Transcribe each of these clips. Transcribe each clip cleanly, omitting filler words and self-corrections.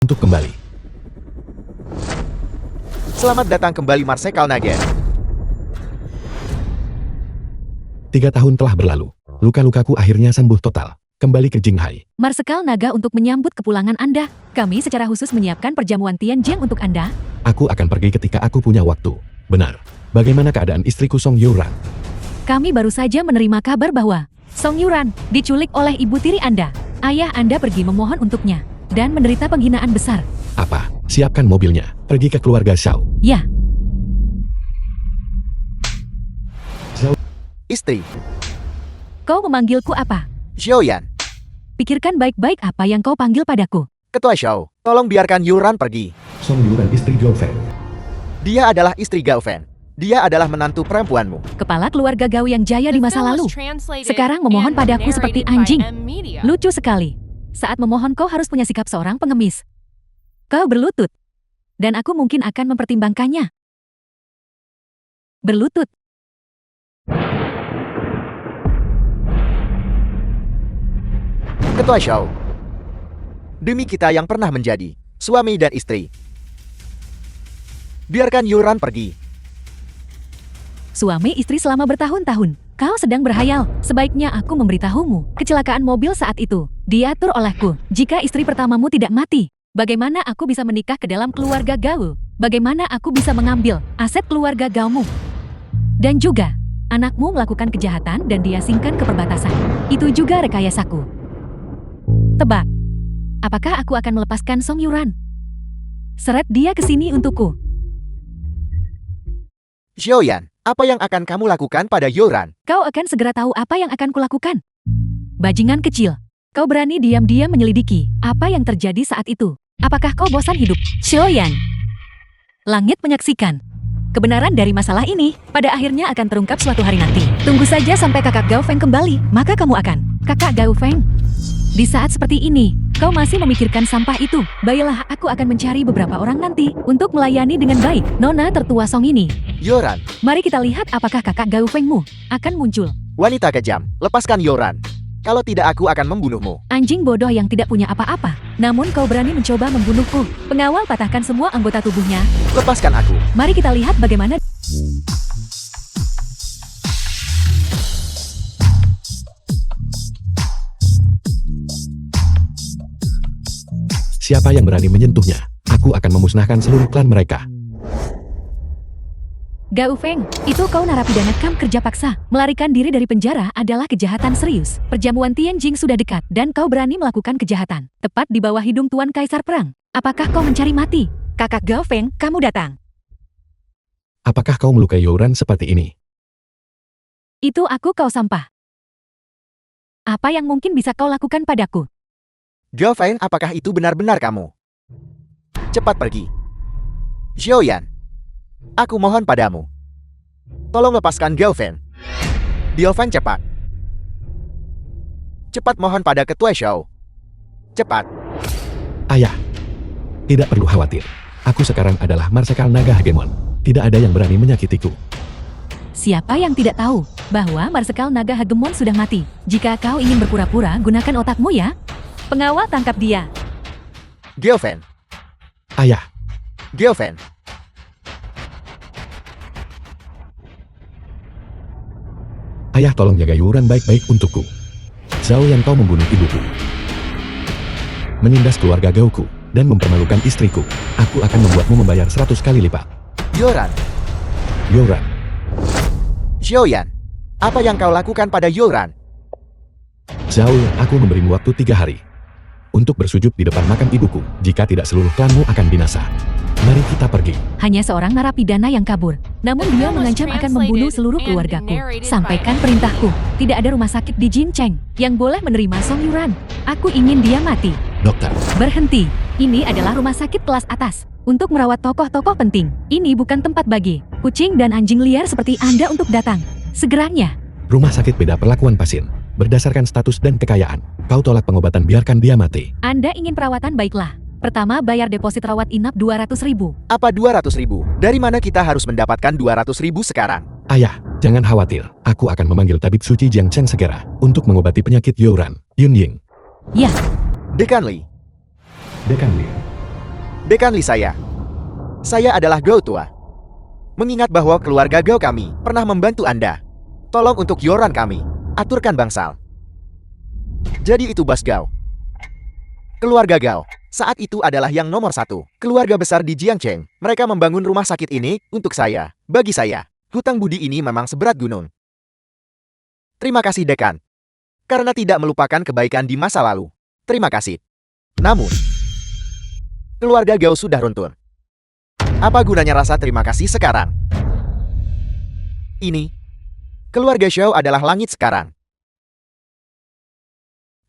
untuk kembali. Selamat datang kembali Marsekal Naga. 3 tahun telah berlalu. Luka-lukaku akhirnya sembuh total. Kembali ke Jinghai. Marsekal Naga untuk menyambut kepulangan Anda. Kami secara khusus menyiapkan perjamuan Tianjing untuk Anda. Aku akan pergi ketika aku punya waktu. Benar. Bagaimana keadaan istriku Song Yuran? Kami baru saja menerima kabar bahwa Song Yuran diculik oleh ibu tiri Anda. Ayah Anda pergi memohon untuknya dan menderita penghinaan besar. Apa? Siapkan mobilnya. Pergi ke keluarga Xiao. Ya, Xiao. Istri, kau memanggilku apa? Xiaoyan. Pikirkan baik-baik apa yang kau panggil padaku. Ketua Xiao, tolong biarkan Yuran pergi. Song Yuran istri Gao Feng. Dia adalah istri Gao Fen. Dia adalah menantu perempuanmu. Kepala keluarga Gao yang jaya di masa lalu. Sekarang memohon padaku seperti anjing. Lucu sekali. Saat memohon kau harus punya sikap seorang pengemis. Kau berlutut. Dan aku mungkin akan mempertimbangkannya. Berlutut. Ketua Xiao, demi kita yang pernah menjadi suami dan istri, biarkan Yuran pergi. Suami istri selama bertahun-tahun. Kau sedang berhayal. Sebaiknya aku memberitahumu. Kecelakaan mobil saat itu diatur olehku. Jika istri pertamamu tidak mati, bagaimana aku bisa menikah ke dalam keluarga Gao? Bagaimana aku bisa mengambil aset keluarga Gaomu? Dan juga, anakmu melakukan kejahatan dan diasingkan ke perbatasan. Itu juga rekayasaku. Tebak, apakah aku akan melepaskan Song Yuran? Seret dia ke sini untukku. Xiaoyan, apa yang akan kamu lakukan pada Yuran? Kau akan segera tahu apa yang akan kulakukan. Bajingan kecil, kau berani diam-diam menyelidiki apa yang terjadi saat itu. Apakah kau bosan hidup? Xiaoyan. Langit menyaksikan. Kebenaran dari masalah ini pada akhirnya akan terungkap suatu hari nanti. Tunggu saja sampai kakak Gao Feng kembali, maka kamu akan. Kakak Gao Feng, di saat seperti ini, kau masih memikirkan sampah itu. Baiklah, aku akan mencari beberapa orang nanti untuk melayani dengan baik nona tertua Song ini. Yuran, Mari kita lihat apakah kakak Gao Fengmu akan muncul. wanita kejam, lepaskan Yuran. Kalau tidak aku akan membunuhmu. Anjing bodoh yang tidak punya apa-apa. Namun kau berani mencoba membunuhku. Pengawal patahkan semua anggota tubuhnya. Lepaskan aku. Mari kita lihat bagaimana. Siapa yang berani menyentuhnya? Aku akan memusnahkan seluruh klan mereka. Gao Feng, itu kau narapidana kamp kerja paksa. Melarikan diri dari penjara adalah kejahatan serius. Perjamuan Tianjing sudah dekat dan kau berani melakukan kejahatan. Tepat di bawah hidung Tuan Kaisar Perang. Apakah kau mencari mati? Kakak Gao Feng, kamu datang. Apakah kau melukai Yuran seperti ini? Itu aku kau sampah. Apa yang mungkin bisa kau lakukan padaku? Gao Fen, apakah itu benar-benar kamu? Cepat pergi. Xiaoyan, aku mohon padamu. Tolong lepaskan Gao Fen. Gao Fen, cepat. Cepat mohon pada Ketua Xiao. Cepat. Ayah, tidak perlu khawatir. Aku sekarang adalah Marsekal Naga Hegemon. Tidak ada yang berani menyakitiku. Siapa yang tidak tahu bahwa Marsekal Naga Hegemon sudah mati? Jika kau ingin berpura-pura, gunakan otakmu ya. Pengawal tangkap dia. Gao Fen. Ayah, Gao Fen. ayah tolong jaga Yuran baik-baik untukku. Zhao yang kau membunuh ibuku, menindas keluarga Gaoku, dan mempermalukan istriku. Aku akan membuatmu membayar 100 kali lipat. Yuran. Yuran, Xiaoyan, apa yang kau lakukan pada Yuran? Zhao, aku memberimu waktu 3 hari untuk bersujud di depan makam ibuku. Jika tidak, seluruh klanmu akan binasa. Mari kita pergi. Hanya seorang narapidana yang kabur. Namun dia mengancam akan membunuh seluruh keluargaku. Sampaikan perintahku. Tidak ada rumah sakit di Jincheng yang boleh menerima Song Yuran. Aku ingin dia mati. Dokter, Berhenti. Ini adalah rumah sakit kelas atas untuk merawat tokoh-tokoh penting. Ini bukan tempat bagi kucing dan anjing liar seperti Anda untuk datang. Segeranya. rumah sakit beda perlakuan pasien. Berdasarkan status dan kekayaan, kau tolak pengobatan, biarkan dia mati. Anda ingin perawatan, baiklah. Pertama, bayar deposit rawat inap 200.000. Apa 200.000? Dari mana kita harus mendapatkan 200.000 sekarang? Ayah, jangan khawatir. Aku akan memanggil tabib suci Jiang Chen segera untuk mengobati penyakit Yuran. Yun Ying. Ya, Dekan Li. Dekan Li. Dekan Li saya. Saya adalah Gao tua. Mengingat bahwa keluarga Gao kami pernah membantu Anda. Tolong untuk yoran kami, aturkan bangsal. Jadi itu Bas Gao. Keluarga Gao saat itu adalah yang nomor 1. Keluarga besar di Jiangcheng. Mereka membangun rumah sakit ini untuk saya. Bagi saya, hutang budi ini memang seberat gunung. Terima kasih Dekan. Karena tidak melupakan kebaikan di masa lalu. Terima kasih. Namun, keluarga Gao sudah runtuh. Apa gunanya rasa terima kasih sekarang? Ini, keluarga Xiao adalah langit sekarang.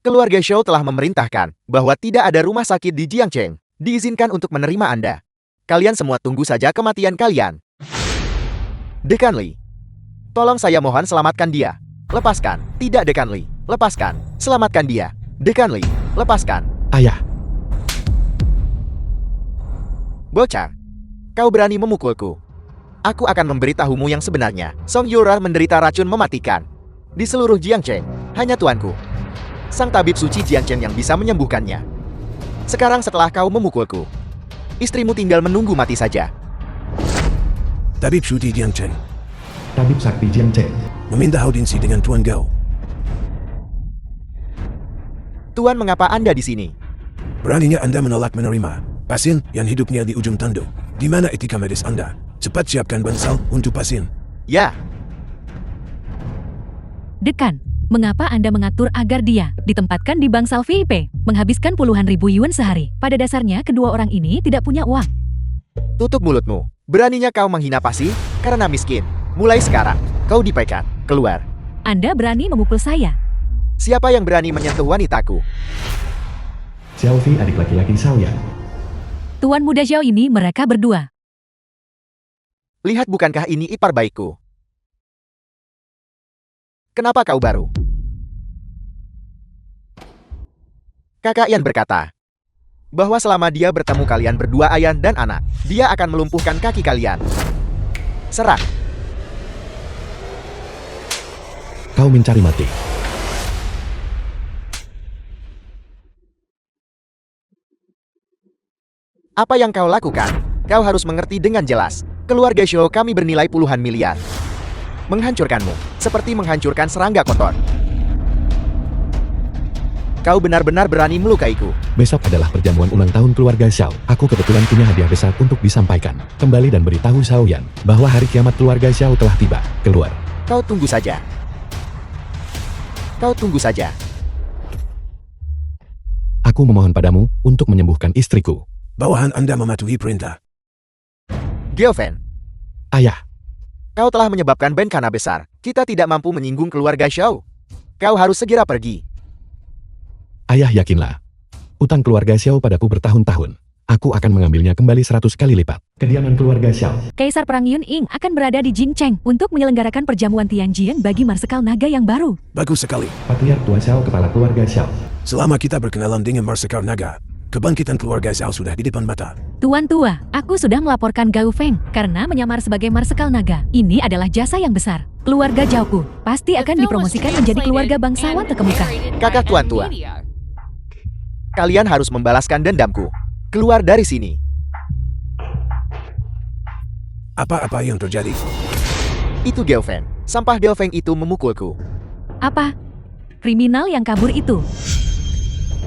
Keluarga Xiao telah memerintahkan bahwa tidak ada rumah sakit di Jiangcheng diizinkan untuk menerima Anda. Kalian semua tunggu saja kematian kalian. Dekan Li, tolong saya mohon selamatkan dia. Lepaskan. Tidak Dekan Li, lepaskan. Selamatkan dia. Dekan Li, lepaskan. Ayah, Bocah, kau berani memukulku. Aku akan memberitahumu yang sebenarnya. Song Yura menderita racun mematikan. Di seluruh Jiangcheng, hanya tuanku, sang tabib suci Jiangcheng yang bisa menyembuhkannya. Sekarang setelah kau memukulku, istrimu tinggal menunggu mati saja. Tabib Suci Jiangcheng tabib sakti Jiangcheng. meminta audiensi dengan Tuan Gao. Tuan, mengapa Anda di sini? Beraninya Anda menolak menerima pasien yang hidupnya di ujung tanduk. Di mana etika medis Anda? Cepat siapkan bansal untuk pasien. Ya, Dekan, mengapa Anda mengatur agar dia ditempatkan di bangsal VIP, menghabiskan puluhan ribu yuan sehari? Pada dasarnya kedua orang ini tidak punya uang. tutup mulutmu. Beraninya kau menghina Pasi karena miskin. Mulai sekarang, kau dipecat. Keluar. Anda berani memukul saya. Siapa yang berani menyentuh wanitaku? Xiaofi adik laki-laki Xiaoyan. Tuan muda Zhao ini mereka berdua. Lihat, bukankah ini ipar baikku? Kenapa kau baru? Kakak Yan berkata bahwa selama dia bertemu kalian berdua ayah dan anak, dia akan melumpuhkan kaki kalian. Serang. Kau mencari mati. Apa yang kau lakukan? Kau harus mengerti dengan jelas. Keluarga Xiao kami bernilai puluhan miliar. Menghancurkanmu, seperti menghancurkan serangga kotor. Kau benar-benar berani melukaiku. Besok adalah perjamuan ulang tahun keluarga Xiao. Aku kebetulan punya hadiah besar untuk disampaikan. Kembali dan beritahu Xiaoyan bahwa hari kiamat keluarga Xiao telah tiba. Keluar. Kau tunggu saja. Kau tunggu saja. Aku memohon padamu untuk menyembuhkan istriku. Bawahan Anda mematuhi perintah. Geofen, Ayah, kau telah menyebabkan bencana besar. Kita tidak mampu menyinggung keluarga Xiao. Kau harus segera pergi. ayah yakinlah. Utang keluarga Xiao padaku bertahun-tahun. Aku akan mengambilnya kembali 100 kali lipat. Kediaman keluarga Xiao. Kaisar Perang Yun Ying akan berada di Jingcheng untuk menyelenggarakan perjamuan Tianjin bagi Marsekal Naga yang baru. Bagus sekali. Patriark Tua Xiao kepala keluarga Xiao. Selama kita berkenalan dengan Marsekal Naga, kebangkitan keluarga Xiao sudah di depan mata. Tuan tua, aku sudah melaporkan Gao Feng karena menyamar sebagai Marsekal Naga. Ini adalah jasa yang besar. Keluarga Zhaoku pasti akan dipromosikan menjadi keluarga bangsawan terkemuka. Kakak tuan tua, kalian harus membalaskan dendamku. Keluar dari sini. Apa-apa yang terjadi? Itu Geofen. Sampah Geofeng itu memukulku. Apa? Kriminal yang kabur itu.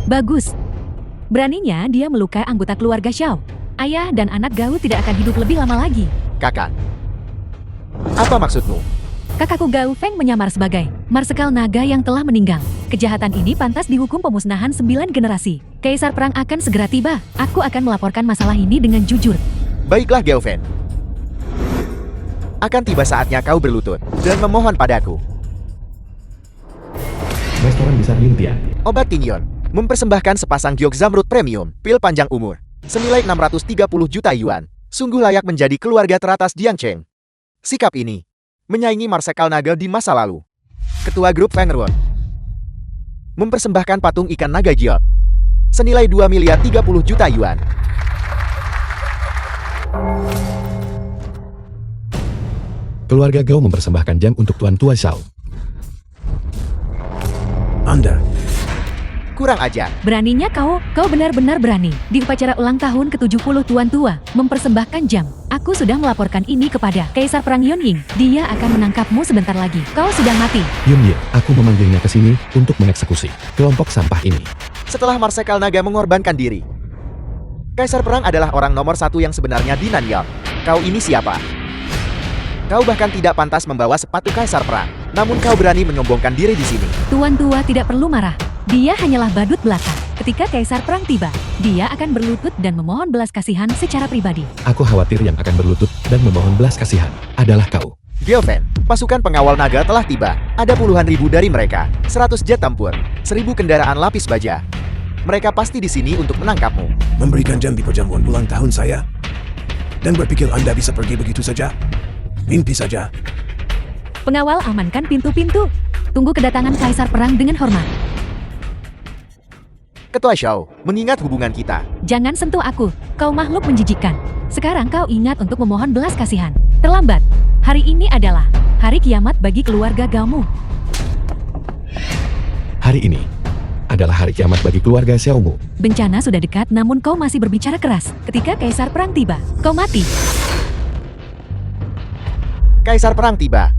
Bagus. Beraninya dia melukai anggota keluarga Xiao. Ayah dan anak Gao tidak akan hidup lebih lama lagi. Kakak, apa maksudmu? Kakakku Gao Feng menyamar sebagai Marsekal Naga yang telah meninggal. Kejahatan ini pantas dihukum pemusnahan 9 generasi. Kaisar Perang akan segera tiba. Aku akan melaporkan masalah ini dengan jujur. Baiklah Geofen. Akan tiba saatnya kau berlutut dan memohon padaku. Restoran besar Yuntia. Obat Tinyon mempersembahkan sepasang giok Zamrud Premium, pil panjang umur, senilai 630 juta yuan. Sungguh layak menjadi keluarga teratas Jiangcheng. Sikap ini menyaingi Marsekal Naga di masa lalu. Ketua grup Feng Ruan mempersembahkan patung ikan naga giok, senilai 2 miliar 30 juta yuan. Keluarga Gao mempersembahkan jam untuk Tuan Tua Xiao. Anda Kurang ajar. Beraninya kau benar-benar berani. Di upacara ulang tahun ke-70 Tuan Tua, mempersembahkan jam. Aku sudah melaporkan ini kepada Kaisar Perang Yunying. Dia akan menangkapmu sebentar lagi. Kau sudah mati. Yun Ye, aku memanggilnya ke sini untuk mengeksekusi kelompok sampah ini. Setelah Marsekal Naga mengorbankan diri, Kaisar Perang adalah orang nomor satu yang sebenarnya di Nanyang. Kau ini siapa? Kau bahkan tidak pantas membawa sepatu Kaisar Perang. Namun kau berani menyombongkan diri di sini. Tuan Tua tidak perlu marah. Dia hanyalah badut belaka. Ketika Kaisar Perang tiba, dia akan berlutut dan memohon belas kasihan secara pribadi. Aku khawatir yang akan berlutut dan memohon belas kasihan adalah kau. Gelfen, pasukan pengawal naga telah tiba. Ada puluhan ribu dari mereka, 100 jet tempur, 1000 kendaraan lapis baja. Mereka pasti di sini untuk menangkapmu. Memberikan jam di perjamuan ulang tahun saya? Dan berpikir Anda bisa pergi begitu saja? Mimpi saja. Pengawal amankan pintu-pintu. Tunggu kedatangan Kaisar Perang dengan hormat. Ketua Xiao, mengingat hubungan kita. Jangan sentuh aku, kau makhluk menjijikkan. Sekarang kau ingat untuk memohon belas kasihan. Terlambat. Hari ini adalah hari kiamat bagi keluarga kamu. Hari ini adalah hari kiamat bagi keluarga Xiaomu. Bencana sudah dekat namun kau masih berbicara keras. Ketika Kaisar Perang tiba, kau mati. Kaisar Perang tiba.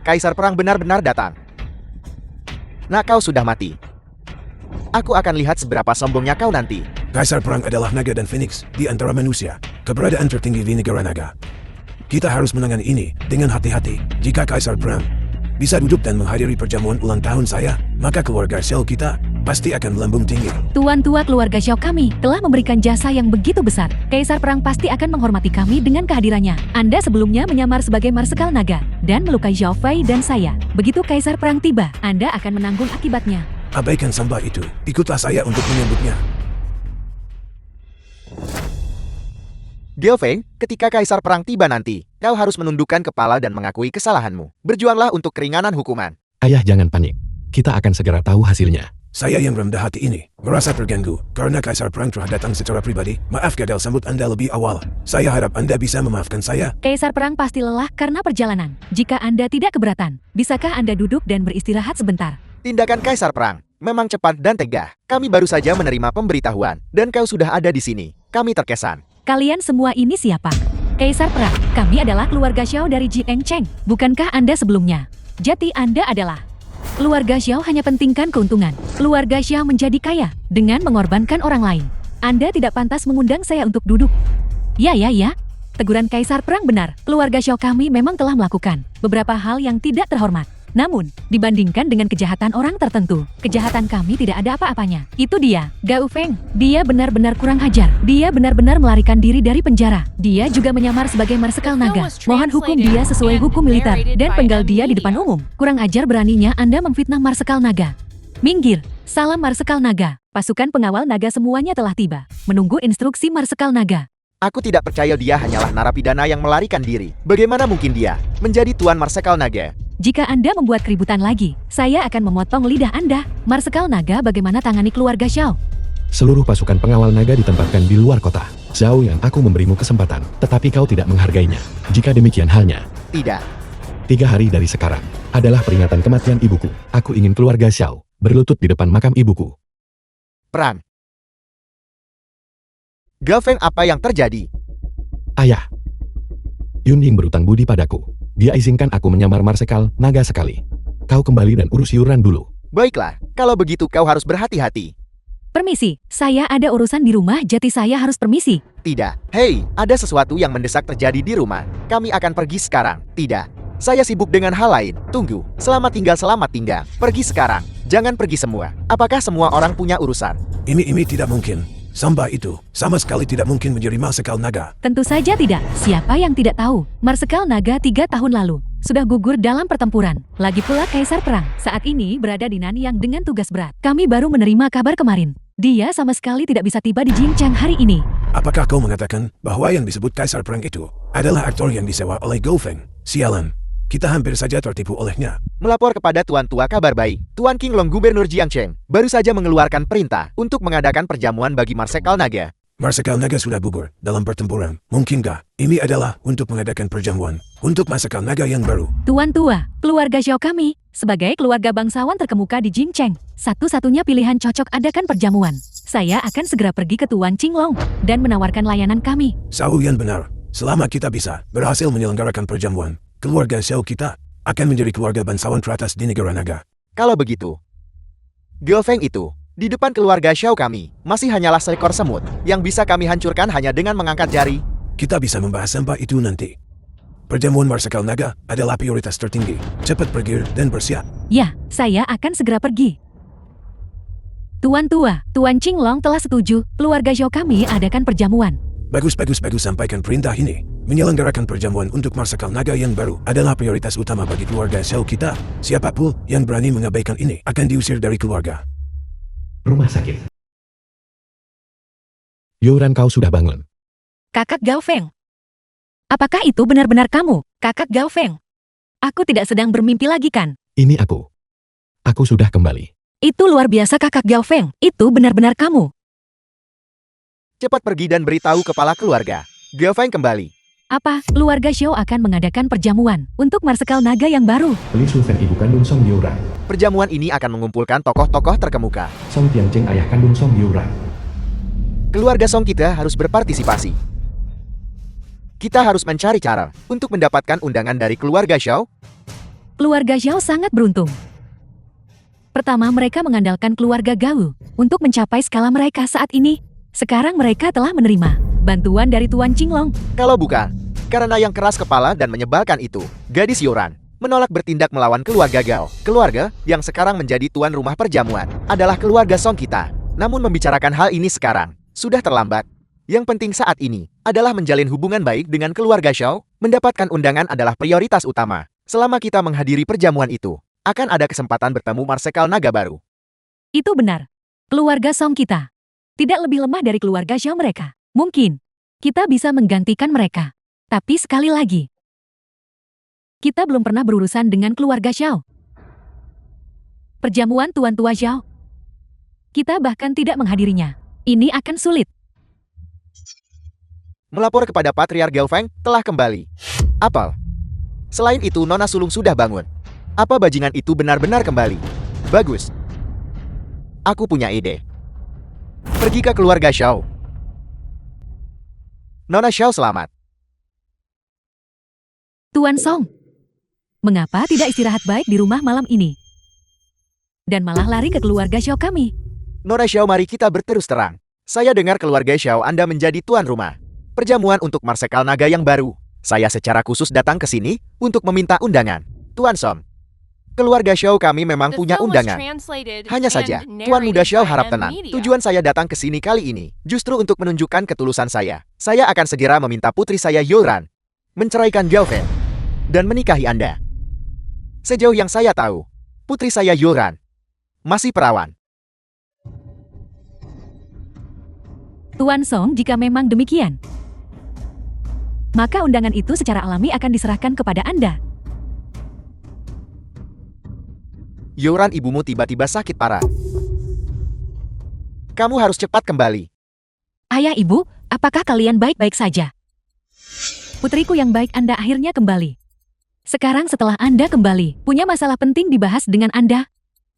Kaisar Perang benar-benar datang. Nah, kau sudah mati. Aku akan lihat seberapa sombongnya kau nanti. Kaisar Perang adalah naga dan phoenix di antara manusia. Keberadaan tertinggi di negara naga. Kita harus menangani ini dengan hati-hati. Jika Kaisar Perang bisa duduk dan menghadiri perjamuan ulang tahun saya, maka keluarga Xiao kita pasti akan melambung tinggi. Tuan tua keluarga Xiao kami telah memberikan jasa yang begitu besar. Kaisar Perang pasti akan menghormati kami dengan kehadirannya. Anda sebelumnya menyamar sebagai Marsekal Naga dan melukai Xiao Fei dan saya. Begitu Kaisar Perang tiba, Anda akan menanggung akibatnya. Abaikan samba itu. Ikutlah saya untuk menyambutnya. Gelfeng, ketika Kaisar Perang tiba nanti, kau harus menundukkan kepala dan mengakui kesalahanmu. Berjuanglah untuk keringanan hukuman. Ayah, jangan panik. Kita akan segera tahu hasilnya. Saya yang rendah hati ini merasa terganggu karena Kaisar Perang telah datang secara pribadi. Maaf gagal sambut Anda lebih awal. Saya harap Anda bisa memaafkan saya. Kaisar Perang pasti lelah karena perjalanan. Jika Anda tidak keberatan, bisakah Anda duduk dan beristirahat sebentar? Tindakan Kaisar Perang memang cepat dan tegah. Kami baru saja menerima pemberitahuan, dan kau sudah ada di sini. Kami terkesan. Kalian semua ini siapa? Kaisar Perang, kami adalah keluarga Xiao dari Ji Engcheng. Bukankah Anda sebelumnya? Jati Anda adalah keluarga Xiao hanya pentingkan keuntungan. Keluarga Xiao menjadi kaya dengan mengorbankan orang lain. Anda tidak pantas mengundang saya untuk duduk. Ya. Teguran Kaisar Perang benar. Keluarga Xiao kami memang telah melakukan beberapa hal yang tidak terhormat. Namun, dibandingkan dengan kejahatan orang tertentu, kejahatan kami tidak ada apa-apanya. Itu dia, Gao Feng. Dia benar-benar kurang ajar. Dia benar-benar melarikan diri dari penjara. Dia juga menyamar sebagai Marsekal Naga. Mohon hukum dia sesuai hukum militer dan penggal dia di depan umum. Kurang ajar beraninya Anda memfitnah Marsekal Naga. Minggir. Salam Marsekal Naga. Pasukan pengawal naga semuanya telah tiba, menunggu instruksi Marsekal Naga. Aku tidak percaya dia hanyalah narapidana yang melarikan diri. Bagaimana mungkin dia menjadi Tuan Marsekal Naga? Jika Anda membuat keributan lagi, saya akan memotong lidah Anda. Marsekal Naga, bagaimana tangani keluarga Xiao? Seluruh pasukan pengawal naga ditempatkan di luar kota. Zhao Yan, aku memberimu kesempatan, tetapi kau tidak menghargainya. Jika demikian halnya, Tidak. 3 hari dari sekarang adalah peringatan kematian ibuku. Aku ingin keluarga Xiao berlutut di depan makam ibuku. Perang. Gelfeng, apa yang terjadi? Ayah, Yun Ying berutang budi padaku. Dia izinkan aku menyamar Marsekal Naga sekali. Kau kembali dan urus iuran dulu. Baiklah, kalau begitu kau harus berhati-hati. Permisi, saya ada urusan di rumah, jadi saya harus permisi. Tidak. Hei, ada sesuatu yang mendesak terjadi di rumah. Kami akan pergi sekarang. Tidak. Saya sibuk dengan hal lain. Tunggu. Selamat tinggal, selamat tinggal. Pergi sekarang. Jangan pergi semua. Apakah semua orang punya urusan? Ini tidak mungkin. Samba itu sama sekali tidak mungkin menjadi Marsekal Naga. Tentu saja tidak. Siapa yang tidak tahu? Marsekal Naga 3 tahun lalu sudah gugur dalam pertempuran. Lagi pula Kaisar Perang saat ini berada di Nanyang dengan tugas berat. Kami baru menerima kabar kemarin. Dia sama sekali tidak bisa tiba di Jinchang hari ini. Apakah kau mengatakan bahwa yang disebut Kaisar Perang itu adalah aktor yang disewa oleh Gao Feng? Sialan. Kita hampir saja tertipu olehnya. Melapor kepada Tuan Tua kabar baik. Tuan King Long Gubernur Jiangcheng baru saja mengeluarkan perintah untuk mengadakan perjamuan bagi Marsekal Naga. Marsekal Naga sudah gugur dalam pertempuran. Mungkinkah ini adalah untuk mengadakan perjamuan untuk Marsekal Naga yang baru? Tuan tua, keluarga Xiao kami, sebagai keluarga bangsawan terkemuka di Jincheng, satu-satunya pilihan cocok adakan perjamuan. Saya akan segera pergi ke Tuan Qinglong dan menawarkan layanan kami. Sao Yan benar. Selama kita bisa berhasil menyelenggarakan perjamuan, keluarga Xiao kita akan menjadi keluarga bangsawan teratas di negara naga. Kalau begitu, Gaofeng itu di depan keluarga Xiao kami masih hanyalah seekor semut yang bisa kami hancurkan hanya dengan mengangkat jari. Kita bisa membahas sampah itu nanti. Perjamuan Marsekal Naga adalah prioritas tertinggi. Cepat pergi dan bersiap. Ya, saya akan segera pergi. Tuan tua, Tuan Qinglong telah setuju, keluarga Xiao kami adakan perjamuan. Bagus, sampaikan perintah ini. Menyelenggarakan perjamuan untuk Marsekal Naga yang baru adalah prioritas utama bagi keluarga Xiao kita. Siapapun yang berani mengabaikan ini akan diusir dari keluarga. Rumah sakit. Yoran, kau sudah bangun. Kakak Gaofeng. Apakah itu benar-benar kamu, Kakak Gaofeng? Aku tidak sedang bermimpi lagi kan? Ini aku. Aku sudah kembali. Itu luar biasa Kakak Gaofeng, itu benar-benar kamu. Cepat pergi dan beritahu kepala keluarga. Gaofeng kembali. Apa, keluarga Xiao akan mengadakan perjamuan untuk Marsekal Naga yang baru? Li Sulfen ibu kandung Song Yoran. Perjamuan ini akan mengumpulkan tokoh-tokoh terkemuka. Song Tiancheng ayah kandung Song Yoran. Keluarga Song kita harus berpartisipasi. Kita harus mencari cara untuk mendapatkan undangan dari keluarga Xiao. Keluarga Xiao sangat beruntung. Pertama, mereka mengandalkan keluarga Gao untuk mencapai skala mereka saat ini. Sekarang mereka telah menerima bantuan dari Tuan Qinglong. Kalau bukan, karena yang keras kepala dan menyebalkan itu, gadis Yoran menolak bertindak melawan keluarga Gao. Keluarga yang sekarang menjadi tuan rumah perjamuan adalah keluarga Song kita. Namun membicarakan hal ini sekarang sudah terlambat. Yang penting saat ini adalah menjalin hubungan baik dengan keluarga Xiao. Mendapatkan undangan adalah prioritas utama. Selama kita menghadiri perjamuan itu, akan ada kesempatan bertemu Marsekal Naga baru. Itu benar. Keluarga Song kita tidak lebih lemah dari keluarga Xiao mereka. Mungkin kita bisa menggantikan mereka. Tapi sekali lagi, kita belum pernah berurusan dengan keluarga Xiao. Perjamuan Tuan Tua Xiao, kita bahkan tidak menghadirinya. Ini akan sulit. Melapor kepada Patriark Gaofeng telah kembali. Apel. Selain itu, Nona Sulung sudah bangun. Apa bajingan itu benar-benar kembali? Bagus. Aku punya ide. Pergi ke keluarga Xiao. Nona Xiao selamat. Tuan Song, mengapa tidak istirahat baik di rumah malam ini? Dan malah lari ke keluarga Xiao kami. Nona Xiao, mari kita berterus terang. Saya dengar keluarga Xiao Anda menjadi tuan rumah perjamuan untuk Marsekal Naga yang baru. Saya secara khusus datang ke sini untuk meminta undangan. Tuan Song, keluarga Xiao kami memang punya undangan. Hanya saja, Tuan Muda Xiao harap tenang. Tujuan saya datang ke sini kali ini justru untuk menunjukkan ketulusan saya. Saya akan segera meminta putri saya Yoran menceraikan Gaofeng dan menikahi Anda. Sejauh yang saya tahu, putri saya Yoran masih perawan. Tuan Song, jika memang demikian, maka undangan itu secara alami akan diserahkan kepada Anda. Yoran, ibumu tiba-tiba sakit parah. Kamu harus cepat kembali. Ayah, Ibu, apakah kalian baik-baik saja? Putriku yang baik, Anda akhirnya kembali. Sekarang setelah Anda kembali, punya masalah penting dibahas dengan Anda.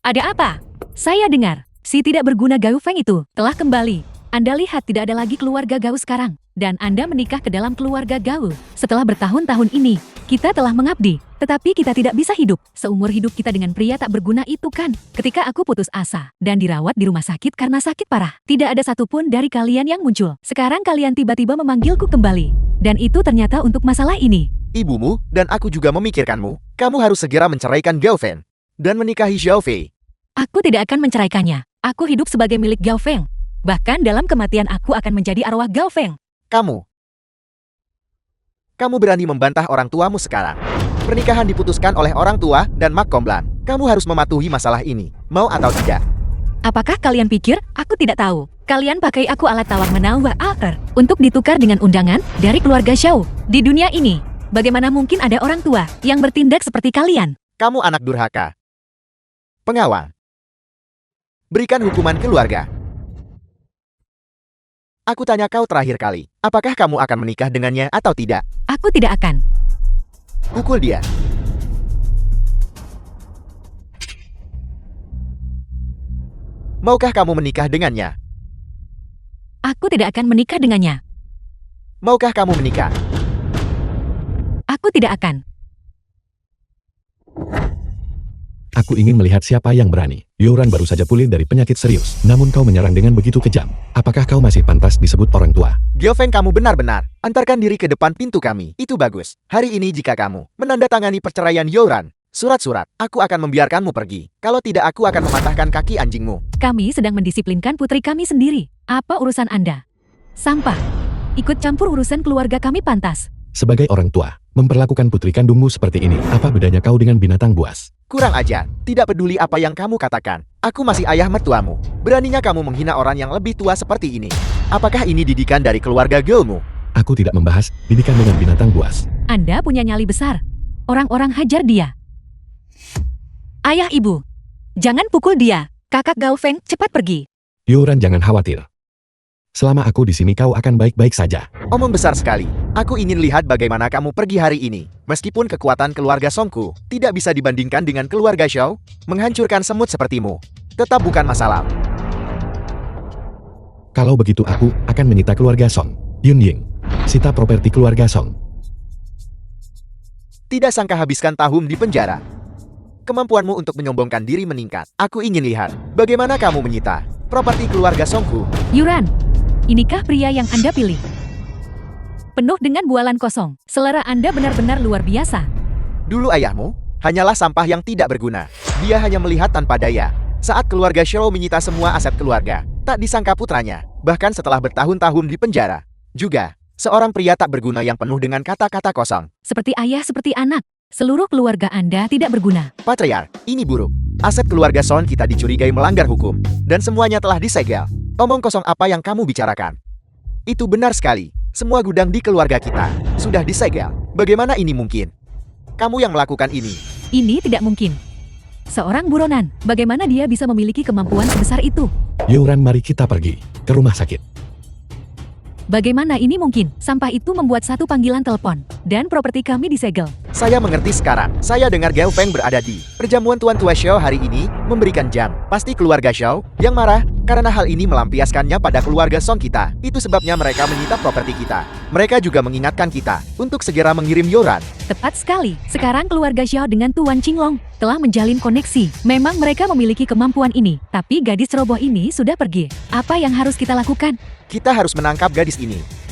Ada apa? Saya dengar, si tidak berguna Gaofeng itu telah kembali. Anda lihat tidak ada lagi keluarga Gao sekarang. Dan Anda menikah ke dalam keluarga Gao. Setelah bertahun-tahun ini, kita telah mengabdi. Tetapi kita tidak bisa hidup seumur hidup kita dengan pria tak berguna itu kan. Ketika aku putus asa dan dirawat di rumah sakit karena sakit parah, tidak ada satupun dari kalian yang muncul. Sekarang kalian tiba-tiba memanggilku kembali. Dan itu ternyata untuk masalah ini. Ibumu dan aku juga memikirkanmu. Kamu harus segera menceraikan Gaofeng dan menikahi Xiao Fei. Aku tidak akan menceraikannya. Aku hidup sebagai milik Gaofeng. Bahkan dalam kematian aku akan menjadi arwah Gaofeng. Kamu berani membantah orang tuamu sekarang. Pernikahan diputuskan oleh orang tua dan Mak Komblan. Kamu harus mematuhi masalah ini, mau atau tidak. Apakah kalian pikir aku tidak tahu? Kalian pakai aku alat tawar menawar alter untuk ditukar dengan undangan dari keluarga Xiao. Di dunia ini, bagaimana mungkin ada orang tua yang bertindak seperti kalian? Kamu anak durhaka. Pengawal. Berikan hukuman keluarga. Aku tanya kau terakhir kali, apakah kamu akan menikah dengannya atau tidak? Aku tidak akan. Pukul dia. Maukah kamu menikah dengannya? Aku tidak akan menikah dengannya. Maukah kamu menikah? Aku tidak akan. Aku ingin melihat siapa yang berani. Yoran baru saja pulih dari penyakit serius, namun kau menyerang dengan begitu kejam. Apakah kau masih pantas disebut orang tua? Geofeng, kamu benar-benar. Antarkan diri ke depan pintu kami. Itu bagus. Hari ini jika kamu menandatangani perceraian Yoran, surat-surat, aku akan membiarkanmu pergi. Kalau tidak, aku akan mematahkan kaki anjingmu. Kami sedang mendisiplinkan putri kami sendiri. Apa urusan Anda? Sampah. Ikut campur urusan keluarga kami pantas. Sebagai orang tua, memperlakukan putri kandungmu seperti ini, apa bedanya kau dengan binatang buas? Kurang ajar. Tidak peduli apa yang kamu katakan. Aku masih ayah mertuamu. Beraninya kamu menghina orang yang lebih tua seperti ini. Apakah ini didikan dari keluarga girlmu? Aku tidak membahas didikan dengan binatang buas. Anda punya nyali besar. Orang-orang hajar dia. Ayah ibu, jangan pukul dia. Kakak Gaofeng, cepat pergi. Yoran, jangan khawatir. Selama aku di sini kau akan baik-baik saja. Omong besar sekali. Aku ingin lihat bagaimana kamu pergi hari ini. Meskipun kekuatan keluarga Songku tidak bisa dibandingkan dengan keluarga Xiao, menghancurkan semut sepertimu tetap bukan masalah. Kalau begitu aku akan menyita keluarga Song. Yun Ying, sita properti keluarga Song. Tidak sangka habiskan tahun di penjara. Kemampuanmu untuk menyombongkan diri meningkat. Aku ingin lihat bagaimana kamu menyita properti keluarga Songku. Yuran, inikah pria yang Anda pilih? Penuh dengan bualan kosong. Selera Anda benar-benar luar biasa. Dulu ayahmu hanyalah sampah yang tidak berguna. Dia hanya melihat tanpa daya. Saat keluarga Xiao menyita semua aset keluarga, tak disangka putranya, bahkan setelah bertahun-tahun di penjara, juga seorang pria tak berguna yang penuh dengan kata-kata kosong. Seperti ayah, seperti anak. Seluruh keluarga Anda tidak berguna. Patriark, ini buruk. Aset keluarga Son kita dicurigai melanggar hukum, dan semuanya telah disegel. Omong kosong apa yang kamu bicarakan? Itu benar sekali. Semua gudang di keluarga kita sudah disegel. Bagaimana ini mungkin? Kamu yang melakukan ini. Ini tidak mungkin. Seorang buronan, bagaimana dia bisa memiliki kemampuan sebesar itu? Yoran, mari kita pergi ke rumah sakit. Bagaimana ini mungkin? Sampah itu membuat satu panggilan telepon, dan properti kami disegel. Saya mengerti sekarang. Saya dengar Gao Feng berada di perjamuan Tuan Tua Xiao hari ini, memberikan jam. Pasti keluarga Xiao yang marah karena hal ini melampiaskannya pada keluarga Song kita. Itu sebabnya mereka menyita properti kita. Mereka juga mengingatkan kita untuk segera mengirim Yoran. Tepat sekali. Sekarang keluarga Xiao dengan Tuan Qinglong telah menjalin koneksi. Memang mereka memiliki kemampuan ini, tapi gadis ceroboh ini sudah pergi. Apa yang harus kita lakukan? Kita harus menangkap gadis ini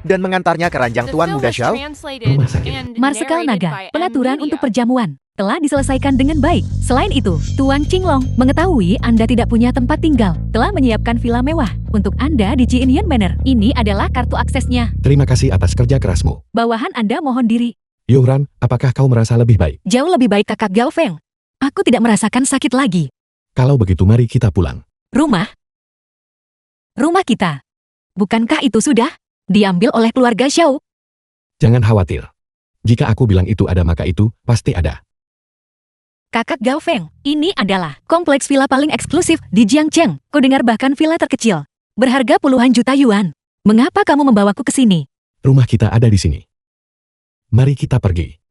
dan mengantarnya ke ranjang Tuan Muda Xiao. Rumah sakit. Marsekal Naga, pengaturan untuk perjamuan telah diselesaikan dengan baik. Selain itu, Tuan Qinglong mengetahui Anda tidak punya tempat tinggal, telah menyiapkan villa mewah untuk Anda di Jianyan Manor. Ini adalah kartu aksesnya. Terima kasih atas kerja kerasmu. Bawahan Anda mohon diri. Yoran, apakah kau merasa lebih baik? Jauh lebih baik kakak Gao Feng. Aku tidak merasakan sakit lagi. Kalau begitu mari kita pulang. Rumah? Rumah kita. Bukankah itu sudah diambil oleh keluarga Xiao? Jangan khawatir. Jika aku bilang itu ada maka itu pasti ada. Kakak Gao Feng, ini adalah kompleks villa paling eksklusif di Jiangcheng. Kau dengar bahkan villa terkecil. Berharga puluhan juta yuan. Mengapa kamu membawaku ke sini? Rumah kita ada di sini. Mari kita pergi.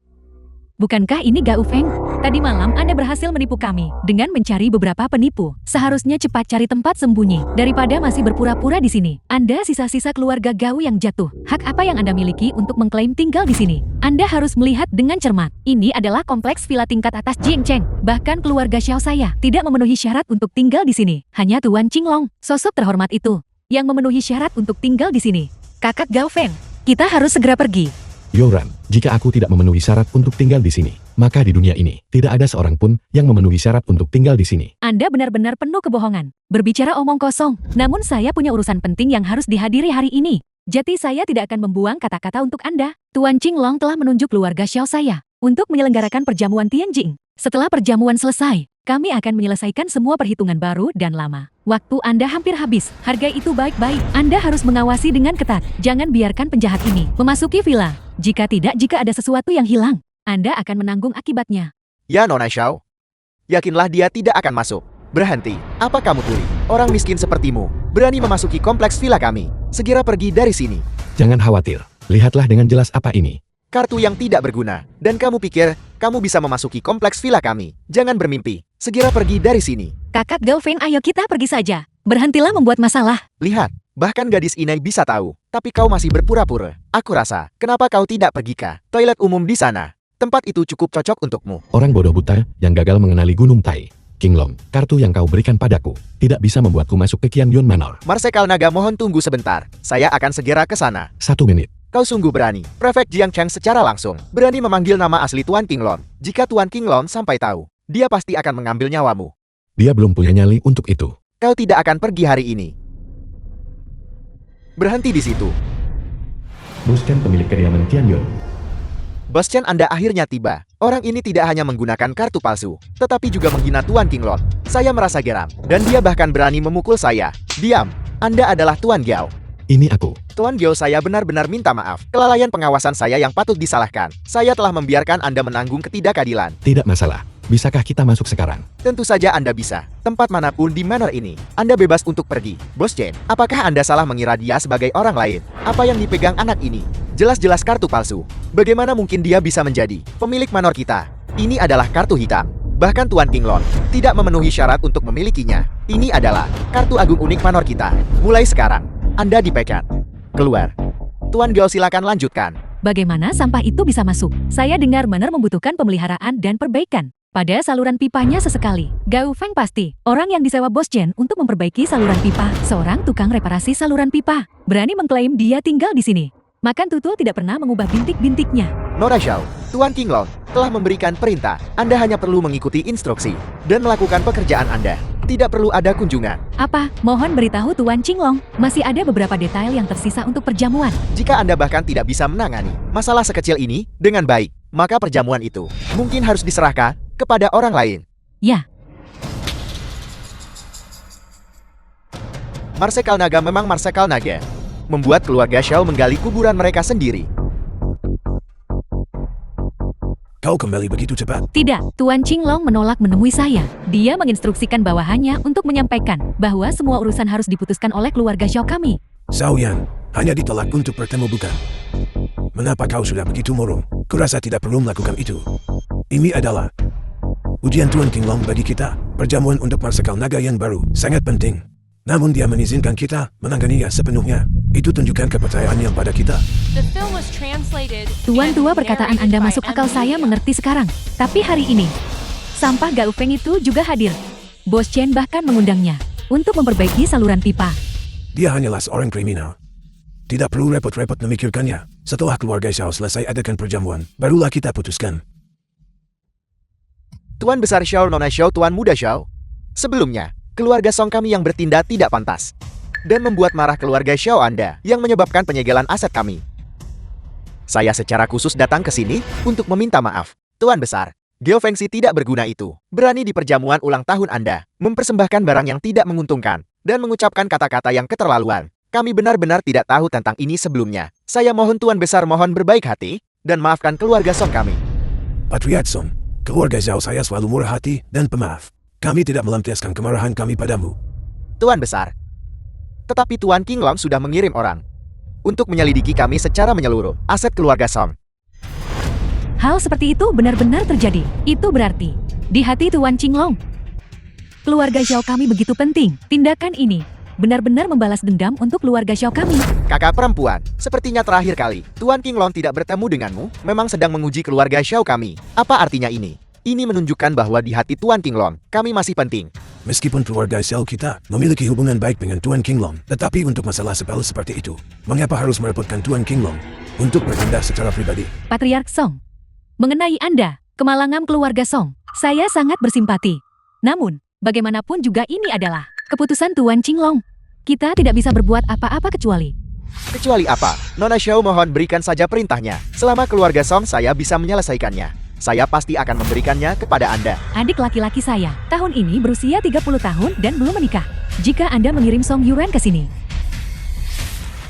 Bukankah ini Gao Feng? Tadi malam Anda berhasil menipu kami dengan mencari beberapa penipu. Seharusnya cepat cari tempat sembunyi daripada masih berpura-pura di sini. Anda sisa-sisa keluarga Gao yang jatuh. Hak apa yang Anda miliki untuk mengklaim tinggal di sini? Anda harus melihat dengan cermat. Ini adalah kompleks villa tingkat atas Jiangcheng. Bahkan keluarga Xiao saya tidak memenuhi syarat untuk tinggal di sini. Hanya Tuan Qinglong, sosok terhormat itu, yang memenuhi syarat untuk tinggal di sini. Kakak Gao Feng, kita harus segera pergi. Yoran, jika aku tidak memenuhi syarat untuk tinggal di sini, maka di dunia ini tidak ada seorang pun yang memenuhi syarat untuk tinggal di sini. Anda benar-benar penuh kebohongan. Berbicara omong kosong. Namun saya punya urusan penting yang harus dihadiri hari ini. Jadi saya tidak akan membuang kata-kata untuk Anda. Tuan Qinglong telah menunjuk keluarga Xiao saya untuk menyelenggarakan perjamuan Tianjing. Setelah perjamuan selesai, kami akan menyelesaikan semua perhitungan baru dan lama. Waktu Anda hampir habis. Hargai itu baik-baik. Anda harus mengawasi dengan ketat. Jangan biarkan penjahat ini memasuki villa. Jika tidak, jika ada sesuatu yang hilang, Anda akan menanggung akibatnya. Ya Nona Xiao, yakinlah dia tidak akan masuk. Berhenti. Apa kamu tuli? Orang miskin sepertimu berani memasuki kompleks villa kami. Segera pergi dari sini. Jangan khawatir, lihatlah dengan jelas apa ini. Kartu yang tidak berguna. Dan kamu pikir, kamu bisa memasuki kompleks villa kami. Jangan bermimpi. Segera pergi dari sini. Kakak Gaofeng, ayo kita pergi saja. Berhentilah membuat masalah. Lihat, bahkan gadis ini bisa tahu. Tapi kau masih berpura-pura. Aku rasa, kenapa kau tidak pergi ke toilet umum di sana? Tempat itu cukup cocok untukmu. Orang bodoh buta yang gagal mengenali Gunung Tai. King Long, kartu yang kau berikan padaku tidak bisa membuatku masuk ke Qianyun Manor. Marsekal Naga, mohon tunggu sebentar. Saya akan segera ke sana. 1 menit. Kau sungguh berani. Prefek Jiang Cheng secara langsung berani memanggil nama asli Tuan King Long. Jika Tuan King Long sampai tahu, dia pasti akan mengambil nyawamu. Dia belum punya nyali untuk itu. Kau tidak akan pergi hari ini. Berhenti di situ. Bos Chen, pemilik kediaman Qianyun. Bos Chen, Anda akhirnya tiba. Orang ini tidak hanya menggunakan kartu palsu, tetapi juga menghina Tuan King Long. Saya merasa geram, dan dia bahkan berani memukul saya. Diam, Anda adalah Tuan Giao. Ini aku. Tuan Giao, saya benar-benar minta maaf. Kelalaian pengawasan saya yang patut disalahkan. Saya telah membiarkan Anda menanggung ketidakadilan. Tidak masalah. Bisakah kita masuk sekarang? Tentu saja Anda bisa. Tempat manapun di manor ini, Anda bebas untuk pergi. Bos Chen, apakah Anda salah mengira dia sebagai orang lain? Apa yang dipegang anak ini? Jelas-jelas kartu palsu. Bagaimana mungkin dia bisa menjadi pemilik manor kita? Ini adalah kartu hitam. Bahkan Tuan King Long tidak memenuhi syarat untuk memilikinya. Ini adalah kartu agung unik manor kita. Mulai sekarang, Anda dipecat. Keluar. Tuan Giao, silakan lanjutkan. Bagaimana sampah itu bisa masuk? Saya dengar manor membutuhkan pemeliharaan dan perbaikan pada saluran pipanya sesekali. Gaofeng pasti orang yang disewa Bos Chen untuk memperbaiki saluran pipa, seorang tukang reparasi saluran pipa. Berani mengklaim dia tinggal di sini. Makan tutul tidak pernah mengubah bintik-bintiknya. Nora Zhao, Tuan King Long telah memberikan perintah. Anda hanya perlu mengikuti instruksi dan melakukan pekerjaan Anda. Tidak perlu ada kunjungan. Apa? Mohon beritahu Tuan Qinglong, masih ada beberapa detail yang tersisa untuk perjamuan. Jika Anda bahkan tidak bisa menangani masalah sekecil ini dengan baik, maka perjamuan itu mungkin harus diserahkan kepada orang lain. Ya, Marsekal Naga memang Marsekal Naga. Membuat keluarga Xiao menggali kuburan mereka sendiri. Kau kembali begitu cepat. tidak. Tuan Qinglong menolak menemui saya. Dia menginstruksikan bawahannya untuk menyampaikan bahwa semua urusan harus diputuskan oleh keluarga Xiao kami. Xiaoyan, hanya ditolak untuk bertemu bukan? Mengapa kau sudah begitu murung? Kurasa tidak perlu melakukan itu. Ini adalah ujian Tuan King Long bagi kita. Perjamuan untuk Marsekal Naga yang baru sangat penting. Namun dia mengizinkan kita menanganinya sepenuhnya. Itu tunjukkan kepercayaannya pada kita. The film was translated Tuan and tua, perkataan narrated Anda by masuk akal, Emily saya Liu. mengerti sekarang. Tapi hari ini, sampah Gaofeng itu juga hadir. Bos Chen bahkan mengundangnya untuk memperbaiki saluran pipa. Dia hanyalah seorang kriminal. Tidak perlu repot-repot memikirkannya. Setelah keluarga Xiao selesai adakan perjamuan, barulah kita putuskan. Tuan Besar Xiao, Nona Xiao, Tuan Muda Xiao. Sebelumnya, keluarga Song kami yang bertindak tidak pantas dan membuat marah keluarga Xiao Anda yang menyebabkan penyegelan aset kami. Saya secara khusus datang ke sini untuk meminta maaf. Tuan Besar, Gaofengsi tidak berguna itu. Berani di perjamuan ulang tahun Anda mempersembahkan barang yang tidak menguntungkan dan mengucapkan kata-kata yang keterlaluan. Kami benar-benar tidak tahu tentang ini sebelumnya. Saya mohon Tuan Besar mohon berbaik hati dan maafkan keluarga Song kami. Patriarch Song, keluarga Xiao saya selalu murah hati dan pemaaf. Kami tidak melampiaskan kemarahan kami padamu. Tuan Besar, tetapi Tuan King Long sudah mengirim orang untuk menyelidiki kami secara menyeluruh aset keluarga Song. Hal seperti itu benar-benar terjadi. Itu berarti, di hati Tuan Qinglong, keluarga Xiao kami begitu penting. Tindakan ini benar-benar membalas dendam untuk keluarga Xiao kami. Kakak perempuan, sepertinya terakhir kali Tuan King Long tidak bertemu denganmu, memang sedang menguji keluarga Xiao kami. Apa artinya ini? Ini menunjukkan bahwa di hati Tuan King Long, kami masih penting. Meskipun keluarga Xiao kita memiliki hubungan baik dengan Tuan King Long, tetapi untuk masalah sepele seperti itu, mengapa harus merepotkan Tuan King Long untuk bertindak secara pribadi? Patriark Song, mengenai Anda, kemalangan keluarga Song, saya sangat bersimpati. Namun, bagaimanapun juga ini adalah keputusan Tuan Qinglong. Kita tidak bisa berbuat apa-apa kecuali. Kecuali apa? Nona Xiao mohon berikan saja perintahnya. Selama keluarga Song saya bisa menyelesaikannya, saya pasti akan memberikannya kepada Anda. Adik laki-laki saya, tahun ini berusia 30 tahun dan belum menikah. Jika Anda mengirim Song Yuan ke sini,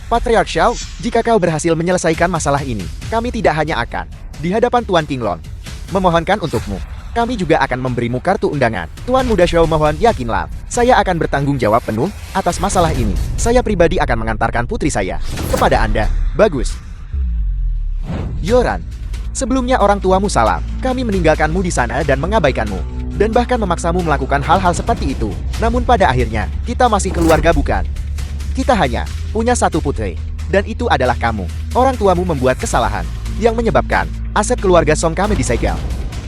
Patriarch Xiao, jika kau berhasil menyelesaikan masalah ini, kami tidak hanya akan di hadapan Tuan King Long memohonkan untukmu Kami juga akan memberimu kartu undangan. Tuan Muda Xiao, mohon yakinlah, saya akan bertanggung jawab penuh atas masalah ini. Saya pribadi akan mengantarkan putri saya kepada Anda. Bagus. Yoran, sebelumnya orang tuamu salah. Kami meninggalkanmu di sana dan mengabaikanmu. Dan bahkan memaksamu melakukan hal-hal seperti itu. Namun pada akhirnya, kita masih keluarga bukan? Kita hanya punya satu putri. Dan itu adalah kamu. Orang tuamu membuat kesalahan yang menyebabkan aset keluarga Song kami disegel.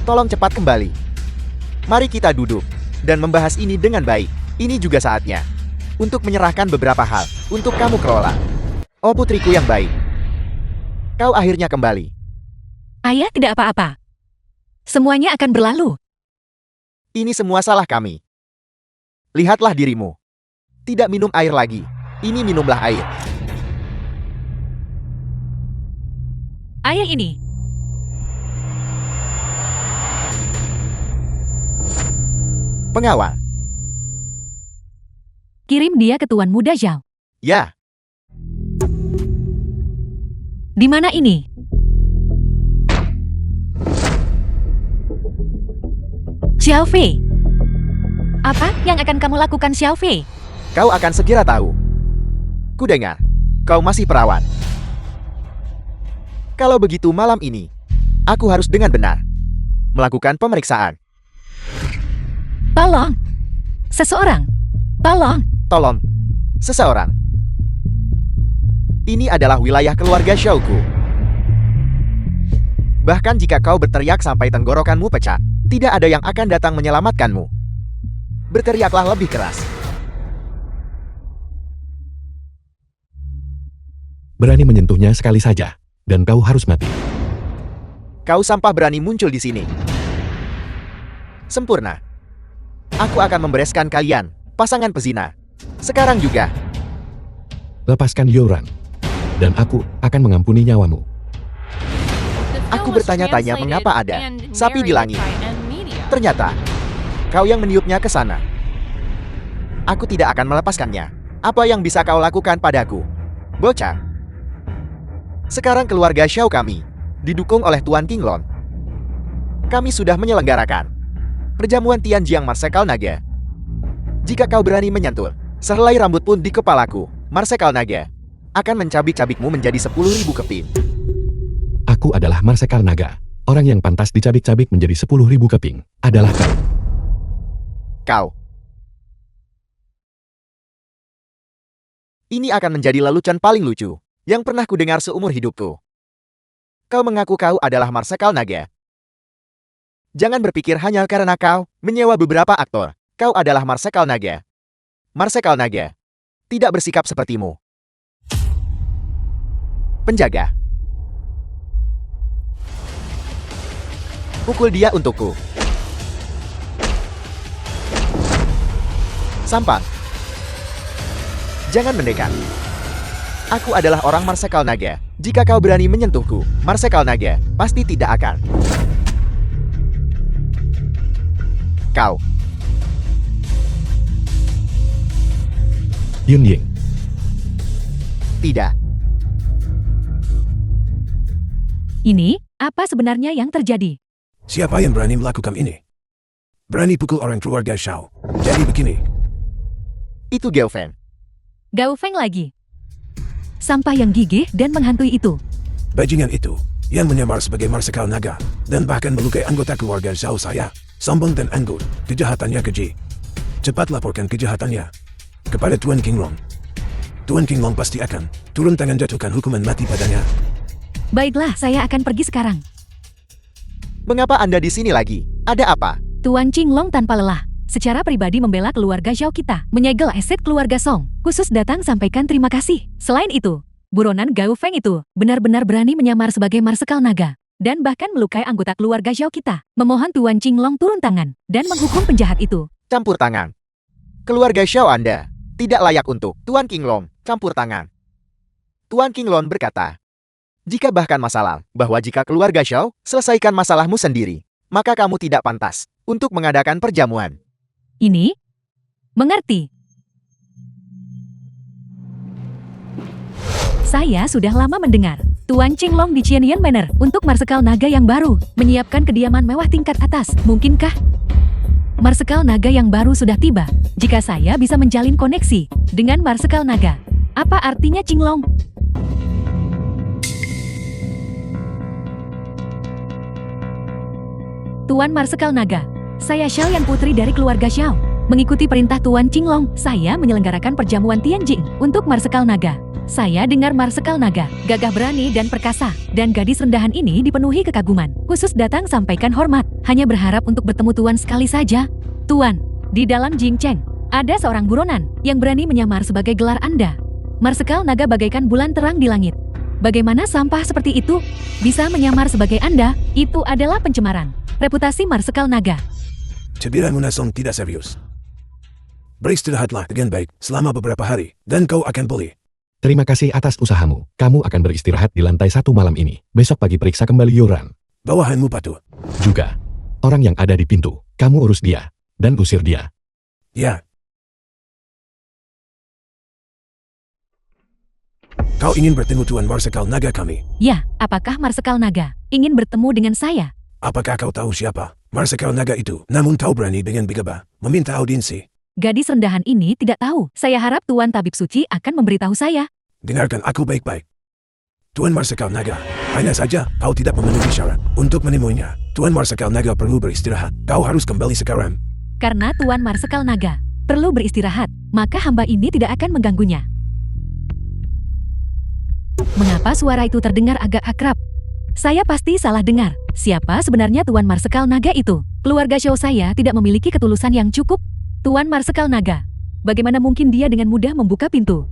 Tolong cepat kembali. Mari kita duduk dan membahas ini dengan baik. Ini juga saatnya untuk menyerahkan beberapa hal untuk kamu kelola. Oh putriku yang baik. Kau akhirnya kembali. Ayah tidak apa-apa. Semuanya akan berlalu. Ini semua salah kami. Lihatlah dirimu. Tidak minum air lagi. Ini minumlah air. Ayah ini. Pengawal. Kirim dia ke Tuan Muda Zhao. Ya, Di mana ini? Xiao Fei. Apa yang akan kamu lakukan, Xiao Fei? kau akan segera tahu. Kudengar, kau masih perawat. Kalau begitu malam ini, aku harus dengan benar melakukan pemeriksaan. Tolong. Seseorang. Tolong. Tolong, seseorang. Ini adalah wilayah keluarga Xiaoku. Bahkan jika kau berteriak sampai tenggorokanmu pecah, tidak ada yang akan datang menyelamatkanmu. Berteriaklah lebih keras. Berani menyentuhnya sekali saja, dan kau harus mati. Kau sampah berani muncul di sini. Sempurna. Aku akan membereskan kalian, pasangan pezina. Sekarang juga. Lepaskan Yoran, dan aku akan mengampuni nyawamu. The Aku film was bertanya-tanya translated mengapa ada and sapi di langit. narrated by M Media. Ternyata, kau yang meniupnya ke sana. Aku tidak akan melepaskannya. Apa yang bisa kau lakukan padaku? Bocah. Sekarang keluarga Xiao kami didukung oleh Tuan Qinglong. Kami sudah menyelenggarakan perjamuan Tianjiang Marsekal Naga. Jika kau berani menyentuh sehelai rambut pun di kepalaku, Marsekal Naga akan mencabik-cabikmu menjadi 10.000 keping. Aku adalah Marsekal Naga. Orang yang pantas dicabik-cabik menjadi 10.000 keping adalah kau. Kau. Ini akan menjadi lelucon paling lucu yang pernah kudengar seumur hidupku. Kau mengaku kau adalah Marsekal Naga. Jangan berpikir hanya karena kau menyewa beberapa aktor. Kau adalah Marsekal Naga. Marsekal Naga tidak bersikap sepertimu. Penjaga. Pukul dia untukku. Sampan. Jangan mendekat. Aku adalah orang Marsekal Naga. Jika kau berani menyentuhku, Marsekal Naga pasti tidak akan. Kau. Yun Ying, Tidak. Ini, apa sebenarnya yang terjadi? Siapa yang berani melakukan ini? Berani pukul orang keluarga Xiao. Jadi begini, Itu Gelfen. Gao Feng lagi. Sampah yang gigih dan menghantui itu. bajingan itu yang menyamar sebagai Marsekal Naga dan bahkan melukai anggota keluarga Xiao saya. Sombong dan anggun, kejahatannya keji. Cepat laporkan kejahatannya kepada Tuan Qinglong. Tuan Qinglong pasti akan turun tangan jatuhkan hukuman mati padanya. Baiklah, saya akan pergi sekarang. Mengapa Anda di sini lagi? Ada apa? Tuan Qinglong tanpa lelah. Secara pribadi membela keluarga Zhao kita. Menyegel aset keluarga Song. Khusus datang sampaikan terima kasih. Selain itu, buronan Gao Feng itu benar-benar berani menyamar sebagai Marsekal Naga. Dan bahkan melukai anggota keluarga Zhao kita. Memohon Tuan Qinglong turun tangan dan menghukum penjahat itu. Campur tangan. Keluarga Xiao Anda tidak layak untuk Tuan Qinglong campur tangan. Tuan Qinglong berkata, jika bahkan masalah bahwa jika keluarga Xiao selesaikan masalahmu sendiri, maka kamu tidak pantas untuk mengadakan perjamuan. Ini? Mengerti. Saya sudah lama mendengar Tuan Qinglong di Qianyan Manor untuk Marsekal Naga yang baru, menyiapkan kediaman mewah tingkat atas. Mungkinkah Marsekal Naga yang baru sudah tiba? Jika saya bisa menjalin koneksi dengan Marsekal Naga, apa artinya Qinglong? Tuan Marsekal Naga, saya Xiaoyan Putri dari keluarga Xiao. Mengikuti perintah Tuan Qinglong, saya menyelenggarakan perjamuan Tianjing untuk Marsekal Naga. Saya dengar Marsekal Naga, gagah berani dan perkasa, dan gadis rendahan ini dipenuhi kekaguman. Khusus datang sampaikan hormat, hanya berharap untuk bertemu Tuan sekali saja. Tuan, di dalam Jingcheng, ada seorang buronan yang berani menyamar sebagai gelar Anda. Marsekal Naga bagaikan bulan terang di langit. Bagaimana sampah seperti itu bisa menyamar sebagai Anda? Itu adalah pencemaran reputasi Marsekal Naga. Cebiramu Nasong tidak serius. Beristirahatlah dengan baik selama beberapa hari, dan kau akan pulih. Terima kasih atas usahamu. Kamu akan beristirahat di lantai 1 malam ini. Besok pagi periksa kembali Yoran. Bawahanmu patuh. Juga, orang yang ada di pintu, kamu urus dia, dan usir dia. Ya. Kau ingin bertemu Tuan Marsekal Naga kami? Ya, apakah Marsekal Naga ingin bertemu dengan saya? Apakah kau tahu siapa Marsekal Naga itu? Namun kau berani dengan gegabah meminta audiensi. Gadis rendahan ini tidak tahu. Saya harap Tuan Tabib Suci akan memberitahu saya. Dengarkan aku baik-baik. Tuan Marsekal Naga, hanya saja kau tidak memenuhi syarat. Untuk menemuinya, Tuan Marsekal Naga perlu beristirahat. Kau harus kembali sekarang. Karena Tuan Marsekal Naga perlu beristirahat, maka hamba ini tidak akan mengganggunya. Mengapa suara itu terdengar agak akrab? Saya pasti salah dengar. Siapa sebenarnya Tuan Marsekal Naga itu? Keluarga Xiao saya tidak memiliki ketulusan yang cukup. Tuan Marsekal Naga, bagaimana mungkin dia dengan mudah membuka pintu?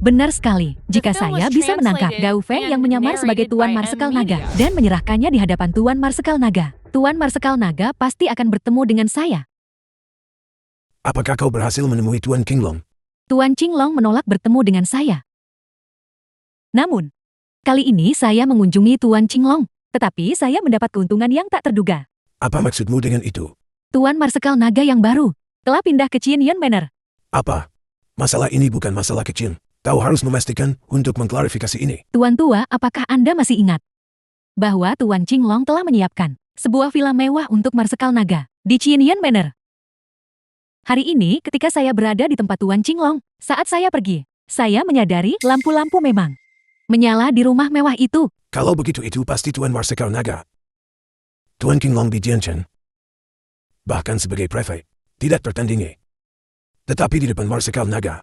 Benar sekali, jika saya bisa menangkap Gao Feng yang menyamar sebagai Tuan Marsekal Naga dan menyerahkannya di hadapan Tuan Marsekal Naga, Tuan Marsekal Naga pasti akan bertemu dengan saya. Apakah kau berhasil menemui Tuan Qinglong? Tuan Qinglong menolak bertemu dengan saya. Namun, kali ini saya mengunjungi Tuan Qinglong, tetapi saya mendapat keuntungan yang tak terduga. Apa maksudmu dengan itu? Tuan Marsekal Naga yang baru telah pindah ke Qianyan Manor. Apa? Masalah ini bukan masalah kecil. Kau harus memastikan untuk mengklarifikasi ini. Tuan tua, apakah Anda masih ingat bahwa Tuan Qinglong telah menyiapkan sebuah villa mewah untuk Marsekal Naga di Qianyan Manor? Hari ini ketika saya berada di tempat Tuan Qinglong, saat saya pergi, saya menyadari lampu-lampu memang menyala di rumah mewah itu. Kalau begitu itu pasti Tuan Marsekal Naga. Tuan Qinglong di Jianchen. Bahkan sebagai prefek, tidak tertandingi. Tetapi di depan Marsekal Naga,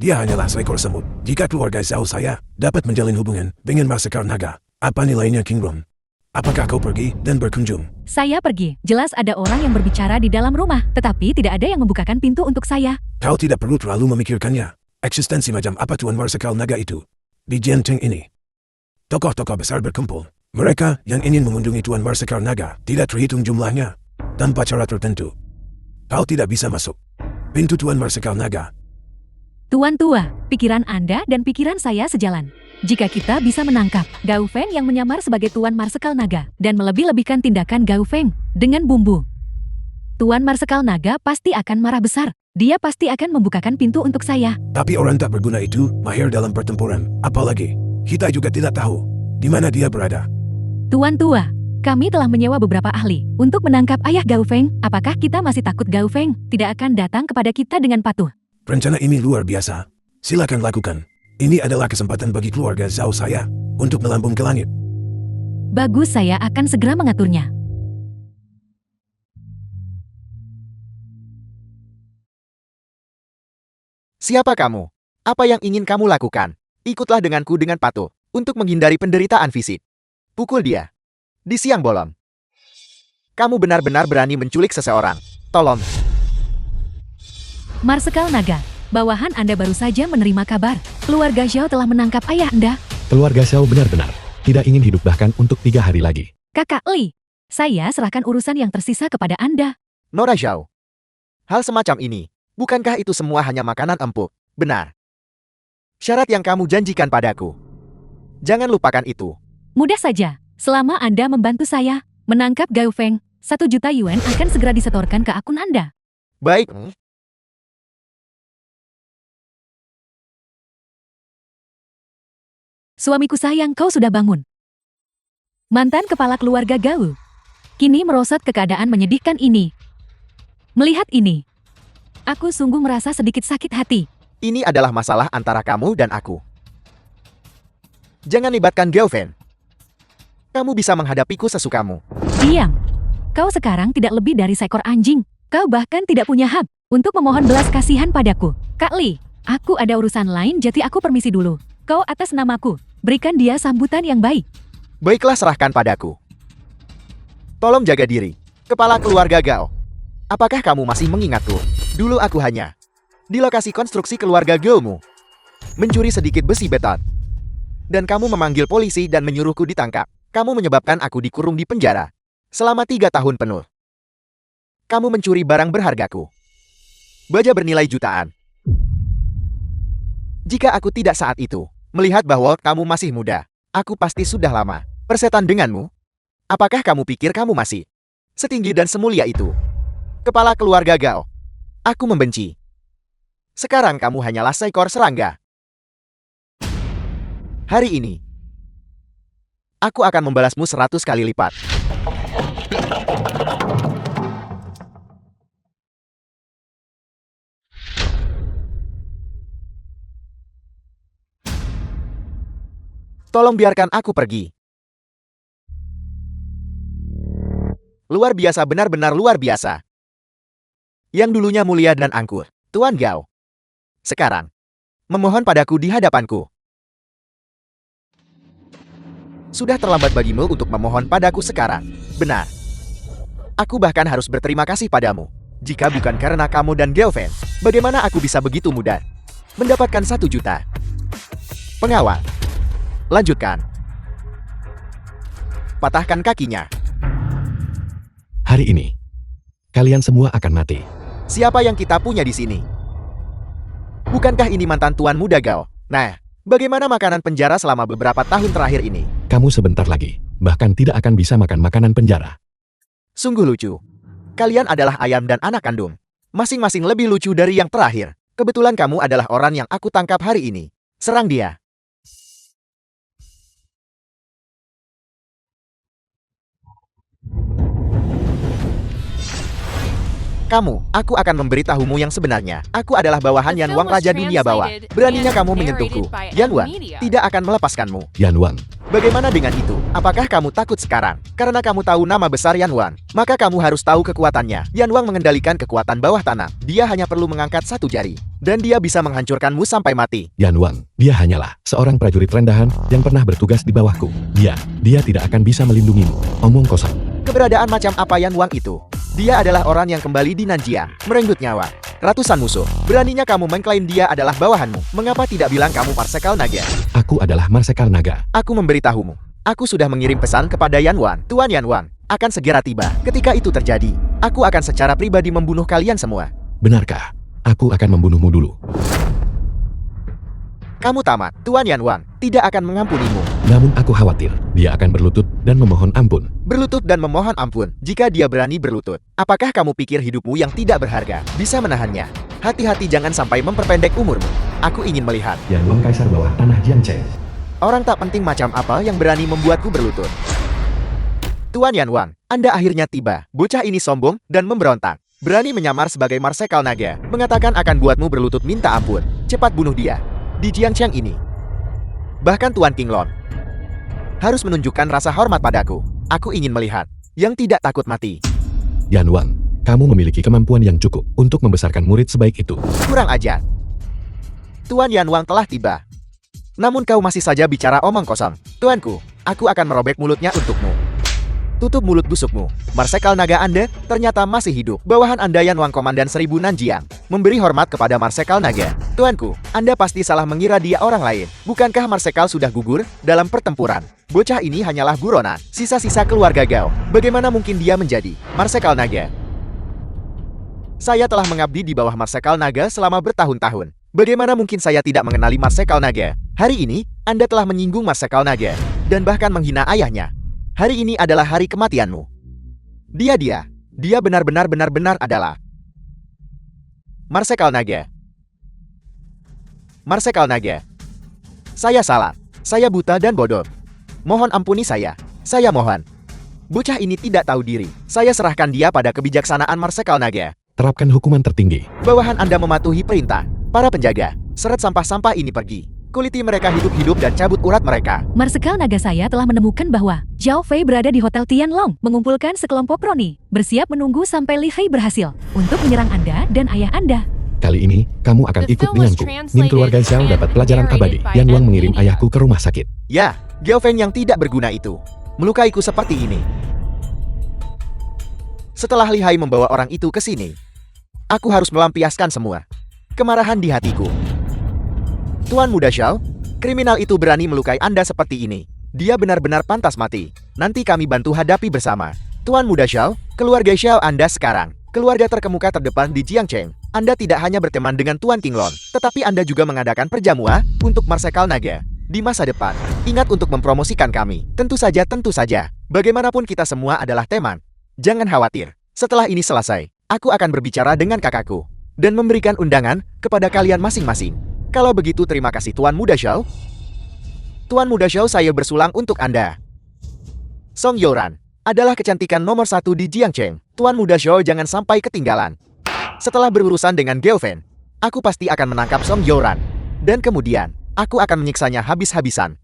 dia hanyalah seekor semut. Jika keluarga Xiao saya dapat menjalin hubungan dengan Marsekal Naga, apa nilainya Qinglong? Apakah kau pergi dan berkunjung? Saya pergi. Jelas ada orang yang berbicara di dalam rumah, tetapi tidak ada yang membukakan pintu untuk saya. Kau tidak perlu terlalu memikirkannya. Eksistensi macam apa Tuan Marsekal Naga itu? Di Jiancheng ini, tokoh-tokoh besar berkumpul. Mereka yang ingin mengunjungi Tuan Marsekal Naga tidak terhitung jumlahnya. Tanpa cara tertentu, kau tidak bisa masuk pintu Tuan Marsekal Naga. Tuan tua, pikiran Anda dan pikiran saya sejalan. Jika kita bisa menangkap Gao Feng yang menyamar sebagai Tuan Marsekal Naga dan melebih-lebihkan tindakan Gao Feng dengan bumbu, Tuan Marsekal Naga pasti akan marah besar. Dia pasti akan membukakan pintu untuk saya. Tapi orang tak berguna itu mahir dalam pertempuran. Apalagi, kita juga tidak tahu di mana dia berada. Tuan tua, kami telah menyewa beberapa ahli untuk menangkap ayah Gao Feng. Apakah kita masih takut Gao Feng tidak akan datang kepada kita dengan patuh? Rencana ini luar biasa. Silakan lakukan. Ini adalah kesempatan bagi keluarga Zhao saya untuk melambung ke langit. Bagus, saya akan segera mengaturnya. Siapa kamu? Apa yang ingin kamu lakukan? Ikutlah denganku dengan patuh untuk menghindari penderitaan fisik. Pukul dia di siang bolong. Kamu benar-benar berani menculik seseorang. Tolong. Marsekal Naga, bawahan Anda baru saja menerima kabar. Keluarga Xiao telah menangkap ayah Anda. Keluarga Xiao benar-benar tidak ingin hidup bahkan untuk 3 hari lagi. Kakak Li, saya serahkan urusan yang tersisa kepada Anda. Nora Zhao. Hal semacam ini, bukankah itu semua hanya makanan empuk? Benar. Syarat yang kamu janjikan padaku. Jangan lupakan itu. Mudah saja, selama Anda membantu saya menangkap Gao Feng, 1 juta yuan akan segera disetorkan ke akun Anda. Baik. Suamiku sayang, kau sudah bangun. Mantan kepala keluarga Gao kini merosot ke keadaan menyedihkan ini. Melihat ini, aku sungguh merasa sedikit sakit hati. Ini adalah masalah antara kamu dan aku. Jangan libatkan Gelfen. Kamu bisa menghadapiku sesukamu. Diam. Kau sekarang tidak lebih dari seekor anjing. Kau bahkan tidak punya hak untuk memohon belas kasihan padaku. Kak Li, aku ada urusan lain, jadi aku permisi dulu. Kau atas namaku, berikan dia sambutan yang baik. Baiklah, serahkan padaku. Tolong jaga diri. Kepala keluarga Gao. Apakah kamu masih mengingatku? Dulu aku hanya di lokasi konstruksi keluarga Gao-mu mencuri sedikit besi beton. Dan kamu memanggil polisi dan menyuruhku ditangkap. Kamu menyebabkan aku dikurung di penjara selama 3 tahun penuh. Kamu mencuri barang berhargaku. Baja bernilai jutaan. Jika aku tidak saat itu melihat bahwa kamu masih muda, aku pasti sudah lama persetan denganmu. Apakah kamu pikir kamu masih setinggi dan semulia itu? Kepala keluarga Gao. Aku membenci. Sekarang kamu hanyalah seekor serangga. Hari ini, aku akan membalasmu 100 kali lipat. Tolong biarkan aku pergi. Luar biasa, benar-benar luar biasa. Yang dulunya mulia dan angkuh, Tuan Gao. Sekarang, memohon padaku di hadapanku. Sudah terlambat bagimu untuk memohon padaku sekarang. Benar. Aku bahkan harus berterima kasih padamu. Jika bukan karena kamu dan Gelfen, bagaimana aku bisa begitu mudah mendapatkan 1 juta? Pengawal. Lanjutkan. Patahkan kakinya. Hari ini, kalian semua akan mati. Siapa yang kita punya di sini? Bukankah ini mantan tuan muda Gao? Nah, bagaimana makanan penjara selama beberapa tahun terakhir ini? Kamu sebentar lagi, bahkan tidak akan bisa makan makanan penjara. Sungguh lucu. Kalian adalah ayam dan anak kandung. Masing-masing lebih lucu dari yang terakhir. Kebetulan kamu adalah orang yang aku tangkap hari ini. Serang dia. Aku akan memberitahumu yang sebenarnya. Aku adalah bawahan Yan Wang, Raja Dunia Bawah. Beraninya kamu menyentuhku. Yan Wang tidak akan melepaskanmu. Yan Wang, Bagaimana dengan itu? Apakah kamu takut sekarang? Karena kamu tahu nama besar Yan Wang, maka kamu harus tahu kekuatannya. Yan Wang mengendalikan kekuatan bawah tanah. Dia hanya perlu mengangkat 1 jari. Dan dia bisa menghancurkanmu sampai mati. Yan Wang, dia hanyalah seorang prajurit rendahan yang pernah bertugas di bawahku. Dia tidak akan bisa melindungimu. Omong kosong. Keberadaan macam apa Yan Wang itu? Dia adalah orang yang kembali di Nanjia, merenggut nyawa ratusan musuh. Beraninya kamu mengklaim dia adalah bawahanmu. Mengapa tidak bilang kamu Marsekal Naga? Aku adalah Marsekal Naga. Aku memberitahumu. Aku sudah mengirim pesan kepada Yan Wang. Tuan Yan Wang akan segera tiba. Ketika itu terjadi, aku akan secara pribadi membunuh kalian semua. Benarkah? Aku akan membunuhmu dulu. Kamu tamat. Tuan Yan Wang tidak akan mengampunimu. Namun aku khawatir, dia akan berlutut dan memohon ampun. Berlutut dan memohon ampun. Jika dia berani berlutut, apakah kamu pikir hidupmu yang tidak berharga bisa menahannya? Hati-hati, jangan sampai memperpendek umurmu. Aku ingin melihat Yan Wang, kaisar bawah tanah Jiangcheng. orang tak penting macam apa yang berani membuatku berlutut. Tuan Yan Wang, Anda akhirnya tiba. Bocah ini sombong dan memberontak. Berani menyamar sebagai Marsekal Naga. Mengatakan akan buatmu berlutut minta ampun. Cepat bunuh dia. Di Jiangcheng ini. Bahkan Tuan Qinglong harus menunjukkan rasa hormat padaku. Aku ingin melihat yang tidak takut mati. Yan Wang, kamu memiliki kemampuan yang cukup untuk membesarkan murid sebaik itu. Kurang ajar. Tuan Yan Wang telah tiba. Namun kau masih saja bicara omong kosong. Tuanku, aku akan merobek mulutnya untukmu. Tutup mulut busukmu. Marsekal Naga Anda ternyata masih hidup. Bawahan Anda Yan Wang, Komandan 1000 Nanjiang, memberi hormat kepada Marsekal Naga. Tuanku, Anda pasti salah mengira dia orang lain. Bukankah Marsekal sudah gugur dalam pertempuran? Bocah ini hanyalah buronan, sisa-sisa keluarga Gao. Bagaimana mungkin dia menjadi Marsekal Naga? Saya telah mengabdi di bawah Marsekal Naga selama bertahun-tahun. Bagaimana mungkin saya tidak mengenali Marsekal Naga? Hari ini, Anda telah menyinggung Marsekal Naga dan bahkan menghina ayahnya. Hari ini adalah hari kematianmu. Dia benar-benar adalah Marsekal Naga. Marsekal Naga. Saya salah. Saya buta dan bodoh. Mohon ampuni saya. Saya mohon. Bocah ini tidak tahu diri. Saya serahkan dia pada kebijaksanaan Marsekal Naga. Terapkan hukuman tertinggi. Bawahan Anda mematuhi perintah. Para penjaga, seret sampah-sampah ini pergi. Kuliti mereka hidup-hidup dan cabut urat mereka. Marsekal Naga saya telah menemukan bahwa Zhao Fei berada di Hotel Tianlong, mengumpulkan sekelompok kroni, bersiap menunggu sampai Li Hei berhasil untuk menyerang Anda dan ayah Anda. Kali ini, kamu akan The ikut film was denganku. translated Ning keluarga Zhao and dapat pelajaran narrated abadi. by Yan Wang Ed mengirim Media. ayahku ke rumah sakit. Ya, Gao Feng yang tidak berguna itu. Melukaiku seperti ini. Setelah Li Hai membawa orang itu ke sini, aku harus melampiaskan semua kemarahan di hatiku. Tuan Muda Zhao, kriminal itu berani melukai Anda seperti ini. Dia benar-benar pantas mati. Nanti kami bantu hadapi bersama. Tuan Muda Zhao, keluarga Zhao Anda sekarang, keluarga terkemuka terdepan di Jiangcheng. Anda tidak hanya berteman dengan Tuan Qinglong, tetapi Anda juga mengadakan perjamuan untuk Marsekal Naga. Di masa depan, ingat untuk mempromosikan kami. Tentu saja. Bagaimanapun kita semua adalah teman. Jangan khawatir. Setelah ini selesai, aku akan berbicara dengan kakakku dan memberikan undangan kepada kalian masing-masing. Kalau begitu terima kasih Tuan Muda Zhao. Tuan Muda Zhao, saya bersulang untuk Anda. Song Youran adalah kecantikan nomor 1 di Jiangcheng. Tuan Muda Zhao jangan sampai ketinggalan. Setelah berurusan dengan Gao Feng, aku pasti akan menangkap Song Youran. Dan kemudian, aku akan menyiksanya habis-habisan.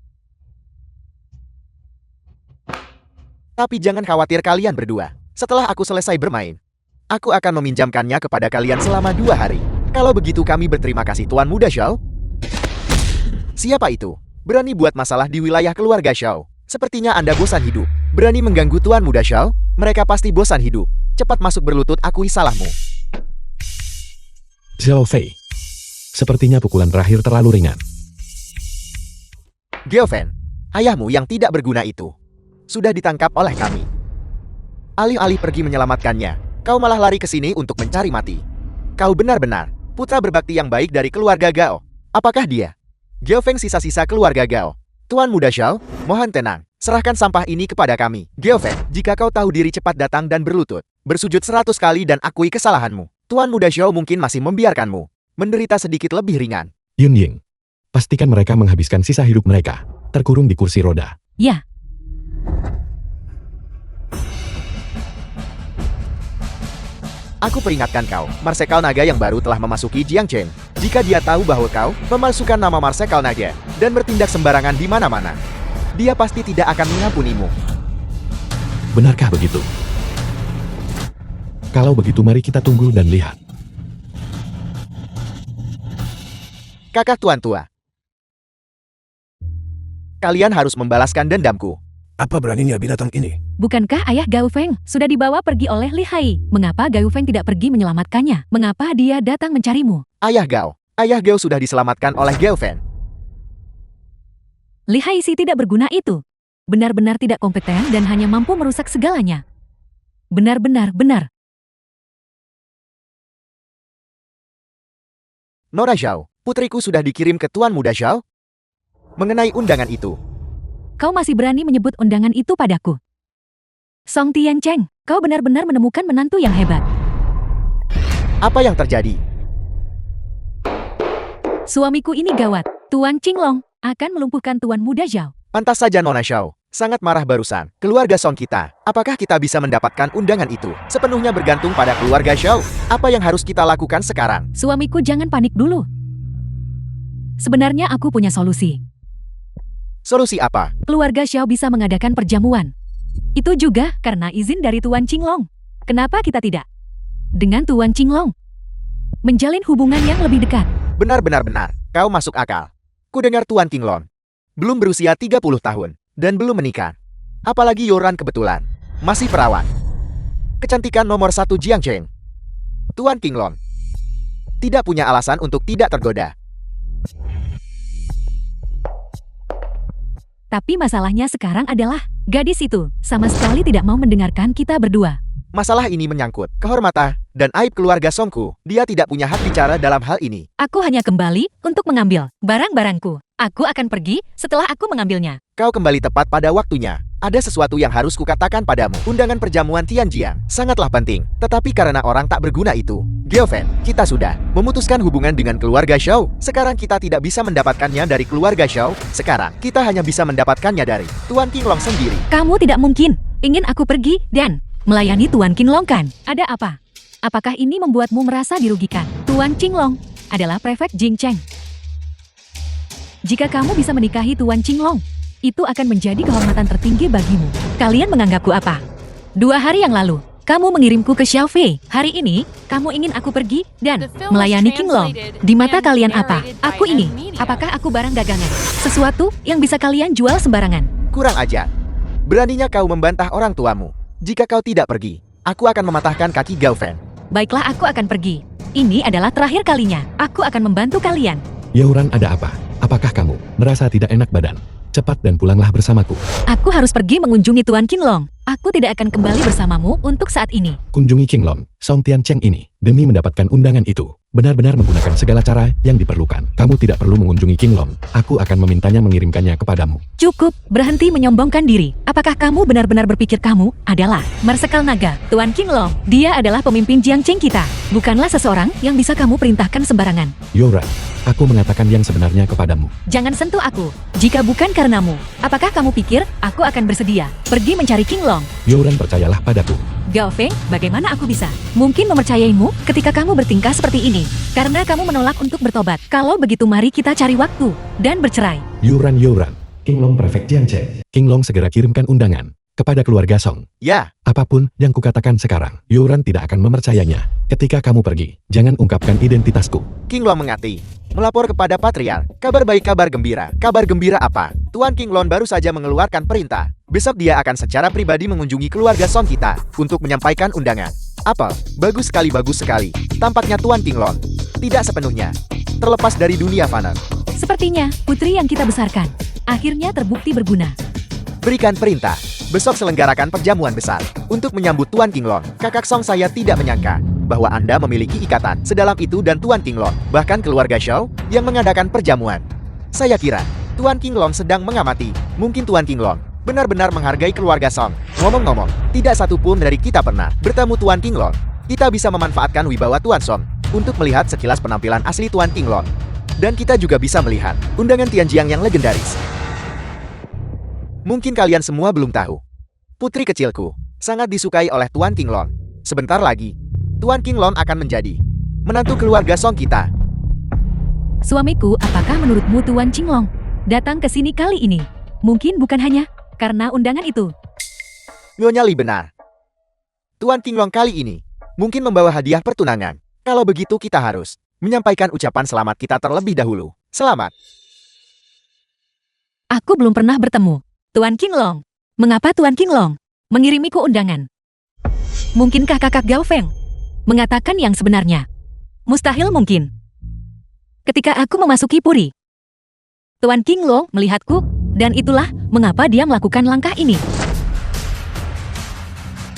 Tapi jangan khawatir kalian berdua. Setelah aku selesai bermain, aku akan meminjamkannya kepada kalian selama 2 hari. Kalau begitu kami berterima kasih Tuan Muda Zhao. Siapa itu? Berani buat masalah di wilayah keluarga Zhao. Sepertinya Anda bosan hidup. Berani mengganggu Tuan Muda Zhao? Mereka pasti bosan hidup. Cepat masuk berlutut, akui salahmu. Zhao Fei. Sepertinya pukulan terakhir terlalu ringan. Gao Feng, ayahmu yang tidak berguna itu sudah ditangkap oleh kami. Alih-alih pergi menyelamatkannya, kau malah lari ke sini untuk mencari mati. Kau benar-benar putra berbakti yang baik dari keluarga Gao. Apakah dia? Gao Feng, sisa-sisa keluarga Gao. Tuan Muda Zhao, mohon tenang. Serahkan sampah ini kepada kami. Gao Feng, jika kau tahu diri cepat datang dan berlutut. Bersujud 100 kali dan akui kesalahanmu. Tuan Muda Zhao mungkin masih membiarkanmu menderita sedikit lebih ringan. Yun Ying. Pastikan mereka menghabiskan sisa hidup mereka terkurung di kursi roda. Ya, Aku peringatkan kau, Marsekal Naga yang baru telah memasuki Jiangcheng. Jika dia tahu bahwa kau memalsukan nama Marsekal Naga dan bertindak sembarangan di mana-mana, dia pasti tidak akan mengampunimu. Benarkah begitu? Kalau begitu mari kita tunggu dan lihat. Kakak Tuan Tua, kalian harus membalaskan dendamku. Apa beraninya binatang ini? bukankah ayah Gao Feng sudah dibawa pergi oleh Li Hai? Mengapa Gao Feng tidak pergi menyelamatkannya? Mengapa dia datang mencarimu? Ayah Gao sudah diselamatkan oleh Gao Feng. Li Hai si tidak berguna itu benar-benar tidak kompeten dan hanya mampu merusak segalanya. Benar. Nora Zhao, putriku sudah dikirim ke Tuan Muda Zhao. Mengenai undangan itu, Kau masih berani menyebut undangan itu padaku? Song Tiancheng, kau benar-benar menemukan menantu yang hebat. apa yang terjadi? Suamiku ini gawat. Tuan Qinglong akan melumpuhkan Tuan Muda Zhao. Pantas saja Nona Zhao sangat marah barusan. Keluarga Song kita, apakah kita bisa mendapatkan undangan itu? Sepenuhnya bergantung pada keluarga Zhao. Apa yang harus kita lakukan sekarang? Suamiku, jangan panik dulu. Sebenarnya aku punya solusi. Solusi apa? Keluarga Xiao bisa mengadakan perjamuan. Itu juga karena izin dari Tuan Qinglong. Kenapa kita tidak? Dengan Tuan Qinglong menjalin hubungan yang lebih dekat. Benar. Kau masuk akal. Kudengar Tuan Qinglong belum berusia 30 tahun dan belum menikah. Apalagi Yoran kebetulan masih perawan. Kecantikan nomor 1 Jiangcheng. Tuan Qinglong tidak punya alasan untuk tidak tergoda. Tapi masalahnya sekarang adalah gadis itu sama sekali tidak mau mendengarkan kita berdua. Masalah ini menyangkut kehormatan dan aib keluarga Songku. Dia tidak punya hak bicara dalam hal ini. Aku hanya kembali untuk mengambil barang-barangku. Aku akan pergi setelah aku mengambilnya. Kau kembali tepat pada waktunya. Ada sesuatu yang harus kukatakan padamu. Undangan perjamuan Tianjiang sangatlah penting. Tetapi karena orang tak berguna itu, Gelfen, kita sudah memutuskan hubungan dengan keluarga Shao. Sekarang kita tidak bisa mendapatkannya dari keluarga Shao. Sekarang kita hanya bisa mendapatkannya dari Tuan Qinglong sendiri. Kamu tidak mungkin ingin aku pergi dan melayani Tuan Qinglong kan? Ada apa? Apakah ini membuatmu merasa dirugikan? Tuan Qinglong adalah prefek Jingcheng. Jika kamu bisa menikahi Tuan Qinglong, itu akan menjadi kehormatan tertinggi bagimu. Kalian menganggapku apa? 2 hari yang lalu, kamu mengirimku ke Xiaofei. Hari ini, kamu ingin aku pergi dan melayani Qinglong. Di mata kalian apa? Aku ini. Apakah aku barang dagangan? Sesuatu yang bisa kalian jual sembarangan. Kurang ajar. Beraninya kau membantah orang tuamu. Jika kau tidak pergi, aku akan mematahkan kaki Gelfen. Baiklah, aku akan pergi. Ini adalah terakhir kalinya. Aku akan membantu kalian. Yoran, ada apa? Apakah kamu merasa tidak enak badan? Cepat dan pulanglah bersamaku. Aku harus pergi mengunjungi Tuan Qinglong. Aku tidak akan kembali bersamamu untuk saat ini. Kunjungi Qinglong, Song Tiancheng ini. Demi mendapatkan undangan itu, benar-benar menggunakan segala cara yang diperlukan. Kamu tidak perlu mengunjungi Qinglong. Aku akan memintanya mengirimkannya kepadamu. Cukup, berhenti menyombongkan diri. Apakah kamu benar-benar berpikir kamu adalah Marsekal Naga, Tuan Qinglong? Dia adalah pemimpin Jiangcheng kita. Bukanlah seseorang yang bisa kamu perintahkan sembarangan. Yoran, aku mengatakan yang sebenarnya kepadamu. Jangan sentuh aku. Jika bukan karenamu, apakah kamu pikir aku akan bersedia pergi mencari Qinglong? Yoran, percayalah padaku. Gao Feng, bagaimana aku bisa mungkin mempercayaimu ketika kamu bertingkah seperti ini? Karena kamu menolak untuk bertobat. Kalau begitu, mari kita cari waktu dan bercerai. Yoran, Qinglong Prefek Jiangcheng. Qinglong segera kirimkan undangan kepada keluarga Song. Ya, Apapun yang kukatakan sekarang, Yoran tidak akan mempercayainya. Ketika kamu pergi, jangan ungkapkan identitasku. Qinglong mengati. Melapor kepada Patriark. Kabar baik, kabar gembira. Kabar gembira apa? Tuan Qinglong baru saja mengeluarkan perintah. Besok dia akan secara pribadi mengunjungi keluarga Song kita untuk menyampaikan undangan. Apa? Bagus sekali. Tampaknya Tuan Qinglong tidak sepenuhnya terlepas dari dunia fana. Sepertinya putri yang kita besarkan akhirnya terbukti berguna. Berikan perintah. Besok selenggarakan perjamuan besar untuk menyambut Tuan Qinglong. Kakak Song, saya tidak menyangka bahwa Anda memiliki ikatan sedalam itu dan Tuan Qinglong, bahkan keluarga Shao yang mengadakan perjamuan. Saya kira Tuan Qinglong sedang mengamati. Mungkin Tuan Qinglong benar-benar menghargai keluarga Song. Ngomong-ngomong, tidak satu pun dari kita pernah bertemu Tuan Qinglong. Kita bisa memanfaatkan wibawa Tuan Song untuk melihat sekilas penampilan asli Tuan Qinglong. Dan kita juga bisa melihat undangan Tianjiang yang legendaris. Mungkin kalian semua belum tahu. Putri kecilku sangat disukai oleh Tuan Qinglong. Sebentar lagi, Tuan Qinglong akan menjadi menantu keluarga Song kita. Suamiku, apakah menurutmu Tuan Qinglong datang ke sini kali ini? Mungkin bukan hanya karena undangan itu. Nyonya Li benar. Tuan Qinglong kali ini mungkin membawa hadiah pertunangan. Kalau begitu kita harus menyampaikan ucapan selamat kita terlebih dahulu. Selamat. Aku belum pernah bertemu Tuan Qinglong. Mengapa Tuan Qinglong mengirimiku undangan? Mungkinkah kakak Gao Feng mengatakan yang sebenarnya? Mustahil mungkin. Ketika aku memasuki puri, Tuan Qinglong melihatku, dan itulah mengapa dia melakukan langkah ini.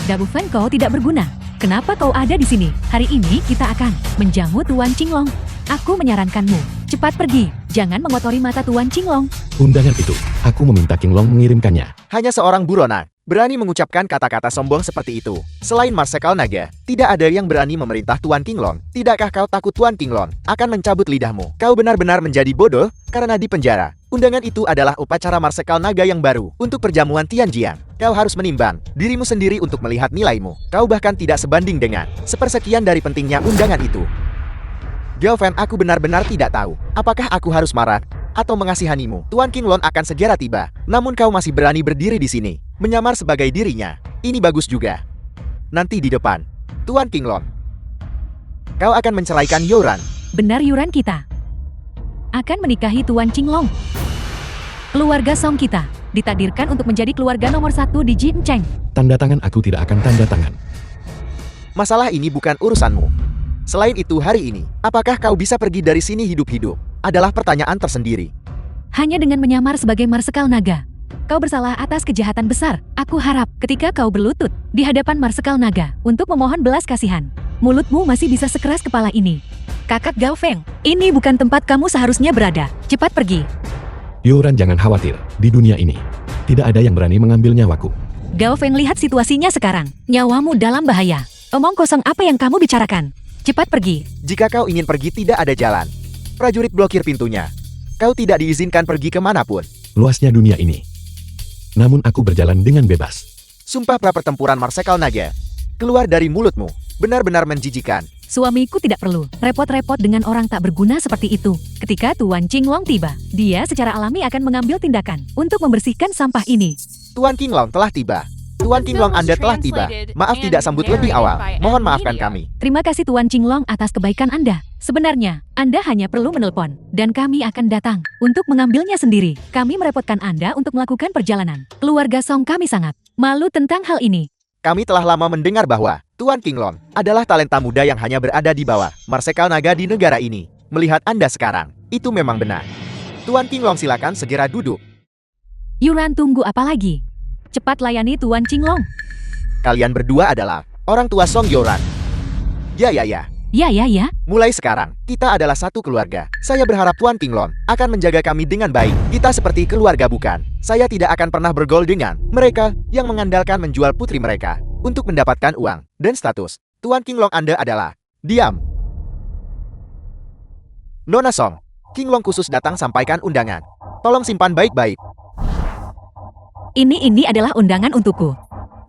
Gabu Feng, kau tidak berguna. Kenapa kau ada di sini? Hari ini kita akan menjamu Tuan Qinglong. Aku menyarankanmu, cepat pergi. Jangan mengotori mata Tuan Qinglong. Undangan itu, aku meminta Qinglong mengirimkannya. Hanya seorang buronan berani mengucapkan kata-kata sombong seperti itu. Selain Marsekal Naga, tidak ada yang berani memerintah Tuan Qinglong. Tidakkah kau takut Tuan Qinglong akan mencabut lidahmu? Kau benar-benar menjadi bodoh karena di penjara. Undangan itu adalah upacara Marsekal Naga yang baru untuk perjamuan Tianjiang. Kau harus menimbang dirimu sendiri untuk melihat nilaimu. Kau bahkan tidak sebanding dengan sepersekian dari pentingnya undangan itu. Gelfen, aku benar-benar tidak tahu apakah aku harus marah atau mengasihanimu. Tuan Qinglong akan segera tiba, namun kau masih berani berdiri di sini, menyamar sebagai dirinya. Ini bagus juga. Nanti di depan, Tuan Qinglong, kau akan menceraikan Yoran. Benar, Yoran kita akan menikahi Tuan Qinglong. Keluarga Song kita ditakdirkan untuk menjadi keluarga nomor 1 di Jiangcheng. Tanda tangan, aku tidak akan tanda tangan. Masalah ini bukan urusanmu. Selain itu, hari ini, apakah kau bisa pergi dari sini hidup-hidup? Adalah pertanyaan tersendiri. Hanya dengan menyamar sebagai Marsekal Naga, Kau bersalah atas kejahatan besar. Aku harap ketika kau berlutut di hadapan Marsekal Naga untuk memohon belas kasihan, mulutmu masih bisa sekeras kepala ini. Kakak Gao Feng, ini bukan tempat kamu seharusnya berada. Cepat pergi. Yoran jangan khawatir, di dunia ini, tidak ada yang berani mengambil nyawaku. Gao Feng lihat situasinya sekarang. Nyawamu dalam bahaya. Omong kosong apa yang kamu bicarakan? Cepat pergi. Jika kau ingin pergi tidak ada jalan. Prajurit blokir pintunya. Kau tidak diizinkan pergi kemanapun. Luasnya dunia ini. Namun aku berjalan dengan bebas. Sumpah pra-pertempuran Marsekal Naga. Keluar dari mulutmu. Benar-benar menjijikan. Suamiku tidak perlu repot-repot dengan orang tak berguna seperti itu. Ketika Tuan Qinglong tiba, dia secara alami akan mengambil tindakan untuk membersihkan sampah ini. Tuan Qinglong telah tiba. Tuan Qinglong Anda telah tiba. Maaf tidak sambut lebih awal. Mohon maafkan kami. Terima kasih Tuan Qinglong atas kebaikan Anda. Sebenarnya, Anda hanya perlu menelpon, dan kami akan datang untuk mengambilnya sendiri. Kami merepotkan Anda untuk melakukan perjalanan. Keluarga Song kami sangat malu tentang hal ini. Kami telah lama mendengar bahwa Tuan Qinglong adalah talenta muda yang hanya berada di bawah Marsekal Naga di negara ini. Melihat Anda sekarang, itu memang benar. Tuan Qinglong silakan segera duduk. Yuran tunggu apa lagi? Cepat layani Tuan Qinglong. Kalian berdua adalah orang tua Song Yoran. Ya. Ya. Mulai sekarang, kita adalah satu keluarga. Saya berharap Tuan Qinglong akan menjaga kami dengan baik. Kita seperti keluarga bukan? Saya tidak akan pernah bergaul dengan mereka yang mengandalkan menjual putri mereka untuk mendapatkan uang dan status. Tuan Qinglong Anda adalah... Diam. Nona Song, Qinglong khusus datang sampaikan undangan. Tolong simpan baik-baik. Ini adalah undangan untukku.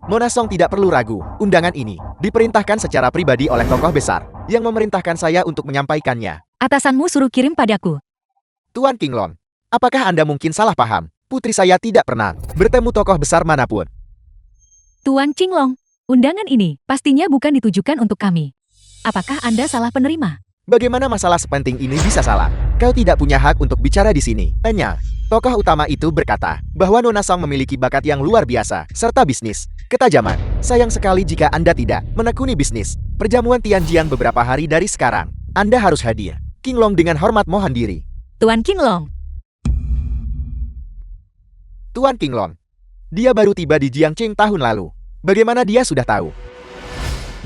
Nona Song tidak perlu ragu. Undangan ini diperintahkan secara pribadi oleh tokoh besar yang memerintahkan saya untuk menyampaikannya. Atasanmu suruh kirim padaku. Tuan Qinglong, apakah Anda mungkin salah paham? Putri saya tidak pernah bertemu tokoh besar manapun. Tuan Qinglong, undangan ini pastinya bukan ditujukan untuk kami. Apakah Anda salah penerima? Bagaimana masalah sepenting ini bisa salah? Kau tidak punya hak untuk bicara di sini. Tanya. Tokoh utama itu berkata bahwa Nona Song memiliki bakat yang luar biasa serta bisnis ketajaman. Sayang sekali jika Anda tidak menekuni bisnis. Perjamuan Tianjian beberapa hari dari sekarang. Anda harus hadir. Qinglong dengan hormat mohon diri. Tuan Qinglong. Tuan Qinglong. Dia baru tiba di Jiangqing tahun lalu. Bagaimana dia sudah tahu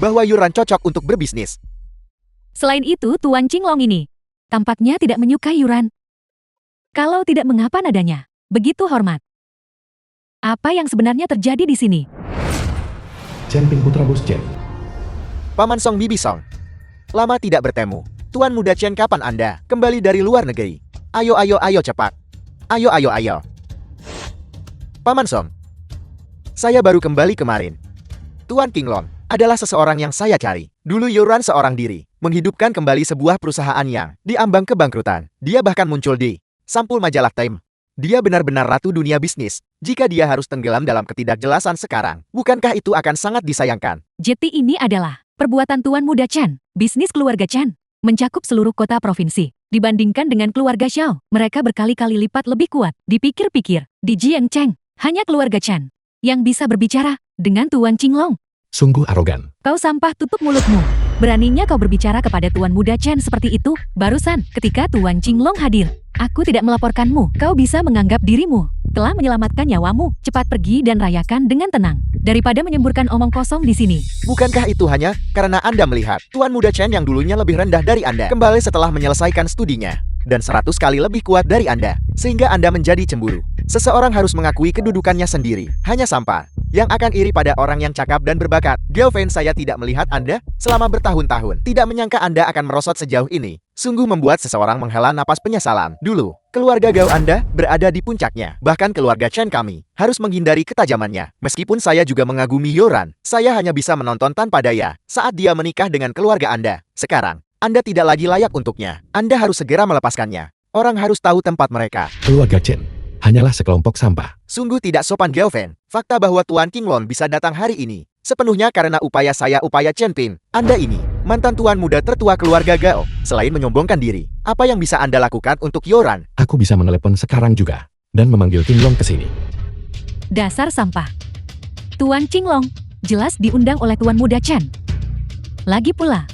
bahwa Yuran cocok untuk berbisnis? Selain itu, Tuan Qinglong ini tampaknya tidak menyukai Yuran. Kalau tidak mengapa nadanya begitu hormat. Apa yang sebenarnya terjadi di sini? Chen Ping Putra Bos Chen. Paman Song Bibi Song. Lama tidak bertemu. Tuan muda Chen kapan Anda kembali dari luar negeri? Ayo cepat. Ayo. Paman Song. Saya baru kembali kemarin. Tuan Qinglong adalah seseorang yang saya cari. Dulu Yuran seorang diri menghidupkan kembali sebuah perusahaan yang diambang kebangkrutan. Dia bahkan muncul di sampul majalah Time. Dia benar-benar ratu dunia bisnis. Jika dia harus tenggelam dalam ketidakjelasan sekarang, bukankah itu akan sangat disayangkan? Jeti ini adalah perbuatan Tuan muda Chen. Bisnis keluarga Chen mencakup seluruh kota provinsi. Dibandingkan dengan keluarga Xiao, mereka berkali-kali lipat lebih kuat. Dipikir-pikir, di Jiangcheng, hanya keluarga Chen yang bisa berbicara dengan Tuan Qinglong. Sungguh arogan. Kau sampah, tutup mulutmu. Beraninya kau berbicara kepada Tuan muda Chen seperti itu? Barusan, ketika Tuan Qinglong hadir, aku tidak melaporkanmu. Kau bisa menganggap dirimu telah menyelamatkan nyawamu. Cepat pergi dan rayakan dengan tenang, daripada menyemburkan omong kosong di sini. Bukankah itu hanya karena Anda melihat Tuan muda Chen yang dulunya lebih rendah dari Anda kembali setelah menyelesaikan studinya dan 100 kali lebih kuat dari Anda, sehingga Anda menjadi cemburu? Seseorang harus mengakui kedudukannya sendiri. Hanya sampah yang akan iri pada orang yang cakap dan berbakat. Gao Feng, saya tidak melihat Anda selama bertahun-tahun. Tidak menyangka Anda akan merosot sejauh ini. Sungguh membuat seseorang menghela napas penyesalan. Dulu, keluarga Gao Anda berada di puncaknya. Bahkan keluarga Chen kami harus menghindari ketajamannya. Meskipun saya juga mengagumi Yoran, saya hanya bisa menonton tanpa daya saat dia menikah dengan keluarga Anda. Sekarang, Anda tidak lagi layak untuknya. Anda harus segera melepaskannya. Orang harus tahu tempat mereka. Keluarga Chen hanyalah sekelompok sampah. Sungguh tidak sopan Gao Feng. Fakta bahwa Tuan Qinglong bisa datang hari ini sepenuhnya karena upaya Chen Ping. Anda ini mantan tuan muda tertua keluarga Gao. Selain menyombongkan diri, apa yang bisa Anda lakukan untuk Yoran? Aku bisa menelepon sekarang juga dan memanggil Qinglong ke sini. Dasar sampah. Tuan Qinglong jelas diundang oleh Tuan muda Chen. Lagi pula,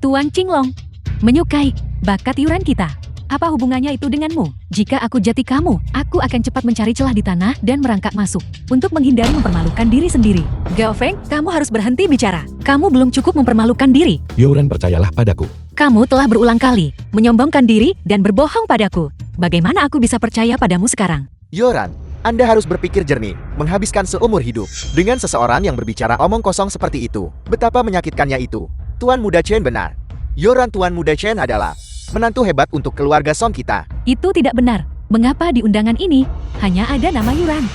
Tuan Qinglong menyukai bakat Yuran kita. Apa hubungannya itu denganmu? Jika aku jati kamu, aku akan cepat mencari celah di tanah dan merangkak masuk untuk menghindari mempermalukan diri sendiri. Gao Feng, kamu harus berhenti bicara. Kamu belum cukup mempermalukan diri. Yoran, percayalah padaku. Kamu telah berulang kali menyombongkan diri dan berbohong padaku. Bagaimana aku bisa percaya padamu sekarang? Yoran, Anda harus berpikir jernih, menghabiskan seumur hidup dengan seseorang yang berbicara omong kosong seperti itu. Betapa menyakitkannya itu. Tuan Muda Chen benar. Yoran, Tuan Muda Chen adalah menantu hebat untuk keluarga Song kita. Itu tidak benar. Mengapa di undangan ini hanya ada nama Yuran?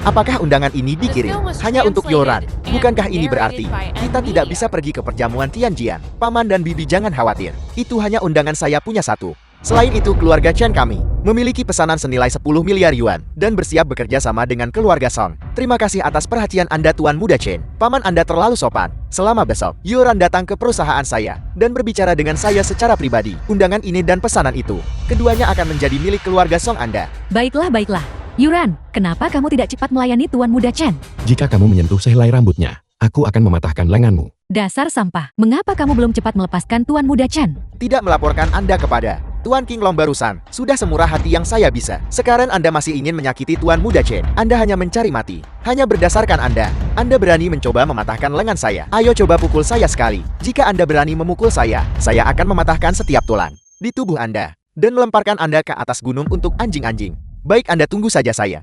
Apakah undangan ini dikirim hanya untuk Yoran? Bukankah ini berarti kita tidak bisa pergi ke perjamuan Tianjian? Paman dan bibi jangan khawatir. Itu hanya undangan saya punya satu. Selain itu, keluarga Chen kami memiliki pesanan senilai 10 miliar yuan dan bersiap bekerja sama dengan keluarga Song. Terima kasih atas perhatian Anda, Tuan Muda Chen. Paman Anda terlalu sopan. Selama besok, Yoran datang ke perusahaan saya dan berbicara dengan saya secara pribadi. Undangan ini dan pesanan itu, keduanya akan menjadi milik keluarga Song Anda. Baiklah, baiklah. Yuran, kenapa kamu tidak cepat melayani Tuan Muda Chen? Jika kamu menyentuh sehelai rambutnya, aku akan mematahkan lenganmu. Dasar sampah. Mengapa kamu belum cepat melepaskan Tuan Muda Chen? Tidak melaporkan Anda kepada Tuan King Long barusan. Sudah semurah hati yang saya bisa. Sekarang Anda masih ingin menyakiti Tuan Muda Chen. Anda hanya mencari mati. Hanya berdasarkan Anda berani mencoba mematahkan lengan saya. Ayo coba pukul saya sekali. Jika Anda berani memukul saya akan mematahkan setiap tulang di tubuh Anda dan melemparkan Anda ke atas gunung untuk anjing-anjing. Baik, Anda tunggu saja saya.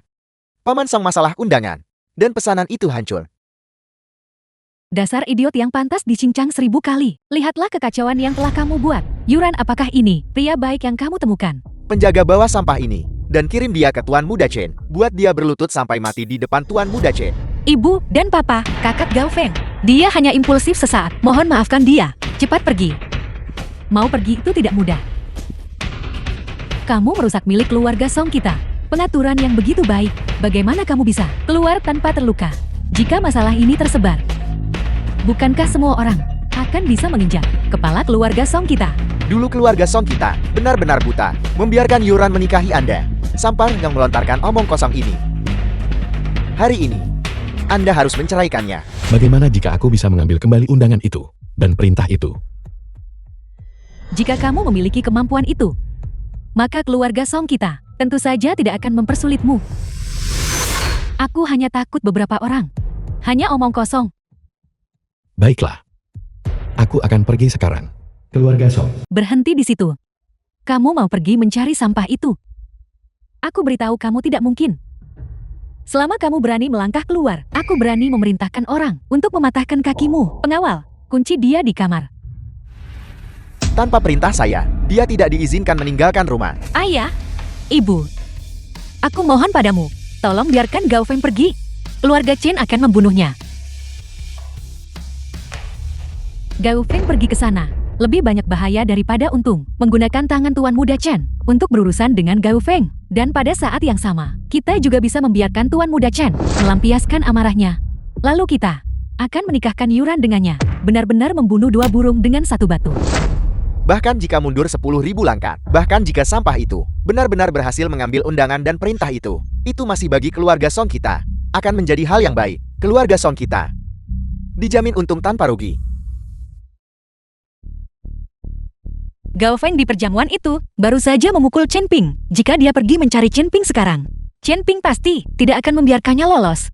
Paman Song, masalah undangan dan pesanan itu hancur. Dasar idiot yang pantas dicincang 1000 kali. Lihatlah kekacauan yang telah kamu buat. Yuran, apakah ini pria baik yang kamu temukan? Penjaga bawa sampah ini dan kirim dia ke Tuan Muda Chen. Buat dia berlutut sampai mati di depan Tuan Muda Chen. Ibu dan papa, kakak Gao Feng. Dia hanya impulsif sesaat. Mohon maafkan dia. Cepat pergi. Mau pergi itu tidak mudah. Kamu merusak milik keluarga Song kita. Pengaturan yang begitu baik. Bagaimana kamu bisa keluar tanpa terluka? Jika masalah ini tersebar, bukankah semua orang akan bisa menginjak kepala keluarga Song kita? Dulu keluarga Song kita benar-benar buta, membiarkan Yoran menikahi Anda. Sampah yang melontarkan omong kosong ini. Hari ini, Anda harus menceraikannya. Bagaimana jika aku bisa mengambil kembali undangan itu dan perintah itu? Jika kamu memiliki kemampuan itu, maka keluarga Song kita tentu saja tidak akan mempersulitmu. Aku hanya takut beberapa orang. Hanya omong kosong. Baiklah. Aku akan pergi sekarang. Keluarga Song. Berhenti di situ. Kamu mau pergi mencari sampah itu? Aku beritahu kamu tidak mungkin. Selama kamu berani melangkah keluar, aku berani memerintahkan orang untuk mematahkan kakimu. Pengawal, kunci dia di kamar. Tanpa perintah saya, dia tidak diizinkan meninggalkan rumah. Ayah, ibu, aku mohon padamu, tolong biarkan Gao Feng pergi. Keluarga Chen akan membunuhnya. Gao Feng pergi ke sana. Lebih banyak bahaya daripada untung. Menggunakan tangan Tuan Muda Chen untuk berurusan dengan Gao Feng. Dan pada saat yang sama, kita juga bisa membiarkan Tuan Muda Chen melampiaskan amarahnya. Lalu kita akan menikahkan Yuran dengannya. Benar-benar membunuh 2 burung dengan 1 batu. Bahkan jika mundur 10.000 langkah, bahkan jika sampah itu benar-benar berhasil mengambil undangan dan perintah itu masih bagi keluarga Song kita akan menjadi hal yang baik. Keluarga Song kita dijamin untung tanpa rugi. Gao Feng di perjamuan itu baru saja memukul Chen Ping. Jika dia pergi mencari Chen Ping sekarang, Chen Ping pasti tidak akan membiarkannya lolos.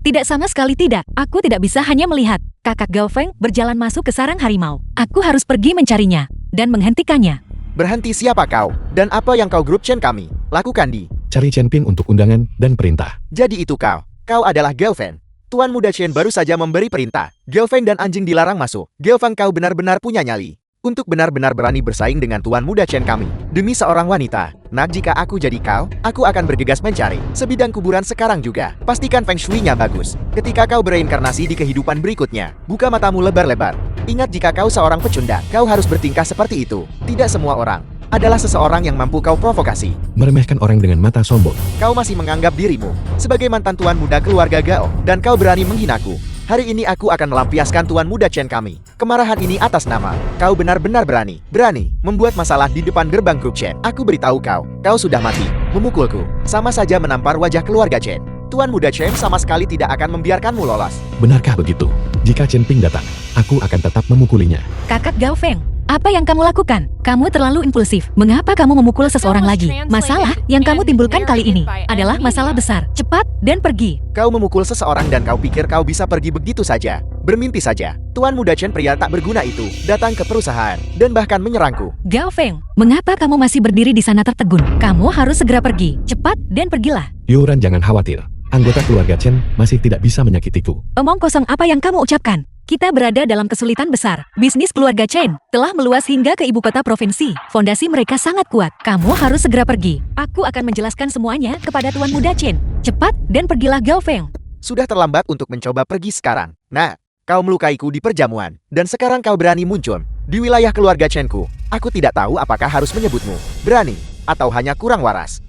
Tidak, sama sekali tidak. Aku tidak bisa hanya melihat kakak Gao Feng berjalan masuk ke sarang harimau. Aku harus pergi mencarinya dan menghentikannya. Berhenti, siapa kau? Dan apa yang kau grup Chen kami lakukan di? Cari Chen Ping untuk undangan dan perintah. Jadi itu kau. Kau adalah Gao Feng. Tuan Muda Chen baru saja memberi perintah. Gao Feng dan anjing dilarang masuk. Gao Feng, kau benar-benar punya nyali untuk benar-benar berani bersaing dengan Tuan Muda Chen kami. Demi seorang wanita. Nah, jika aku jadi kau, aku akan bergegas mencari sebidang kuburan sekarang juga. Pastikan Feng Shui-nya bagus. Ketika kau bereinkarnasi di kehidupan berikutnya, buka matamu lebar-lebar. Ingat, jika kau seorang pecundang, kau harus bertingkah seperti itu. Tidak semua orang adalah seseorang yang mampu kau provokasi. Meremehkan orang dengan mata sombong. Kau masih menganggap dirimu sebagai mantan Tuan Muda keluarga Gao, dan kau berani menghinaku. Hari ini aku akan melampiaskan Tuan Muda Chen kami. Kemarahan ini atas nama kau benar-benar berani membuat masalah di depan gerbang grup Chen. Aku beritahu kau, kau sudah mati. Memukulku sama saja menampar wajah keluarga Chen. Tuan Muda Chen sama sekali tidak akan membiarkanmu lolos. Benarkah begitu? Jika Chen Ping datang, aku akan tetap memukulinya. Kakak Gao Feng, Apa yang kamu lakukan? Kamu terlalu impulsif. Mengapa kamu memukul seseorang lagi? Masalah yang kamu timbulkan kali ini adalah masalah besar. Cepat dan pergi. Kau memukul seseorang dan kau pikir kau bisa pergi begitu saja. Bermimpi saja. Tuan muda Chen pria tak berguna itu datang ke perusahaan dan bahkan menyerangku. Gao Feng, mengapa kamu masih berdiri di sana tertegun? Kamu harus segera pergi. Cepat dan pergilah. Yoran jangan khawatir. Anggota keluarga Chen masih tidak bisa menyakitiku. Omong kosong apa yang kamu ucapkan? Kita berada dalam kesulitan besar. Bisnis keluarga Chen telah meluas hingga ke ibu kota provinsi. Fondasi mereka sangat kuat. Kamu harus segera pergi. Aku akan menjelaskan semuanya kepada Tuan Muda Chen. Cepat dan pergilah Gao Feng. Sudah terlambat untuk mencoba pergi sekarang. Nah, kau melukaiku di perjamuan. Dan sekarang kau berani muncul di wilayah keluarga Chen-ku. Aku tidak tahu apakah harus menyebutmu berani atau hanya kurang waras.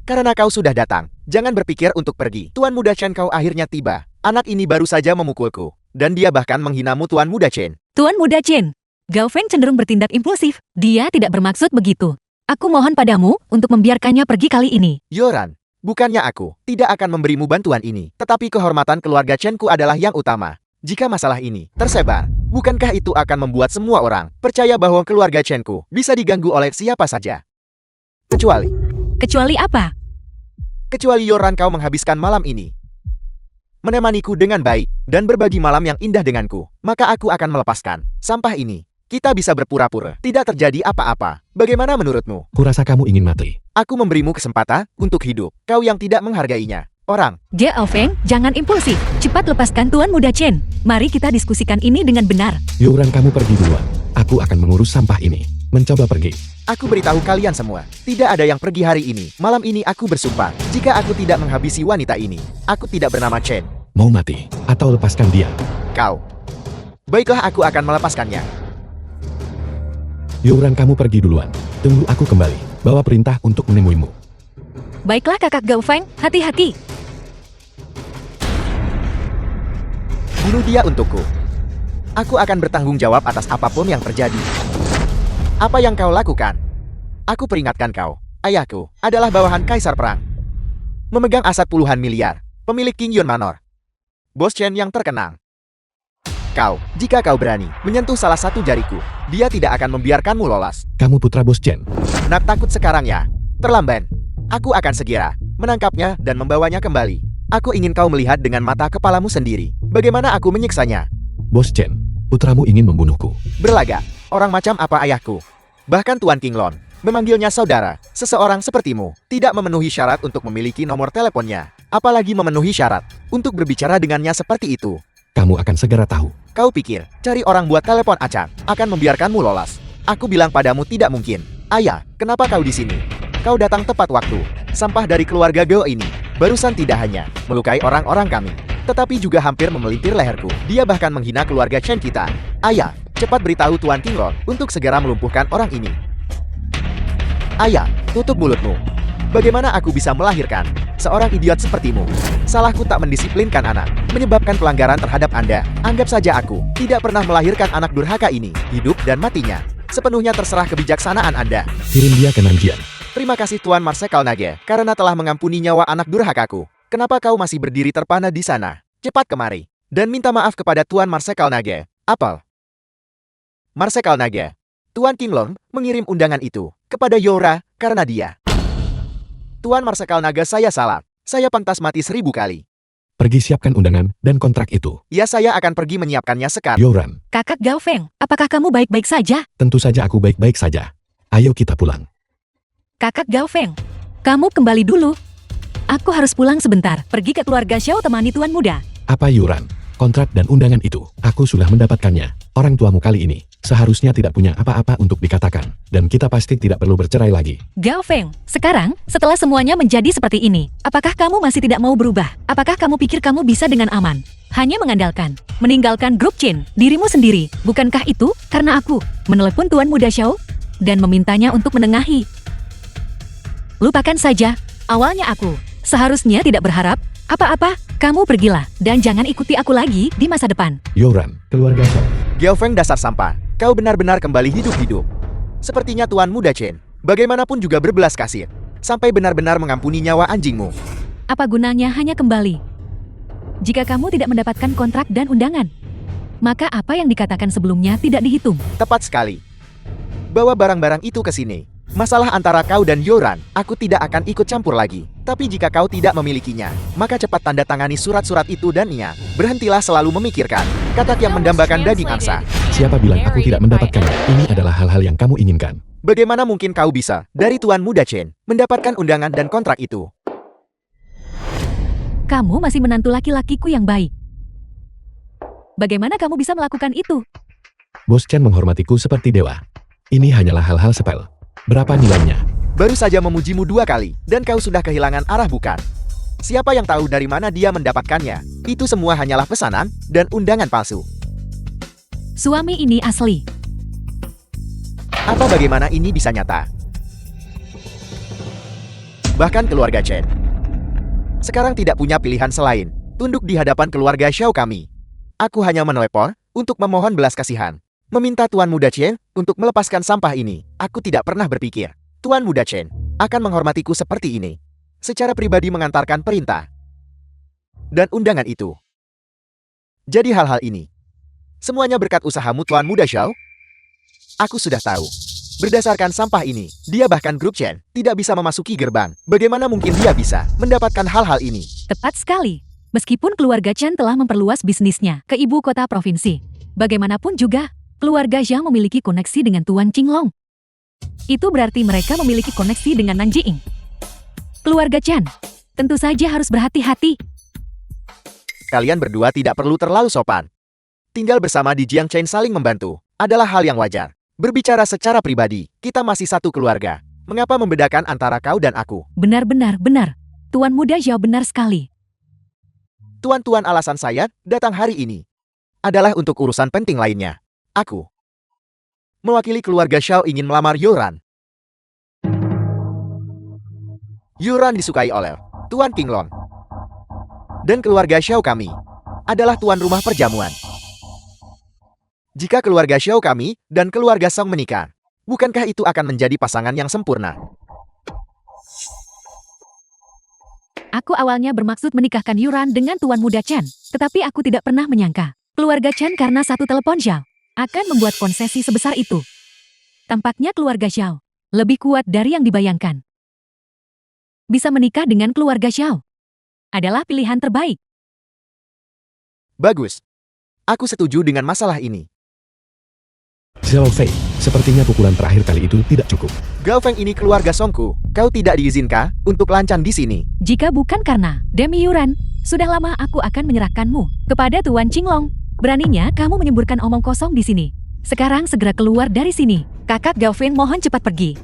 Karena kau sudah datang, jangan berpikir untuk pergi. Tuan Muda Chen kau akhirnya tiba. Anak ini baru saja memukulku. Dan dia bahkan menghinamu Tuan Muda Chen. Tuan Muda Chen, Gao Feng cenderung bertindak impulsif. Dia tidak bermaksud begitu. Aku mohon padamu untuk membiarkannya pergi kali ini. Yoran, bukannya aku tidak akan memberimu bantuan ini. Tetapi kehormatan keluarga Chen-ku adalah yang utama. Jika masalah ini tersebar, bukankah itu akan membuat semua orang percaya bahwa keluarga Chen-ku bisa diganggu oleh siapa saja? Kecuali apa? Kecuali Yoran kau menghabiskan malam ini menemaniku dengan baik, dan berbagi malam yang indah denganku, maka aku akan melepaskan sampah ini. Kita bisa berpura-pura tidak terjadi apa-apa. Bagaimana menurutmu? Kurasa kamu ingin mati. Aku memberimu kesempatan untuk hidup. Kau yang tidak menghargainya. Orang. Gao Feng, jangan impulsif. Cepat lepaskan Tuan Muda Chen. Mari kita diskusikan ini dengan benar. Yoran kamu pergi duluan. Aku akan mengurus sampah ini. Mencoba pergi. Aku beritahu kalian semua, tidak ada yang pergi hari ini. Malam ini aku bersumpah, jika aku tidak menghabisi wanita ini, aku tidak bernama Chen. Mau mati? Atau lepaskan dia? Kau. Baiklah, aku akan melepaskannya. Yoran kamu pergi duluan. Tunggu aku kembali. Bawa perintah untuk menemuimu. Baiklah kakak Gao Feng, hati-hati. Bunuh dia untukku. Aku akan bertanggung jawab atas apapun yang terjadi. Apa yang kau lakukan? Aku peringatkan kau, ayahku adalah bawahan kaisar perang. Memegang aset puluhan miliar, pemilik King Yun Manor. Bos Chen yang terkenal. Kau, jika kau berani menyentuh salah satu jariku, dia tidak akan membiarkanmu lolos. Kamu putra Bos Chen. Nak takut sekarang ya? Terlambat. Aku akan segera menangkapnya dan membawanya kembali. Aku ingin kau melihat dengan mata kepalamu sendiri bagaimana aku menyiksanya. Bos Chen, putramu ingin membunuhku. Berlagak, orang macam apa ayahku? Bahkan Tuan Qinglong memanggilnya saudara. Seseorang sepertimu tidak memenuhi syarat untuk memiliki nomor teleponnya. Apalagi memenuhi syarat untuk berbicara dengannya seperti itu. Kamu akan segera tahu. Kau pikir cari orang buat telepon acak akan membiarkanmu lolos? Aku bilang padamu tidak mungkin. Ayah, kenapa kau di sini? Kau datang tepat waktu. Sampah dari keluarga Gao ini barusan tidak hanya melukai orang-orang kami, tetapi juga hampir memelintir leherku. Dia bahkan menghina keluarga Chen kita. Ayah, cepat beritahu Tuan Qinglong untuk segera melumpuhkan orang ini. Ayah, tutup mulutmu. Bagaimana aku bisa melahirkan seorang idiot sepertimu? Salahku tak mendisiplinkan anak, menyebabkan pelanggaran terhadap Anda. Anggap saja aku tidak pernah melahirkan anak durhaka ini. Hidup dan matinya sepenuhnya terserah kebijaksanaan Anda. Kirim dia ke Nanjian. Terima kasih Tuan Marsekal Nage, karena telah mengampuni nyawa anak durhakaku. Kenapa kau masih berdiri terpana di sana? Cepat kemari, dan minta maaf kepada Tuan Marsekal Nage. Apel. Marsekal Nage. Tuan Qinglong mengirim undangan itu kepada Yora karena dia. Tuan Marsekal Naga, saya salah. Saya pantas mati 1000 kali. Pergi siapkan undangan dan kontrak itu. Ya, saya akan pergi menyiapkannya sekarang. Yoran, Kakak Gao Feng, apakah kamu baik-baik saja? tentu saja aku baik-baik saja. Ayo kita pulang. Kakak Gao Feng, kamu kembali dulu. Aku harus pulang sebentar. Pergi ke keluarga Xiao temani Tuan Muda. Apa Yoran? Kontrak dan undangan itu, aku sudah mendapatkannya. Orang tuamu kali ini seharusnya tidak punya apa-apa untuk dikatakan. Dan kita pasti tidak perlu bercerai lagi. Gao Feng, sekarang, setelah semuanya menjadi seperti ini, apakah kamu masih tidak mau berubah? Apakah kamu pikir kamu bisa dengan aman? Hanya mengandalkan, meninggalkan grup Chen, dirimu sendiri. Bukankah itu karena aku menelepon Tuan Muda Xiao dan memintanya untuk menengahi? Lupakan saja, awalnya aku seharusnya tidak berharap apa-apa. Kamu pergilah, dan jangan ikuti aku lagi di masa depan. Yoran, keluarga Xiao. Gao Feng dasar sampah. Kau benar-benar kembali hidup-hidup. Sepertinya Tuan Muda Chen, bagaimanapun juga berbelas kasih. Sampai benar-benar mengampuni nyawa anjingmu. Apa gunanya hanya kembali? Jika kamu tidak mendapatkan kontrak dan undangan, maka apa yang dikatakan sebelumnya tidak dihitung. Tepat sekali. Bawa barang-barang itu ke sini. Masalah antara kau dan Yoran, aku tidak akan ikut campur lagi. Tapi jika kau tidak memilikinya, maka cepat tanda tangani surat-surat itu dan berhentilah selalu memikirkan kata yang mendambakan daging angsa. Siapa bilang aku tidak mendapatkannya? Ini adalah hal-hal yang kamu inginkan. Bagaimana mungkin kau bisa, dari Tuan Muda Chen, mendapatkan undangan dan kontrak itu? Kamu masih menantu laki-lakiku yang baik. Bagaimana kamu bisa melakukan itu? Bos Chen menghormatiku seperti dewa. Ini hanyalah hal-hal sepele. Berapa nilainya? Baru saja memujimu 2 kali, dan kau sudah kehilangan arah bukan? Siapa yang tahu dari mana dia mendapatkannya? Itu semua hanyalah pesanan dan undangan palsu. Suami ini asli. Apa bagaimana ini bisa nyata? Bahkan keluarga Chen sekarang tidak punya pilihan selain tunduk di hadapan keluarga Xiao kami. Aku hanya menelepon untuk memohon belas kasihan. Meminta Tuan Muda Chen untuk melepaskan sampah ini. Aku tidak pernah berpikir Tuan Muda Chen akan menghormatiku seperti ini. Secara pribadi mengantarkan perintah dan undangan itu. Jadi hal-hal ini semuanya berkat usahamu Tuan Muda Xiao. Aku sudah tahu. Berdasarkan sampah ini, dia bahkan grup Chen tidak bisa memasuki gerbang. Bagaimana mungkin dia bisa mendapatkan hal-hal ini? Tepat sekali. Meskipun keluarga Chen telah memperluas bisnisnya ke ibu kota provinsi, bagaimanapun juga, keluarga Zhang memiliki koneksi dengan Tuan Qinglong. Itu berarti mereka memiliki koneksi dengan Nanjing. Keluarga Chen tentu saja harus berhati-hati. Kalian berdua tidak perlu terlalu sopan. Tinggal bersama di Jiang Chen saling membantu adalah hal yang wajar. Berbicara secara pribadi, kita masih satu keluarga. Mengapa membedakan antara kau dan aku? Benar. Tuan Muda Zhao benar sekali. Tuan-tuan, alasan saya datang hari ini adalah untuk urusan penting lainnya. Aku mewakili keluarga Xiao ingin melamar Yoran. Yoran disukai oleh Tuan Qinglong. Dan keluarga Xiao kami adalah tuan rumah perjamuan. Jika keluarga Xiao kami dan keluarga Song menikah, bukankah itu akan menjadi pasangan yang sempurna? Aku awalnya bermaksud menikahkan Yuran dengan Tuan Muda Chen, tetapi aku tidak pernah menyangka keluarga Chen karena satu telepon Xiao akan membuat konsesi sebesar itu. Tampaknya keluarga Xiao lebih kuat dari yang dibayangkan. Bisa menikah dengan keluarga Xiao adalah pilihan terbaik. Bagus. Aku setuju dengan masalah ini. Xiao Fei, sepertinya pukulan terakhir kali itu tidak cukup. Gao Feng ini keluarga Songku. Kau tidak diizinkan untuk lancan di sini. Jika bukan karena Demi Yuran, sudah lama aku akan menyerahkanmu kepada Tuan Qinglong. Beraninya kamu menyemburkan omong kosong di sini. Sekarang segera keluar dari sini. Kakak Gao Feng mohon cepat pergi.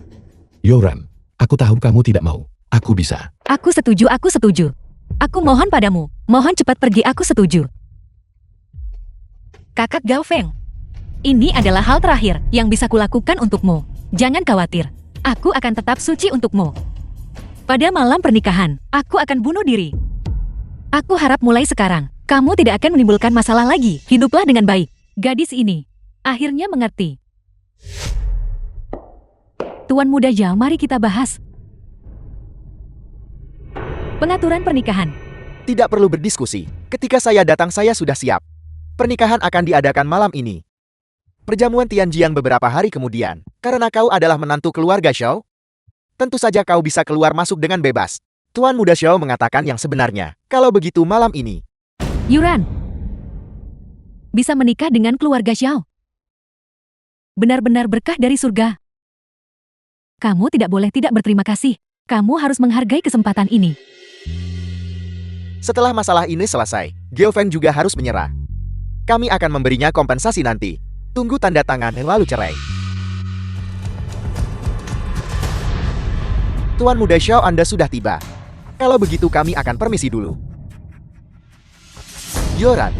Yoran, aku tahu kamu tidak mau. Aku bisa. Aku setuju. Aku mohon padamu, mohon cepat pergi, aku setuju. Kakak Gao Feng, ini adalah hal terakhir yang bisa kulakukan untukmu. Jangan khawatir, aku akan tetap suci untukmu. Pada malam pernikahan, aku akan bunuh diri. Aku harap mulai sekarang, kamu tidak akan menimbulkan masalah lagi. Hiduplah dengan baik. Gadis ini akhirnya mengerti. Tuan Muda Zhao, mari kita bahas pengaturan pernikahan. Tidak perlu berdiskusi. Ketika saya datang saya sudah siap. Pernikahan akan diadakan malam ini. Perjamuan Tianjiang beberapa hari kemudian. Karena kau adalah menantu keluarga Xiao, tentu saja kau bisa keluar masuk dengan bebas. Tuan Muda Xiao mengatakan yang sebenarnya. Kalau begitu malam ini, Yuran bisa menikah dengan keluarga Xiao. Benar-benar berkah dari surga. Kamu tidak boleh tidak berterima kasih. Kamu harus menghargai kesempatan ini. setelah masalah ini selesai, Gao Feng juga harus menyerah. Kami akan memberinya kompensasi nanti. Tunggu tanda tangan lalu cerai. Tuan Muda Xiao, Anda sudah tiba. Kalau begitu kami akan permisi dulu. Yoran,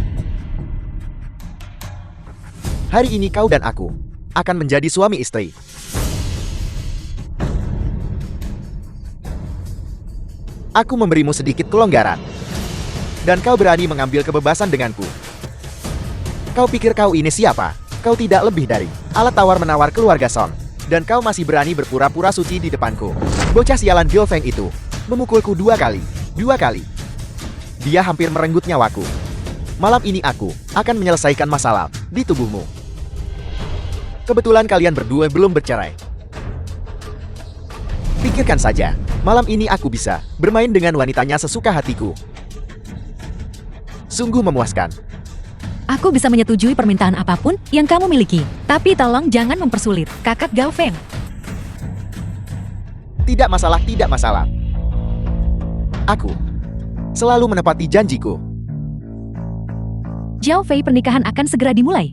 hari ini kau dan aku akan menjadi suami istri. Aku memberimu sedikit kelonggaran, dan kau berani mengambil kebebasan denganku. Kau pikir kau ini siapa? Kau tidak lebih dari alat tawar-menawar keluarga Song, dan kau masih berani berpura-pura suci di depanku. Bocah sialan Gao Feng itu memukulku 2 kali. 2 kali. Dia hampir merenggut nyawaku. Malam ini aku akan menyelesaikan masalah di tubuhmu. Kebetulan kalian berdua belum bercerai. Pikirkan saja, malam ini aku bisa bermain dengan wanitanya sesuka hatiku. Sungguh memuaskan. Aku bisa menyetujui permintaan apapun yang kamu miliki. Tapi tolong jangan mempersulit, kakak Gao Feng. Tidak masalah, tidak masalah. Aku selalu menepati janjiku. Zhao Fei, pernikahan akan segera dimulai.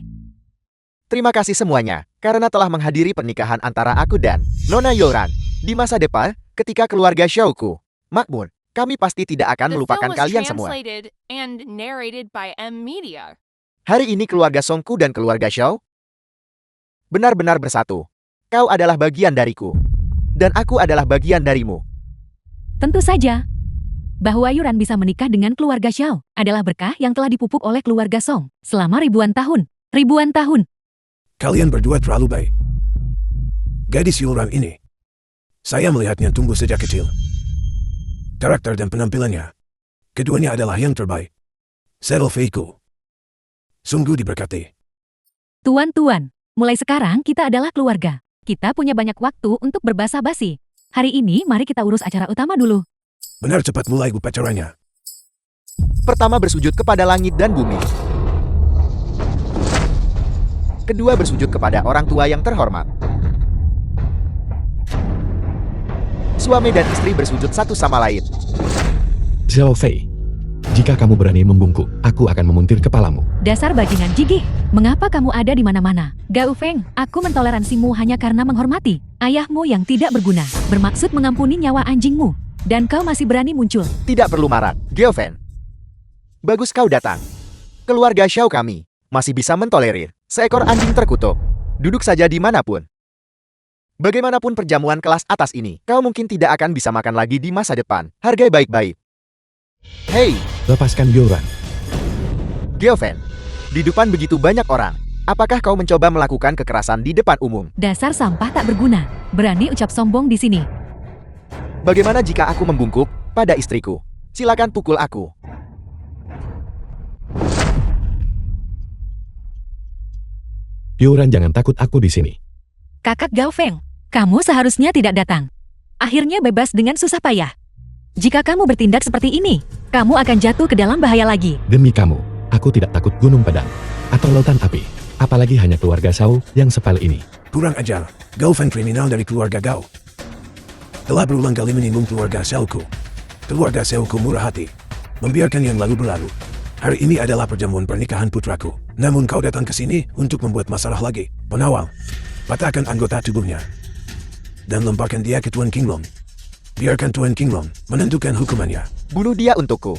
Terima kasih semuanya, karena telah menghadiri pernikahan antara aku dan Nona Yoran. Di masa depan, ketika keluarga Xiaoku makmur, kami pasti tidak akan The melupakan film was kalian semua. translated and narrated by M Media. Hari ini keluarga Songku dan keluarga Xiao benar-benar bersatu. Kau adalah bagian dariku, dan aku adalah bagian darimu. Tentu saja. Bahwa Yuran bisa menikah dengan keluarga Xiao adalah berkah yang telah dipupuk oleh keluarga Song selama ribuan tahun. Ribuan tahun. Kalian berdua terlalu baik. Gadis Yuran ini, saya melihatnya tumbuh sejak kecil. Karakter dan penampilannya, keduanya adalah yang terbaik. Settle Feiku. Sungguh diberkati. Tuan-tuan, mulai sekarang kita adalah keluarga. Kita punya banyak waktu untuk berbasa-basi. Hari ini mari kita urus acara utama dulu. Benar, cepat mulai upacaranya. Pertama bersujud kepada langit dan bumi. Kedua bersujud kepada orang tua yang terhormat. Suami dan istri bersujud satu sama lain. Zhao Fei, jika kamu berani membungkuk, aku akan memuntir kepalamu. Dasar bajingan gigih, mengapa kamu ada di mana-mana? Gao Feng, aku mentoleransimu hanya karena menghormati ayahmu yang tidak berguna, bermaksud mengampuni nyawa anjingmu. Dan kau masih berani muncul. Tidak perlu marah, Geofen. Bagus kau datang. Keluarga Xiao kami masih bisa mentolerir seekor anjing terkutuk. Duduk saja dimanapun. Bagaimanapun perjamuan kelas atas ini, kau mungkin tidak akan bisa makan lagi di masa depan. Hargai baik-baik. Hei, Lepaskan Yoran. Geofen. Di depan begitu banyak orang. Apakah kau mencoba melakukan kekerasan di depan umum? Dasar sampah tak berguna. Berani ucap sombong di sini. Bagaimana jika aku membungkuk pada istriku? Silakan pukul aku. Yoran, jangan takut, aku di sini. Kakak Gao Feng, kamu seharusnya tidak datang. Akhirnya bebas dengan susah payah. Jika kamu bertindak seperti ini, kamu akan jatuh ke dalam bahaya lagi. Demi kamu, aku tidak takut gunung padang atau lautan api. Apalagi hanya keluarga Shao yang sepal ini. Kurang ajar, Gao Feng kriminal dari keluarga Gao. Telah berulang kali menyinggung keluarga Xiaoku. Keluarga Xiaoku murah hati, membiarkan yang lalu berlalu. Hari ini adalah perjamuan pernikahan putraku. Namun kau datang ke sini untuk membuat masalah lagi. Penawal, patahkan anggota tubuhnya. Dan lemparkan dia ke Tuan Qinglong. Biarkan Tuan Qinglong menentukan hukumannya. Bunuh dia untukku.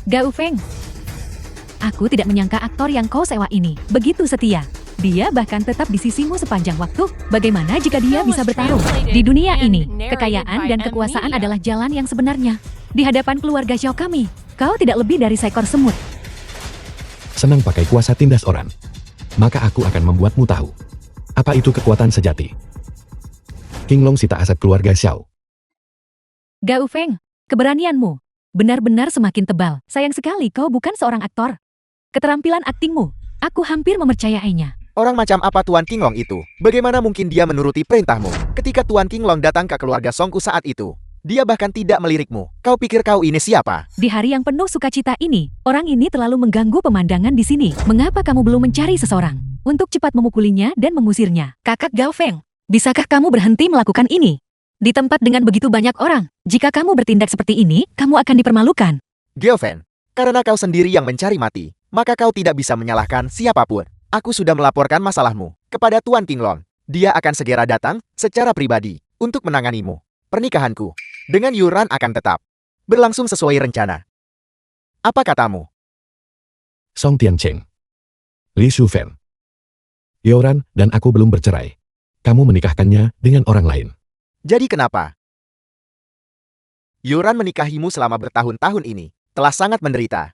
Gao Feng, aku tidak menyangka aktor yang kau sewa ini begitu setia. Dia bahkan tetap di sisimu sepanjang waktu. Bagaimana jika dia bisa bertarung? Di dunia ini, kekayaan dan kekuasaan adalah jalan yang sebenarnya. Di hadapan keluarga Xiao kami, kau tidak lebih dari seekor semut. Senang pakai kuasa tindas orang. Maka aku akan membuatmu tahu. Apa itu kekuatan sejati? Qinglong sita aset keluarga Xiao. Gao Feng, keberanianmu benar-benar semakin tebal. Sayang sekali kau bukan seorang aktor. Keterampilan aktingmu, aku hampir mempercayainya. Orang macam apa Tuan Qinglong itu? Bagaimana mungkin dia menuruti perintahmu? Ketika Tuan Qinglong datang ke keluarga Songku saat itu, dia bahkan tidak melirikmu. Kau pikir kau ini siapa? Di hari yang penuh sukacita ini, orang ini terlalu mengganggu pemandangan di sini. Mengapa kamu belum mencari seseorang untuk cepat memukulinya dan mengusirnya? Kakak Gao Feng, bisakah kamu berhenti melakukan ini? Di tempat dengan begitu banyak orang, jika kamu bertindak seperti ini, kamu akan dipermalukan. Geofen, karena kau sendiri yang mencari mati, maka kau tidak bisa menyalahkan siapapun. Aku sudah melaporkan masalahmu kepada Tuan Qinglong. Dia akan segera datang secara pribadi untuk menanganimu. Pernikahanku dengan Yuran akan tetap berlangsung sesuai rencana. Apa katamu? Song Tiancheng, Li Shufen, Yoran dan aku belum bercerai. Kamu menikahkannya dengan orang lain. Jadi kenapa? Yuran menikahimu selama bertahun-tahun ini, telah sangat menderita.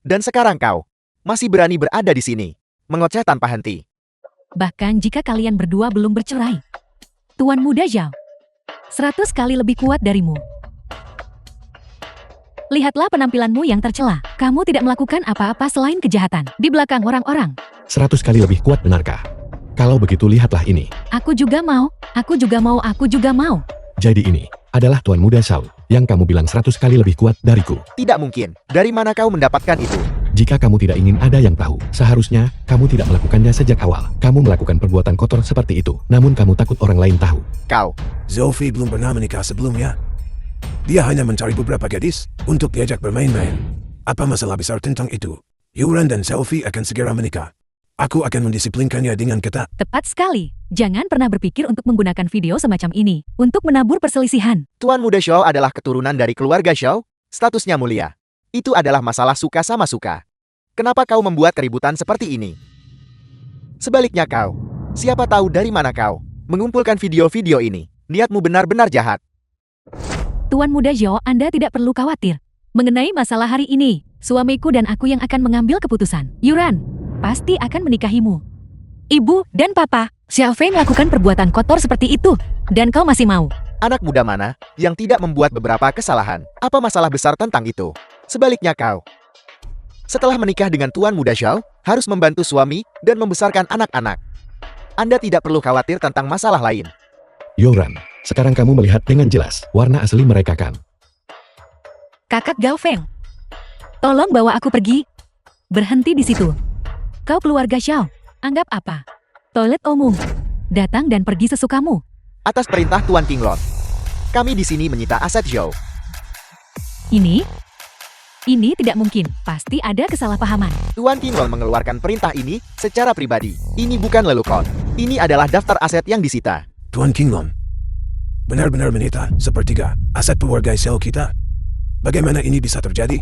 Dan sekarang kau masih berani berada di sini, mengoceh tanpa henti. Bahkan jika kalian berdua belum bercerai, Tuan Muda Zhao 100 kali lebih kuat darimu. Lihatlah penampilanmu yang tercela. Kamu tidak melakukan apa-apa selain kejahatan. Di belakang orang-orang. 100 kali lebih kuat, benarkah? Kalau begitu lihatlah ini. Aku juga mau. Aku juga mau. Aku juga mau. Jadi ini adalah Tuan Muda Shaw yang kamu bilang 100 kali lebih kuat dariku. Tidak mungkin. Dari mana kau mendapatkan itu? Jika kamu tidak ingin ada yang tahu, seharusnya kamu tidak melakukannya sejak awal. Kamu melakukan perbuatan kotor seperti itu, namun kamu takut orang lain tahu. Kau. Zoe belum pernah menikah sebelumnya. Dia hanya mencari beberapa gadis untuk diajak bermain-main. Apa masalah besar tentang itu? Yuran dan Sophie akan segera menikah. Aku akan mendisiplinkannya dengan ketat. Tepat sekali. Jangan pernah berpikir untuk menggunakan video semacam ini untuk menabur perselisihan. Tuan Muda Shaw adalah keturunan dari keluarga Shaw. Statusnya mulia. Itu adalah masalah suka sama suka. Kenapa kau membuat keributan seperti ini? Sebaliknya kau. Siapa tahu dari mana kau mengumpulkan video-video ini. Niatmu benar-benar jahat. Tuan Muda Zhao, Anda tidak perlu khawatir. Mengenai masalah hari ini, suamiku dan aku yang akan mengambil keputusan. Yuran pasti akan menikahimu. Ibu dan papa, Xiaofei melakukan perbuatan kotor seperti itu. Dan kau masih mau? Anak muda mana yang tidak membuat beberapa kesalahan? Apa masalah besar tentang itu? Sebaliknya kau. Setelah menikah dengan Tuan Muda Shaw, harus membantu suami dan membesarkan anak-anak. Anda tidak perlu khawatir tentang masalah lain. Yoran, sekarang kamu melihat dengan jelas warna asli mereka kan? Kakak Gao Feng, tolong bawa aku pergi. Berhenti di situ. Kau keluarga Xiao, anggap apa? Toilet umum. Datang dan pergi sesukamu. Atas perintah Tuan Qinglong, kami di sini menyita aset Zhao. Ini tidak mungkin. Pasti ada kesalahpahaman. Tuan Qinglong mengeluarkan perintah ini secara pribadi. Ini bukan lelukon. Ini adalah daftar aset yang disita. Tuan Qinglong, benar-benar menyita sepertiga aset keluarga Shaw kita. Bagaimana ini bisa terjadi?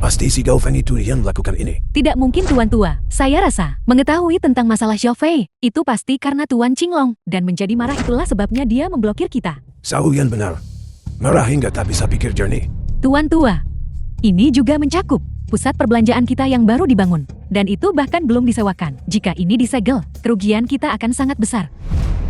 Pasti si Gao Feng itu yang melakukan ini. Tidak mungkin Tuan Tua. Saya rasa mengetahui tentang masalah Xiaofei itu pasti karena Tuan Qinglong dan menjadi marah itulah sebabnya dia memblokir kita. Shaw yang benar. Marah hingga tak bisa pikir jernih. Tuan Tua, ini juga mencakup pusat perbelanjaan kita yang baru dibangun dan itu bahkan belum disewakan. Jika ini disegel, kerugian kita akan sangat besar.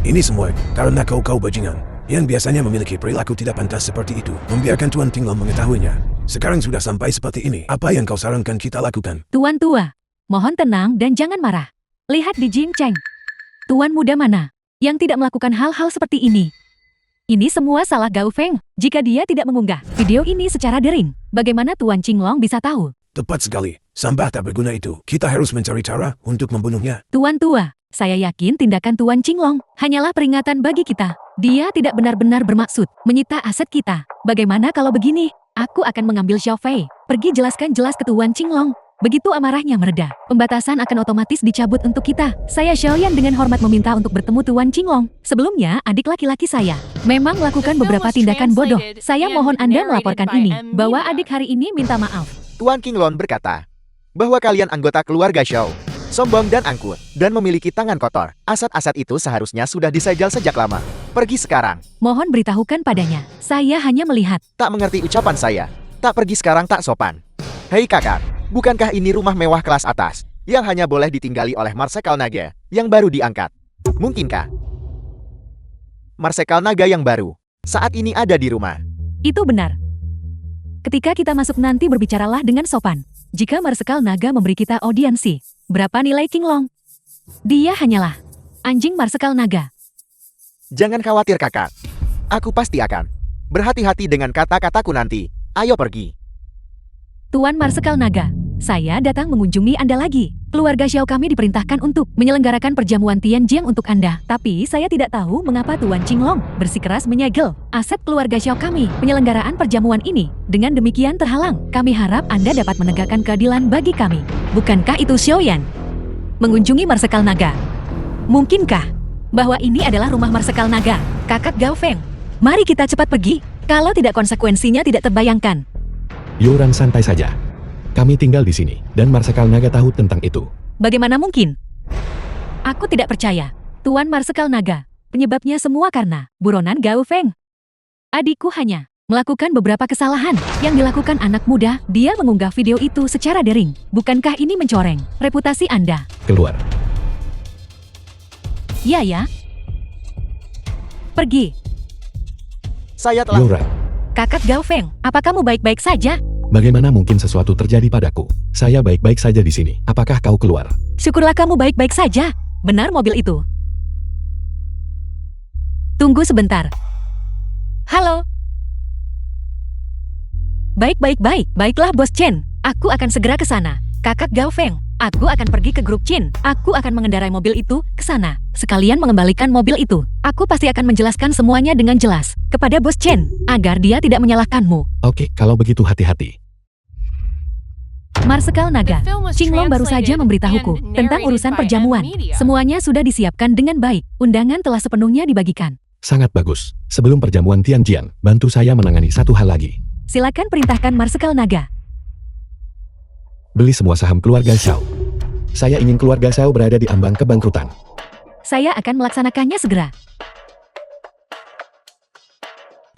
Ini semua karena kau bajingan yang biasanya memiliki perilaku tidak pantas seperti itu. Membiarkan Tuan Qinglong mengetahuinya. Sekarang sudah sampai seperti ini. Apa yang kau sarankan kita lakukan? Tuan Tua, mohon tenang dan jangan marah. Lihat di Jin Cheng. Tuan muda mana yang tidak melakukan hal-hal seperti ini? Ini semua salah Gao Feng. Jika dia tidak mengunggah video ini secara daring, bagaimana Tuan Qinglong bisa tahu? Tepat sekali. Sampah tak berguna itu. Kita harus mencari cara untuk membunuhnya. Tuan Tua, saya yakin tindakan Tuan Qinglong hanyalah peringatan bagi kita. Dia tidak benar-benar bermaksud menyita aset kita. Bagaimana kalau begini? Aku akan mengambil Xiaofei. Pergi jelaskan jelas ke Tuan Qinglong. Begitu amarahnya mereda, pembatasan akan otomatis dicabut untuk kita. Saya Xiaoyan dengan hormat meminta untuk bertemu Tuan Qinglong. Sebelumnya, adik laki-laki saya memang melakukan beberapa tindakan bodoh. Saya mohon Anda melaporkan ini, bahwa adik hari ini minta maaf. Tuan Qinglong berkata bahwa kalian anggota keluarga Shaw sombong dan angkuh dan memiliki tangan kotor. Aset-aset itu seharusnya sudah disegel sejak lama. Pergi sekarang. Mohon beritahukan padanya. Saya hanya melihat. Tak mengerti ucapan saya. Tak pergi sekarang tak sopan. Hei kakak, bukankah ini rumah mewah kelas atas yang hanya boleh ditinggali oleh Marsekal Naga yang baru diangkat? Mungkinkah Marsekal Naga yang baru saat ini ada di rumah? Itu benar. Ketika kita masuk nanti berbicaralah dengan sopan. Jika Marsekal Naga memberi kita audiensi, berapa nilai Qinglong? Dia hanyalah anjing Marsekal Naga. Jangan khawatir kakak. Aku pasti akan berhati-hati dengan kata-kataku nanti. Ayo pergi. Tuan Marsekal Naga, saya datang mengunjungi Anda lagi. Keluarga Xiao kami diperintahkan untuk menyelenggarakan perjamuan Tianjiang untuk Anda. Tapi saya tidak tahu mengapa Tuan Qinglong bersikeras menyegel aset keluarga Xiao kami. Penyelenggaraan perjamuan ini dengan demikian terhalang. Kami harap Anda dapat menegakkan keadilan bagi kami. Bukankah itu Xiaoyan? Mengunjungi Marsekal Naga. Mungkinkah bahwa ini adalah rumah Marsekal Naga? Kakak Gao Feng, mari kita cepat pergi. Kalau tidak konsekuensinya tidak terbayangkan. Yoran santai saja. Kami tinggal di sini, dan Marsekal Naga tahu tentang itu. Bagaimana mungkin? Aku tidak percaya. Tuan Marsekal Naga, penyebabnya semua karena buronan Gao Feng. Adikku hanya melakukan beberapa kesalahan yang dilakukan anak muda. Dia mengunggah video itu secara daring. Bukankah ini mencoreng reputasi Anda? Keluar. Ya. Pergi. Saya telah... Yoran, Kakak Gao Feng, apa kamu baik-baik saja? Bagaimana mungkin sesuatu terjadi padaku? Saya baik-baik saja di sini. Apakah kau keluar? Syukurlah kamu baik-baik saja. Benar mobil itu. Tunggu sebentar. Halo. Baik. Baiklah Bos Chen. Aku akan segera ke sana. Kakak Gao Feng, aku akan pergi ke grup Chin. Aku akan mengendarai mobil itu ke sana. Sekalian mengembalikan mobil itu. Aku pasti akan menjelaskan semuanya dengan jelas kepada Bos Chen agar dia tidak menyalahkanmu. Oke, kalau begitu hati-hati. Marsekal Naga, The film was Qinglong baru saja translated memberitahuku and tentang narrated urusan by perjamuan. M-Media. Semuanya sudah disiapkan dengan baik. Undangan telah sepenuhnya dibagikan. Sangat bagus. Sebelum perjamuan Tianjian, bantu saya menangani satu hal lagi. Silakan perintahkan Marsekal Naga. Beli semua saham keluarga Xiao. Saya ingin keluarga Xiao berada di ambang kebangkrutan. Saya akan melaksanakannya segera.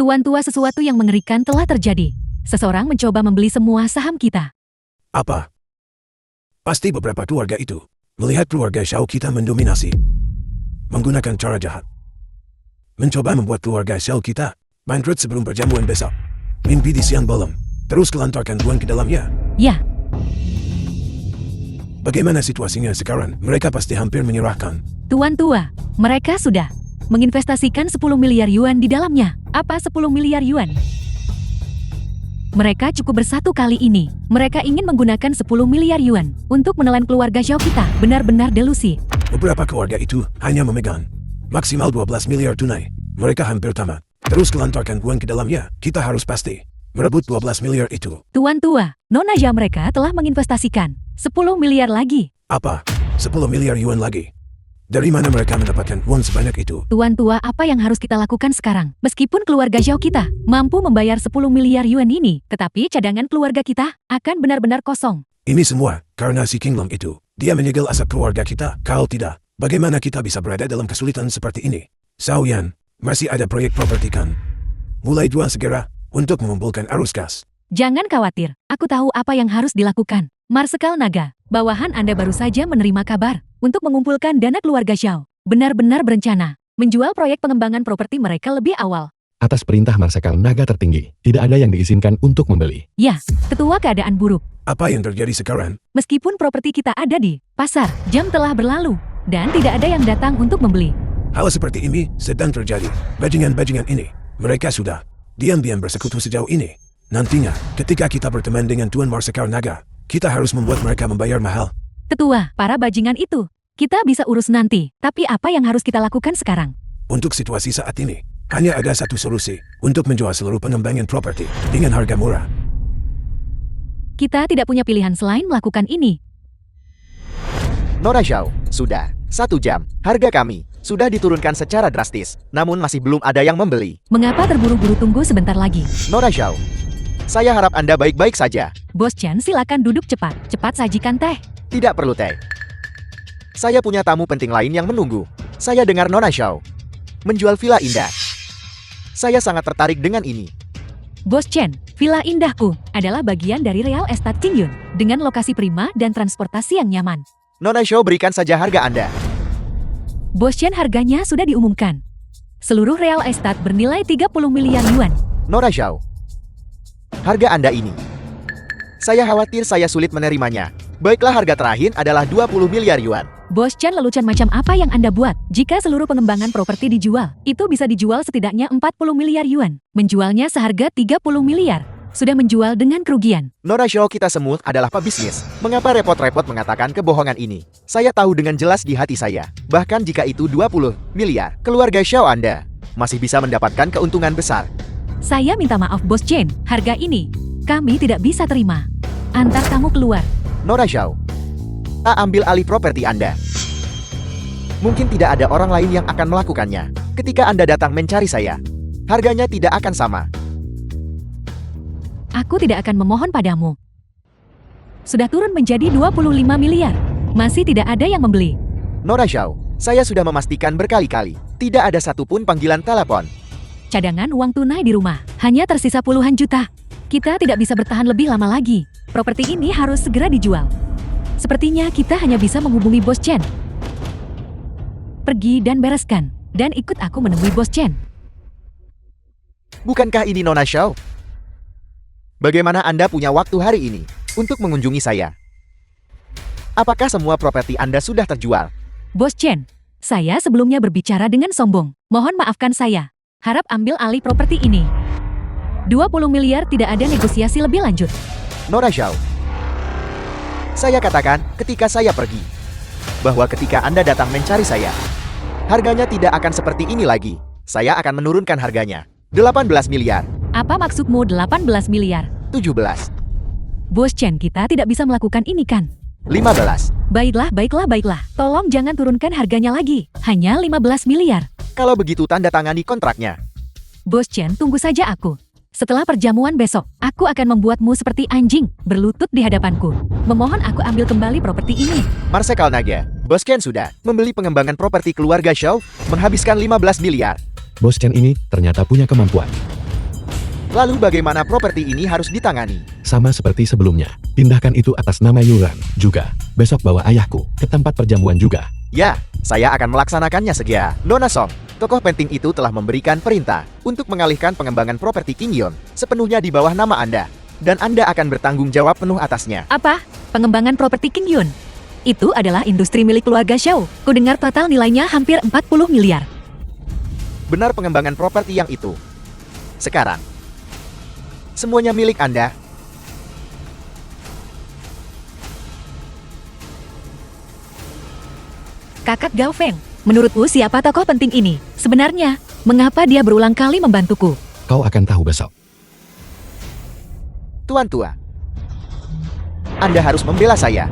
Tuan-tua, sesuatu yang mengerikan telah terjadi. Seseorang mencoba membeli semua saham kita. Apa? Pasti beberapa keluarga itu melihat keluarga Xiao kita mendominasi. Menggunakan cara jahat. Mencoba membuat keluarga Xiao kita bangkrut sebelum perjamuan besok. Mimpi di siang bolong. Terus kelantarkan uang ke dalamnya. Ya, Bagaimana situasinya sekarang? Mereka pasti hampir menyerahkan. tuan-tua, mereka sudah menginvestasikan 10 miliar yuan di dalamnya. Apa 10 miliar yuan? Mereka cukup bersatu kali ini. Mereka ingin menggunakan 10 miliar yuan untuk menelan keluarga Xiao kita. Benar-benar delusi. Beberapa keluarga itu hanya memegang maksimal 12 miliar tunai. Mereka hampir tamat. Terus kelantarkan uang ke dalamnya. Kita harus pasti merebut 12 miliar itu. Tuan-tua, Nona Zhao mereka telah menginvestasikan 10 miliar lagi. Apa? 10 miliar yuan lagi. Dari mana mereka mendapatkan uang sebanyak itu? Tuan-tua, apa yang harus kita lakukan sekarang? Meskipun keluarga Xiao kita mampu membayar 10 miliar yuan ini, tetapi cadangan keluarga kita akan benar-benar kosong. Ini semua karena si Qinglong itu. Dia menyegel asap keluarga kita. Kalau tidak, bagaimana kita bisa berada dalam kesulitan seperti ini? Xiaoyan, masih ada proyek properti kan? Mulai jual segera untuk mengumpulkan arus kas. Jangan khawatir, aku tahu apa yang harus dilakukan. Marsekal Naga, bawahan Anda baru saja menerima kabar untuk mengumpulkan dana keluarga Xiao. Benar-benar berencana menjual proyek pengembangan properti mereka lebih awal. Atas perintah Marsekal Naga tertinggi, tidak ada yang diizinkan untuk membeli. Ya, ketua keadaan buruk. Apa yang terjadi sekarang? Meskipun properti kita ada di pasar, jam telah berlalu, dan tidak ada yang datang untuk membeli. Hal seperti ini sedang terjadi. Bajingan-bajingan ini, mereka sudah diam-diam bersekutu sejauh ini. Nantinya, ketika kita berteman dengan Tuan Marsekal Naga, kita harus membuat mereka membayar mahal. Ketua, para bajingan itu, kita bisa urus nanti. Tapi apa yang harus kita lakukan sekarang? Untuk situasi saat ini, hanya ada satu solusi untuk menjual seluruh pengembangan properti dengan harga murah. Kita tidak punya pilihan selain melakukan ini. Nona Zhao, sudah 1 jam. Harga kami sudah diturunkan secara drastis, namun masih belum ada yang membeli. Mengapa terburu-buru? Tunggu sebentar lagi. Nona Zhao, saya harap Anda baik-baik saja. Bos Chen, silakan duduk cepat. Cepat sajikan teh. Tidak perlu teh. Saya punya tamu penting lain yang menunggu. Saya dengar Nona Zhao menjual villa indah. Saya sangat tertarik dengan ini. Bos Chen, Villa Indahku adalah bagian dari Real Estate Qingyun dengan lokasi prima dan transportasi yang nyaman. Nona Zhao, berikan saja harga Anda. Bos Chen, harganya sudah diumumkan. Seluruh Real Estate bernilai 30 miliar yuan. Nona Zhao, harga Anda ini, saya khawatir saya sulit menerimanya. Baiklah, harga terakhir adalah 20 miliar yuan. Bos Chen, lelucon macam apa yang Anda buat? Jika seluruh pengembangan properti dijual, itu bisa dijual setidaknya 40 miliar yuan. Menjualnya seharga 30 miliar. Sudah menjual dengan kerugian. Nona Zhao, kita semua adalah pebisnis. Mengapa repot-repot mengatakan kebohongan ini? Saya tahu dengan jelas di hati saya. Bahkan jika itu 20 miliar, keluarga Xiao Anda masih bisa mendapatkan keuntungan besar. Saya minta maaf Bos Chen, harga ini kami tidak bisa terima. Antar kamu keluar. Nona Zhao, ambil alih properti Anda. Mungkin tidak ada orang lain yang akan melakukannya. Ketika Anda datang mencari saya, harganya tidak akan sama. Aku tidak akan memohon padamu. Sudah turun menjadi 25 miliar. Masih tidak ada yang membeli. Nona Zhao, saya sudah memastikan berkali-kali. Tidak ada satupun panggilan telepon. Cadangan uang tunai di rumah hanya tersisa puluhan juta. Kita tidak bisa bertahan lebih lama lagi. Properti ini harus segera dijual. Sepertinya kita hanya bisa menghubungi Bos Chen. Pergi dan bereskan. Dan ikut aku menemui Bos Chen. Bukankah ini Nona Xiao? Bagaimana Anda punya waktu hari ini untuk mengunjungi saya? Apakah semua properti Anda sudah terjual? Bos Chen, saya sebelumnya berbicara dengan sombong. Mohon maafkan saya. Harap ambil alih properti ini. 20 miliar tidak ada negosiasi lebih lanjut. Nona Xiao, saya katakan ketika saya pergi, bahwa ketika Anda datang mencari saya, harganya tidak akan seperti ini lagi. Saya akan menurunkan harganya. 18 miliar, Apa maksudmu 18 miliar? 17, Bos Chen, kita tidak bisa melakukan ini kan? 15. Baiklah. Tolong jangan turunkan harganya lagi. Hanya 15 miliar. Kalau begitu tanda tangani kontraknya. Bos Chen, tunggu saja aku. Setelah perjamuan besok, aku akan membuatmu seperti anjing, berlutut di hadapanku. Memohon aku ambil kembali properti ini. Marsekal Naga, Bos Ken sudah membeli pengembangan properti keluarga Xiao, menghabiskan 15 miliar. Bos Chen ini ternyata punya kemampuan. Lalu bagaimana properti ini harus ditangani? Sama seperti sebelumnya. Pindahkan itu atas nama Yuran. Juga, besok bawa ayahku ke tempat perjamuan juga. Ya, saya akan melaksanakannya segera. Nona Song, tokoh penting itu telah memberikan perintah untuk mengalihkan pengembangan properti King Yon sepenuhnya di bawah nama Anda. Dan Anda akan bertanggung jawab penuh atasnya. Apa? Pengembangan properti King Yun? Itu adalah industri milik keluarga Xiao. Kudengar total nilainya hampir 40 miliar. Benar pengembangan properti yang itu. Sekarang, semuanya milik Anda. Kakak Gao Feng, menurutmu siapa tokoh penting ini? Sebenarnya, mengapa dia berulang kali membantuku? Kau akan tahu besok. Tuan tua, Anda harus membela saya.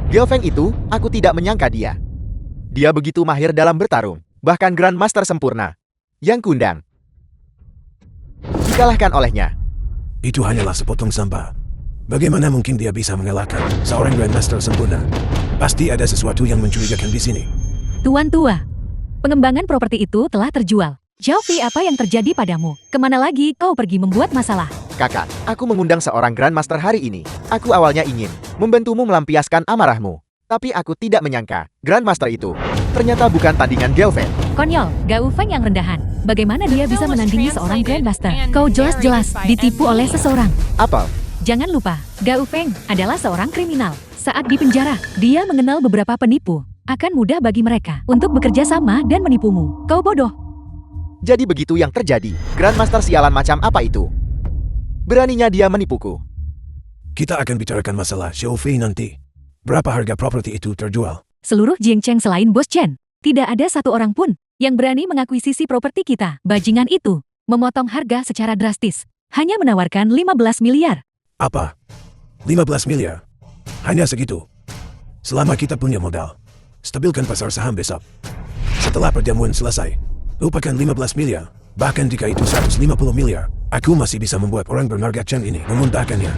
Gao Feng itu, aku tidak menyangka dia. Dia begitu mahir dalam bertarung, bahkan Grandmaster sempurna. Yang kundang dikalahkan olehnya. Itu hanyalah sepotong sampah. Bagaimana mungkin dia bisa mengalahkan seorang Grandmaster sempurna? Pasti ada sesuatu yang mencurigakan di sini. Tuan tua, pengembangan properti itu telah terjual. Xiaofi, apa yang terjadi padamu? Kemana lagi kau pergi membuat masalah? Kakak, aku mengundang seorang Grandmaster hari ini. Aku awalnya ingin membantumu melampiaskan amarahmu. Tapi aku tidak menyangka, Grandmaster itu ternyata bukan tandingan Gao Feng. Konyol, Gao Feng yang rendahan. Bagaimana dia bisa menandingi seorang Grandmaster? Kau jelas-jelas ditipu oleh seseorang. Apel, Jangan lupa, Gao Feng adalah seorang kriminal. Saat di penjara, dia mengenal beberapa penipu. Akan mudah bagi mereka untuk bekerja sama dan menipumu. Kau bodoh. jadi begitu yang terjadi. Grandmaster sialan macam apa itu? Beraninya dia menipuku. Kita akan bicarakan masalah Xiaofei nanti. Berapa harga properti itu terjual? Seluruh Jingcheng selain Bos Chen, tidak ada satu orang pun yang berani mengakuisisi properti kita. Bajingan itu memotong harga secara drastis. Hanya menawarkan 15 miliar. Apa? 15 miliar? Hanya segitu. Selama kita punya modal, stabilkan pasar saham besok. Setelah perjamuan selesai, lupakan 15 miliar. Bahkan jika itu 150 miliar, aku masih bisa membuat orang bermarga Chen ini memuntahkannya.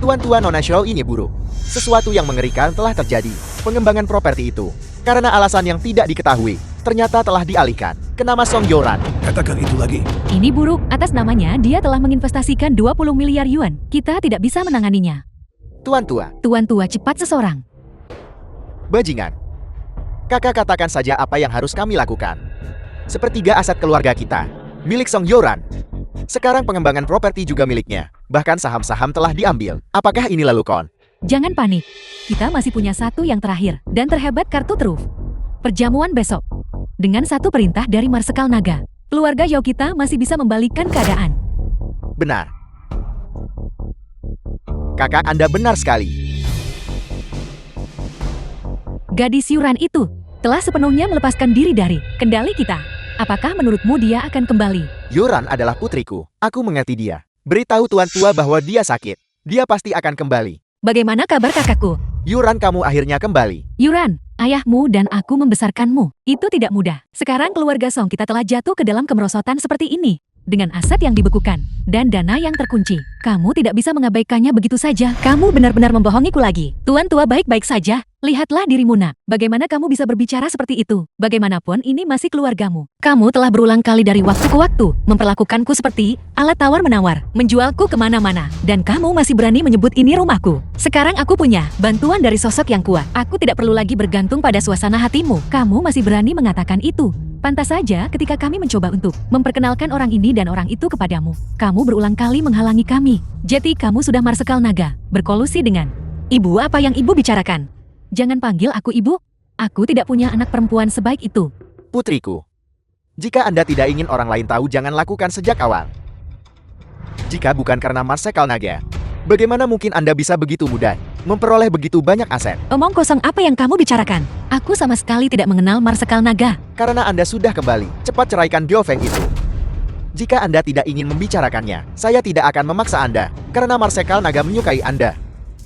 Tuan-tuan Nona Xiao ini buruk. Sesuatu yang mengerikan telah terjadi. Pengembangan properti itu, karena alasan yang tidak diketahui, ternyata telah dialihkan ke nama Song Yoran. Katakan itu lagi. Ini buruk, atas namanya dia telah menginvestasikan 20 miliar yuan. Kita tidak bisa menanganinya. Tuan tua, Cepat seseorang. bajingan. Kakak katakan saja apa yang harus kami lakukan. Sepertiga aset keluarga kita, milik Song Yoran. Sekarang pengembangan properti juga miliknya. Bahkan saham-saham telah diambil. Apakah ini lalu kon? Jangan panik. Kita masih punya satu yang terakhir dan terhebat kartu truf. Perjamuan besok. Dengan satu perintah dari Marsekal Naga, keluarga Yao kita masih bisa membalikkan keadaan. Benar. Kakak Anda benar sekali. Gadis Yuran itu telah sepenuhnya melepaskan diri dari kendali kita. Apakah menurutmu dia akan kembali? Yoran adalah putriku. Aku mengerti dia. Beritahu tuan tua bahwa dia sakit. Dia pasti akan kembali. Bagaimana kabar kakakku? Yuran, kamu akhirnya kembali. Yuran, ayahmu dan aku membesarkanmu. Itu tidak mudah. Sekarang keluarga Song kita telah jatuh ke dalam kemerosotan seperti ini. Dengan aset yang dibekukan dan dana yang terkunci. Kamu tidak bisa mengabaikannya begitu saja. Kamu benar-benar membohongiku lagi. Tuan tua baik-baik saja. Lihatlah dirimu nak. Bagaimana kamu bisa berbicara seperti itu? Bagaimanapun ini masih keluargamu. Kamu telah berulang kali dari waktu ke waktu memperlakukanku seperti alat tawar-menawar, menjualku kemana-mana. Dan kamu masih berani menyebut ini rumahku. Sekarang aku punya bantuan dari sosok yang kuat. Aku tidak perlu lagi bergantung pada suasana hatimu. Kamu masih berani mengatakan itu Pantas saja ketika kami mencoba untuk memperkenalkan orang ini dan orang itu kepadamu, kamu berulang kali menghalangi kami. Jadi kamu sudah Marsekal Naga, berkolusi dengan ibu. Apa yang ibu bicarakan? Jangan panggil aku ibu. Aku tidak punya anak perempuan sebaik itu. Putriku, jika Anda tidak ingin orang lain tahu, jangan lakukan sejak awal. Jika bukan karena Marsekal Naga, bagaimana mungkin Anda bisa begitu mudah memperoleh begitu banyak aset? Omong kosong apa yang kamu bicarakan? Aku sama sekali tidak mengenal Marsekal Naga. Karena Anda sudah kembali, cepat ceraikan Giofeng itu. Jika Anda tidak ingin membicarakannya, saya tidak akan memaksa Anda, karena Marsekal Naga menyukai Anda.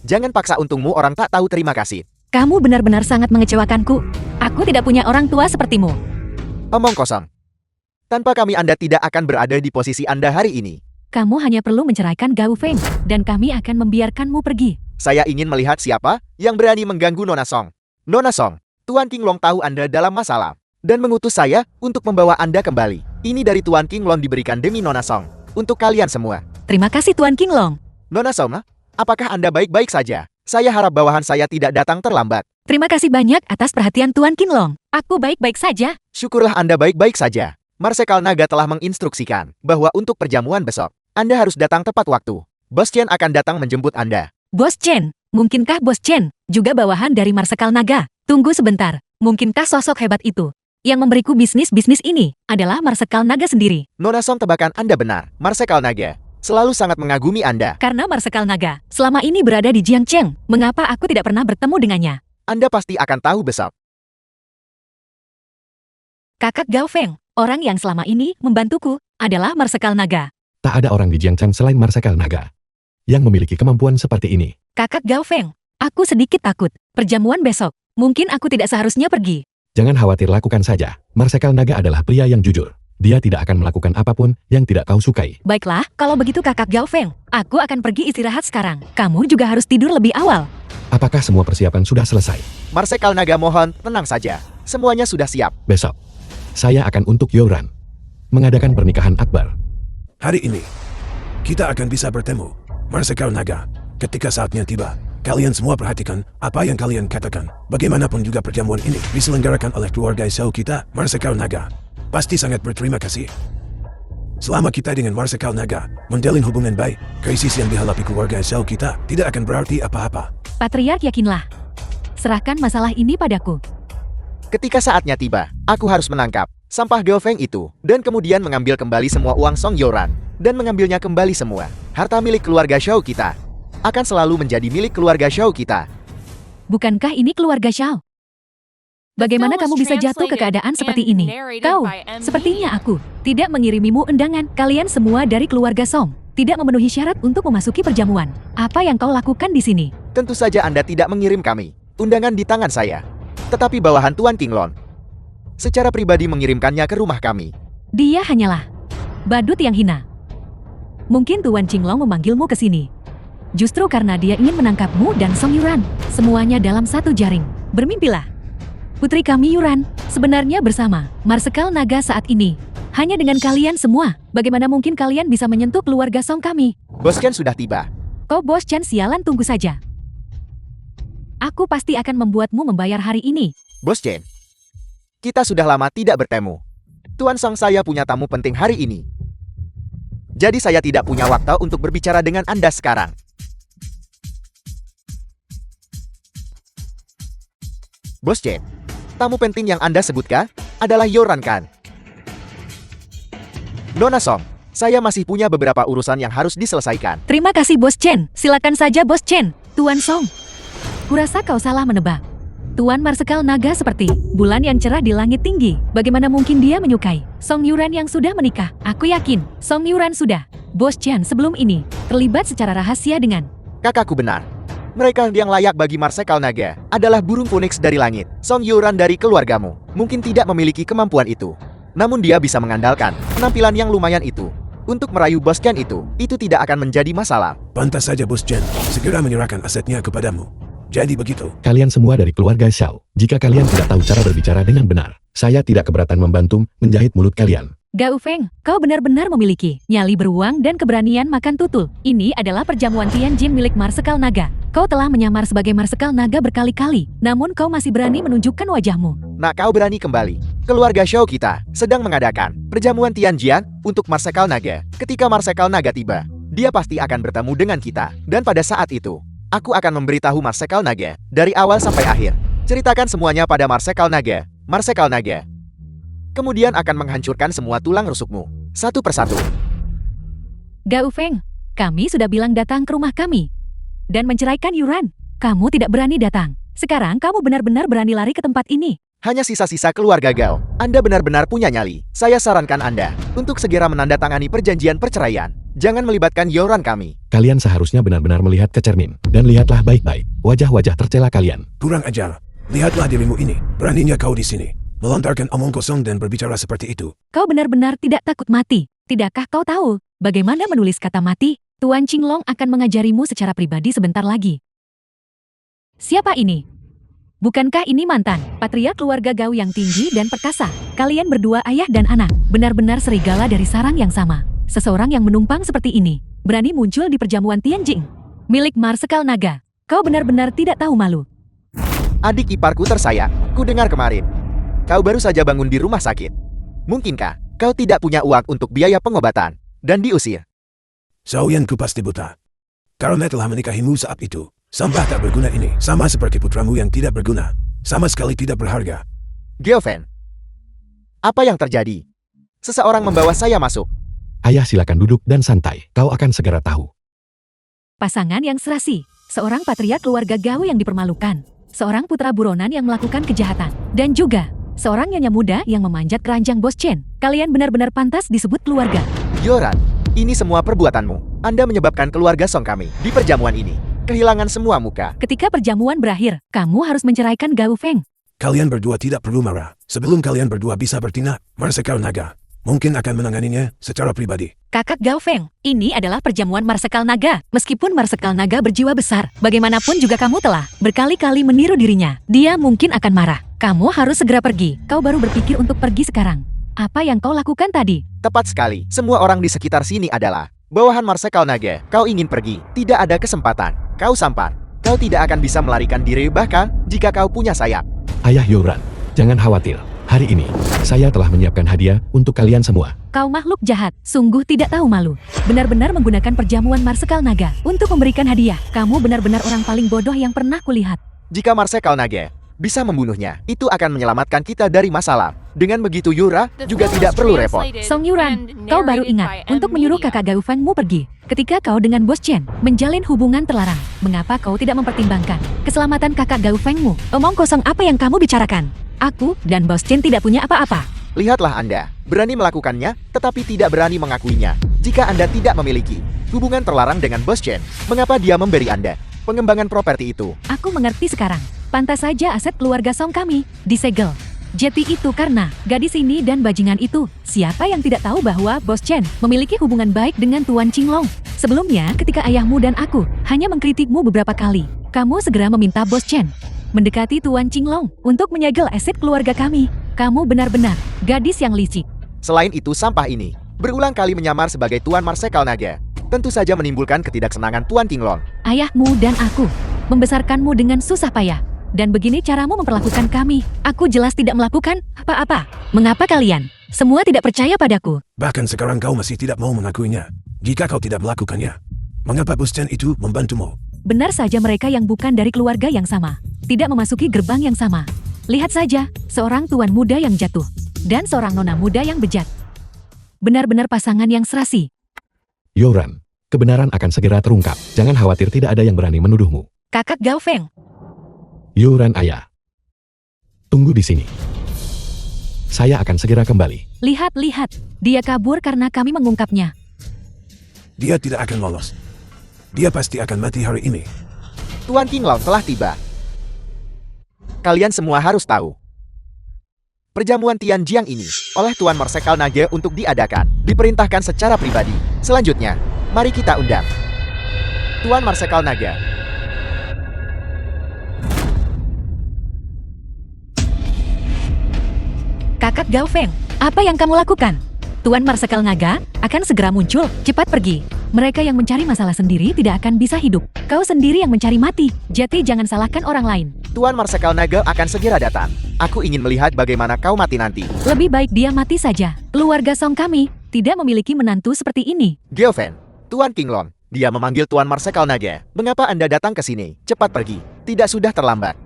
Jangan paksa untungmu, orang tak tahu terima kasih. Kamu benar-benar sangat mengecewakanku. Aku tidak punya orang tua sepertimu. Omong kosong. Tanpa kami Anda tidak akan berada di posisi Anda hari ini. Kamu hanya perlu menceraikan Gao Feng, dan kami akan membiarkanmu pergi. Saya ingin melihat siapa yang berani mengganggu Nona Song. Nona Song, Tuan Qinglong tahu Anda dalam masalah, dan mengutus saya untuk membawa Anda kembali. Ini dari Tuan Qinglong diberikan demi Nona Song, untuk kalian semua. Terima kasih Tuan Qinglong. Nona Song, apakah Anda baik-baik saja? Saya harap bawahan saya tidak datang terlambat. Terima kasih banyak atas perhatian Tuan Qinglong. Aku baik-baik saja. Syukurlah Anda baik-baik saja. Marsekal Naga telah menginstruksikan bahwa untuk perjamuan besok, Anda harus datang tepat waktu. Bos Chen akan datang menjemput Anda. Bos Chen, mungkinkah Bos Chen juga bawahan dari Marsekal Naga? Tunggu sebentar, mungkinkah sosok hebat itu yang memberiku bisnis ini adalah Marsekal Naga sendiri? Nona Song, tebakan Anda benar. Marsekal Naga selalu sangat mengagumi Anda. Karena Marsekal Naga selama ini berada di Jiangcheng, mengapa aku tidak pernah bertemu dengannya? Anda pasti akan tahu besok. Kakak Gao Feng, orang yang selama ini membantuku, adalah Marsekal Naga. Tak ada orang di Jiangcheng selain Marsekal Naga yang memiliki kemampuan seperti ini. Kakak Gao Feng, aku sedikit takut. Perjamuan besok, mungkin aku tidak seharusnya pergi. Jangan khawatir, lakukan saja. Marsekal Naga adalah pria yang jujur. Dia tidak akan melakukan apapun yang tidak kau sukai. Baiklah, kalau begitu Kakak Gao Feng, aku akan pergi istirahat sekarang. Kamu juga harus tidur lebih awal. Apakah semua persiapan sudah selesai? Marsekal Naga, mohon tenang saja. Semuanya sudah siap. Besok, saya akan untuk Yoran mengadakan pernikahan akbar. Hari ini, kita akan bisa bertemu. Marsekal Naga, ketika saatnya tiba, kalian semua perhatikan apa yang kalian katakan. Bagaimanapun juga perjamuan ini diselenggarakan oleh keluarga Shao kita, Marsekal Naga. Pasti sangat berterima kasih. Selama kita dengan Marsekal Naga menjalin hubungan baik, krisis yang dihadapi keluarga Shao kita tidak akan berarti apa-apa. Patriark, yakinlah. Serahkan masalah ini padaku. Ketika saatnya tiba, aku harus menangkap sampah Giofeng itu, dan kemudian mengambil kembali semua uang Song Yoran, dan mengambilnya kembali semua. Harta milik keluarga Shao kita akan selalu menjadi milik keluarga Shao kita. Bukankah ini keluarga Shao? Bagaimana kamu bisa jatuh ke keadaan seperti ini? Kau, sepertinya aku tidak mengirimimu undangan. Kalian semua dari keluarga Song tidak memenuhi syarat untuk memasuki perjamuan. Apa yang kau lakukan di sini? Tentu saja Anda tidak mengirim kami undangan di tangan saya, tetapi bawahan Tuan Qinglong secara pribadi mengirimkannya ke rumah kami. Dia hanyalah badut yang hina. Mungkin Tuan Qinglong memanggilmu ke sini justru karena dia ingin menangkapmu dan Song Yuran. Semuanya dalam satu jaring. Bermimpilah. Putri kami Yuran, sebenarnya bersama Marsekal Naga saat ini. Hanya dengan kalian semua, bagaimana mungkin kalian bisa menyentuh keluarga Song kami? Bos Chen sudah tiba. Kau Bos Chen, sialan, tunggu saja. Aku pasti akan membuatmu membayar hari ini. Bos Chen, kita sudah lama tidak bertemu. Tuan Song, saya punya tamu penting hari ini. Jadi saya tidak punya waktu untuk berbicara dengan Anda sekarang. Bos Chen, tamu penting yang Anda sebutkan adalah Yoran kan? Nona Song, saya masih punya beberapa urusan yang harus diselesaikan. Terima kasih Bos Chen, silakan saja Bos Chen. Tuan Song, kurasa kau salah menebak. Tuan Marsekal Naga seperti bulan yang cerah di langit tinggi. Bagaimana mungkin dia menyukai Song Yuran yang sudah menikah? Aku yakin Song Yuran sudah. Bos Chen sebelum ini terlibat secara rahasia dengan... Kakakku benar. Mereka yang layak bagi Marsekal Naga adalah burung phoenix dari langit. Song Yuran dari keluargamu mungkin tidak memiliki kemampuan itu. Namun dia bisa mengandalkan penampilan yang lumayan itu untuk merayu Bos Chen itu tidak akan menjadi masalah. Pantas saja Bos Chen segera menyerahkan asetnya kepadamu. Jadi begitu. Kalian semua dari keluarga Shao. Jika kalian tidak tahu cara berbicara dengan benar, saya tidak keberatan membantu menjahit mulut kalian. Gao Feng, kau benar-benar memiliki nyali beruang dan keberanian makan tutul. Ini adalah perjamuan Tianjin milik Marsekal Naga. Kau telah menyamar sebagai Marsekal Naga berkali-kali, namun kau masih berani menunjukkan wajahmu. Nak kau berani kembali. Keluarga Shao kita sedang mengadakan perjamuan Tianjian untuk Marsekal Naga. Ketika Marsekal Naga tiba, dia pasti akan bertemu dengan kita. Dan pada saat itu, aku akan memberitahu Marsekal Naga dari awal sampai akhir. Ceritakan semuanya pada Marsekal Naga. Marsekal Naga kemudian akan menghancurkan semua tulang rusukmu, satu persatu. Gao Feng, kami sudah bilang datang ke rumah kami. Dan menceraikan Yuran. Kamu tidak berani datang. Sekarang kamu benar-benar berani lari ke tempat ini. Hanya sisa-sisa keluarga Gao. Anda benar-benar punya nyali. Saya sarankan Anda untuk segera menandatangani perjanjian perceraian. Jangan melibatkan Yoran kami. Kalian seharusnya benar-benar melihat ke cermin. Dan lihatlah baik-baik wajah-wajah tercela kalian. Kurang ajar. Lihatlah dirimu ini. Beraninya kau di sini. Melontarkan omong kosong dan berbicara seperti itu. Kau benar-benar tidak takut mati. Tidakkah kau tahu bagaimana menulis kata mati? Tuan Qinglong akan mengajarimu secara pribadi sebentar lagi. Siapa ini? Bukankah ini mantan patria keluarga Gao yang tinggi dan perkasa? Kalian berdua ayah dan anak, benar-benar serigala dari sarang yang sama. Seseorang yang menumpang seperti ini, berani muncul di perjamuan Tianjing. Milik Marsekal Naga, kau benar-benar tidak tahu malu. Adik iparku tersayang, ku dengar kemarin. Kau baru saja bangun di rumah sakit. Mungkinkah kau tidak punya uang untuk biaya pengobatan dan diusir? Xiaoyanku pasti buta. Karena telah menikahimu saat itu. Sampah tak berguna ini, sama seperti putramu yang tidak berguna. Sama sekali tidak berharga. Geofen, apa yang terjadi? Seseorang membawa saya masuk. Ayah silakan duduk dan santai. Kau akan segera tahu. Pasangan yang serasi, seorang patria keluarga Gao yang dipermalukan, seorang putra buronan yang melakukan kejahatan, dan juga seorang nyonya muda yang memanjat keranjang Bos Chen. Kalian benar-benar pantas disebut keluarga. Yoran, ini semua perbuatanmu. Anda menyebabkan keluarga Song kami di perjamuan ini kehilangan semua muka. Ketika perjamuan berakhir, kamu harus menceraikan Gao Feng. Kalian berdua tidak perlu marah. Sebelum kalian berdua bisa bertindak, Marsekal Naga mungkin akan menanganinya secara pribadi. Kakak Gao Feng, ini adalah perjamuan Marsekal Naga. Meskipun Marsekal Naga berjiwa besar, bagaimanapun juga kamu telah berkali-kali meniru dirinya. Dia mungkin akan marah. Kamu harus segera pergi. Kau baru berpikir untuk pergi sekarang. Apa yang kau lakukan tadi? Tepat sekali. Semua orang di sekitar sini adalah bawahan Marsekal Naga. Kau ingin pergi, tidak ada kesempatan. Kau sampan. Kau tidak akan bisa melarikan diri bahkan jika kau punya sayap. Ayah Yoran, jangan khawatir. Hari ini, saya telah menyiapkan hadiah untuk kalian semua. Kau makhluk jahat, sungguh tidak tahu malu. Benar-benar menggunakan perjamuan Marsekal Naga untuk memberikan hadiah. Kamu benar-benar orang paling bodoh yang pernah kulihat. Jika Marsekal Naga bisa membunuhnya, itu akan menyelamatkan kita dari masalah. Dengan begitu Yura juga tidak perlu repot. Song Yuran, kau baru ingat untuk menyuruh kakak Gao Fengmu pergi. Ketika kau dengan Bos Chen menjalin hubungan terlarang, mengapa kau tidak mempertimbangkan keselamatan kakak Gao Fengmu? Omong kosong apa yang kamu bicarakan? Aku dan Bos Chen tidak punya apa-apa. Lihatlah Anda, berani melakukannya, tetapi tidak berani mengakuinya. Jika Anda tidak memiliki hubungan terlarang dengan Bos Chen, mengapa dia memberi Anda pengembangan properti itu? Aku mengerti sekarang. Pantas saja aset keluarga Song kami disegel. Jadi itu karena gadis ini dan bajingan itu. Siapa yang tidak tahu bahwa Bos Chen memiliki hubungan baik dengan Tuan Qinglong? Sebelumnya, ketika ayahmu dan aku hanya mengkritikmu beberapa kali, kamu segera meminta Bos Chen mendekati Tuan Qinglong untuk menyegel aset keluarga kami. Kamu benar-benar gadis yang licik. Selain itu, sampah ini berulang kali menyamar sebagai Tuan Marsekal Naga. Tentu saja menimbulkan ketidaksenangan Tuan Qinglong. Ayahmu dan aku membesarkanmu dengan susah payah. Dan begini caramu memperlakukan kami. Aku jelas tidak melakukan apa-apa. Mengapa kalian semua tidak percaya padaku? Bahkan sekarang kau masih tidak mau mengakuinya. Jika kau tidak melakukannya, mengapa Bos Chen itu membantumu? Benar saja mereka yang bukan dari keluarga yang sama, tidak memasuki gerbang yang sama. Lihat saja, seorang tuan muda yang jatuh, dan seorang nona muda yang bejat. Benar-benar pasangan yang serasi. Yoran, kebenaran akan segera terungkap. Jangan khawatir, tidak ada yang berani menuduhmu. Kakak Gao Feng, Yoran ayah. Tunggu di sini. Saya akan segera kembali. lihat-lihat, dia kabur karena kami mengungkapnya. Dia tidak akan lolos. Dia pasti akan mati hari ini. Tuan Qinglong telah tiba. Kalian semua harus tahu. Perjamuan Tianjiang ini oleh Tuan Marsekal Naga untuk diadakan, diperintahkan secara pribadi. Selanjutnya, mari kita undang Tuan Marsekal Naga. Kakak Gao Feng, apa yang kamu lakukan? Tuan Marsekal Naga akan segera muncul, cepat pergi. Mereka yang mencari masalah sendiri tidak akan bisa hidup. Kau sendiri yang mencari mati, jadi jangan salahkan orang lain. Tuan Marsekal Naga akan segera datang. Aku ingin melihat bagaimana kau mati nanti. Lebih baik dia mati saja. Keluarga Song kami tidak memiliki menantu seperti ini. Gelfen, Tuan Kinglon, dia memanggil Tuan Marsekal Naga. Mengapa Anda datang ke sini? Cepat pergi. Tidak sudah terlambat.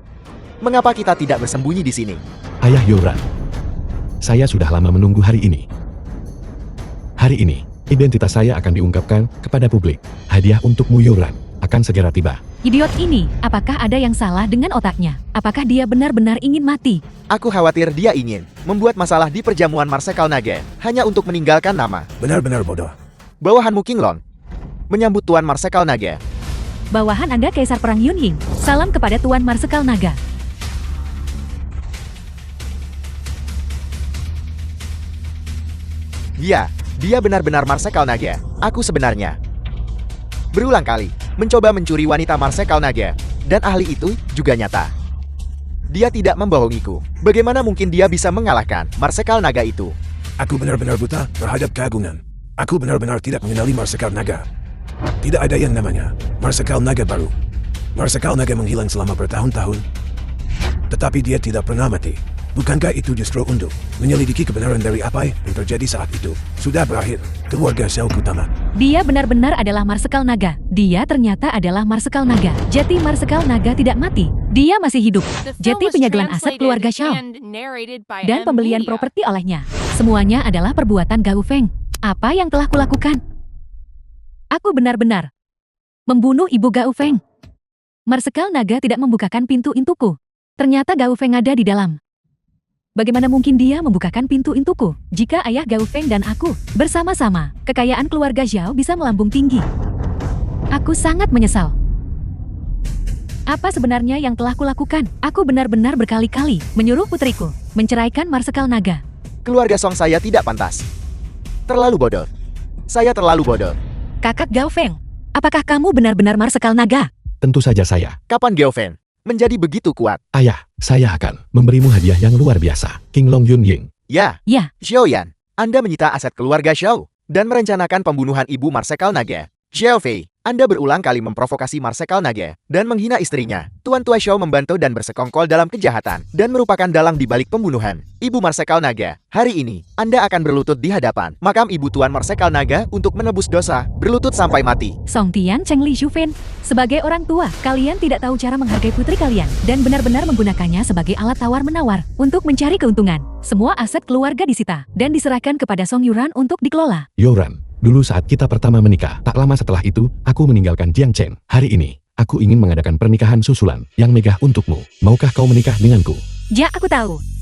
Mengapa kita tidak bersembunyi di sini? Ayah Yoran. Saya sudah lama menunggu hari ini. Hari ini, identitas saya akan diungkapkan kepada publik. Hadiah untukmu Yoran akan segera tiba. Idiot ini, apakah ada yang salah dengan otaknya? Apakah dia benar-benar ingin mati? Aku khawatir dia ingin membuat masalah di perjamuan Marsekal Naga hanya untuk meninggalkan nama. Benar-benar bodoh. Bawahanmu Kinglon menyambut Tuan Marsekal Naga. Bawahan Anda Kaisar Perang Yunhing. Salam kepada Tuan Marsekal Naga. Dia benar-benar Marsekal Naga. Aku sebenarnya berulang kali mencoba mencuri wanita Marsekal Naga, dan ahli itu juga nyata. Dia tidak membohongiku. Bagaimana mungkin dia bisa mengalahkan Marsekal Naga itu? Aku benar-benar buta terhadap keagungan. Aku benar-benar tidak mengenali Marsekal Naga. Tidak ada yang namanya Marsekal Naga baru. Marsekal Naga menghilang selama bertahun-tahun, tetapi dia tidak pernah mati. Bukankah itu justru untuk menyelidiki kebenaran dari apa yang terjadi saat itu? Sudah berakhir, keluarga Xiao tamat. Dia benar-benar adalah Marsekal Naga. Dia ternyata adalah Marsekal Naga. Jati Marsekal Naga tidak mati. Dia masih hidup. The film Jati was penyegelan aset keluarga Xiao translated and narrated by dan M pembelian Media. properti olehnya. Semuanya adalah perbuatan Gao Feng. Apa yang telah kulakukan? Aku benar-benar membunuh ibu Gao Feng. Marsekal Naga tidak membukakan pintu untukku. Ternyata Gao Feng ada di dalam. Bagaimana mungkin dia membukakan pintu untukku? Jika ayah Gao Feng dan aku bersama-sama, kekayaan keluarga Xiao bisa melambung tinggi. Aku sangat menyesal. Apa sebenarnya yang telah kulakukan? Aku benar-benar berkali-kali menyuruh putriku menceraikan Marsekal Naga. Keluarga Song saya tidak pantas. Terlalu bodoh. Saya terlalu bodoh. Kakak Gao Feng, apakah kamu benar-benar Marsekal Naga? Tentu saja saya. Kapan Gelfen menjadi begitu kuat? Ayah, saya akan memberimu hadiah yang luar biasa. Kinglong Yunhing. Ya, Ya, Xiaoyan, Anda menyita aset keluarga Xiao dan merencanakan pembunuhan ibu Marsekal Naga. Xiao Fei, Anda berulang kali memprovokasi Marsekal Naga dan menghina istrinya. Tuan Tua Xiao membantu dan bersekongkol dalam kejahatan dan merupakan dalang di balik pembunuhan ibu Marsekal Naga. Hari ini, Anda akan berlutut di hadapan makam ibu Tuan Marsekal Naga untuk menebus dosa, berlutut sampai mati. Song Tian Cheng Li Shufen. Sebagai orang tua, kalian tidak tahu cara menghargai putri kalian dan benar-benar menggunakannya sebagai alat tawar-menawar untuk mencari keuntungan. Semua aset keluarga disita dan diserahkan kepada Song Yuran untuk dikelola. Yoran, dulu saat kita pertama menikah, tak lama setelah itu, aku meninggalkan Jiang Chen. Hari ini, aku ingin mengadakan pernikahan susulan yang megah untukmu. Maukah kau menikah denganku? Ja, aku tahu.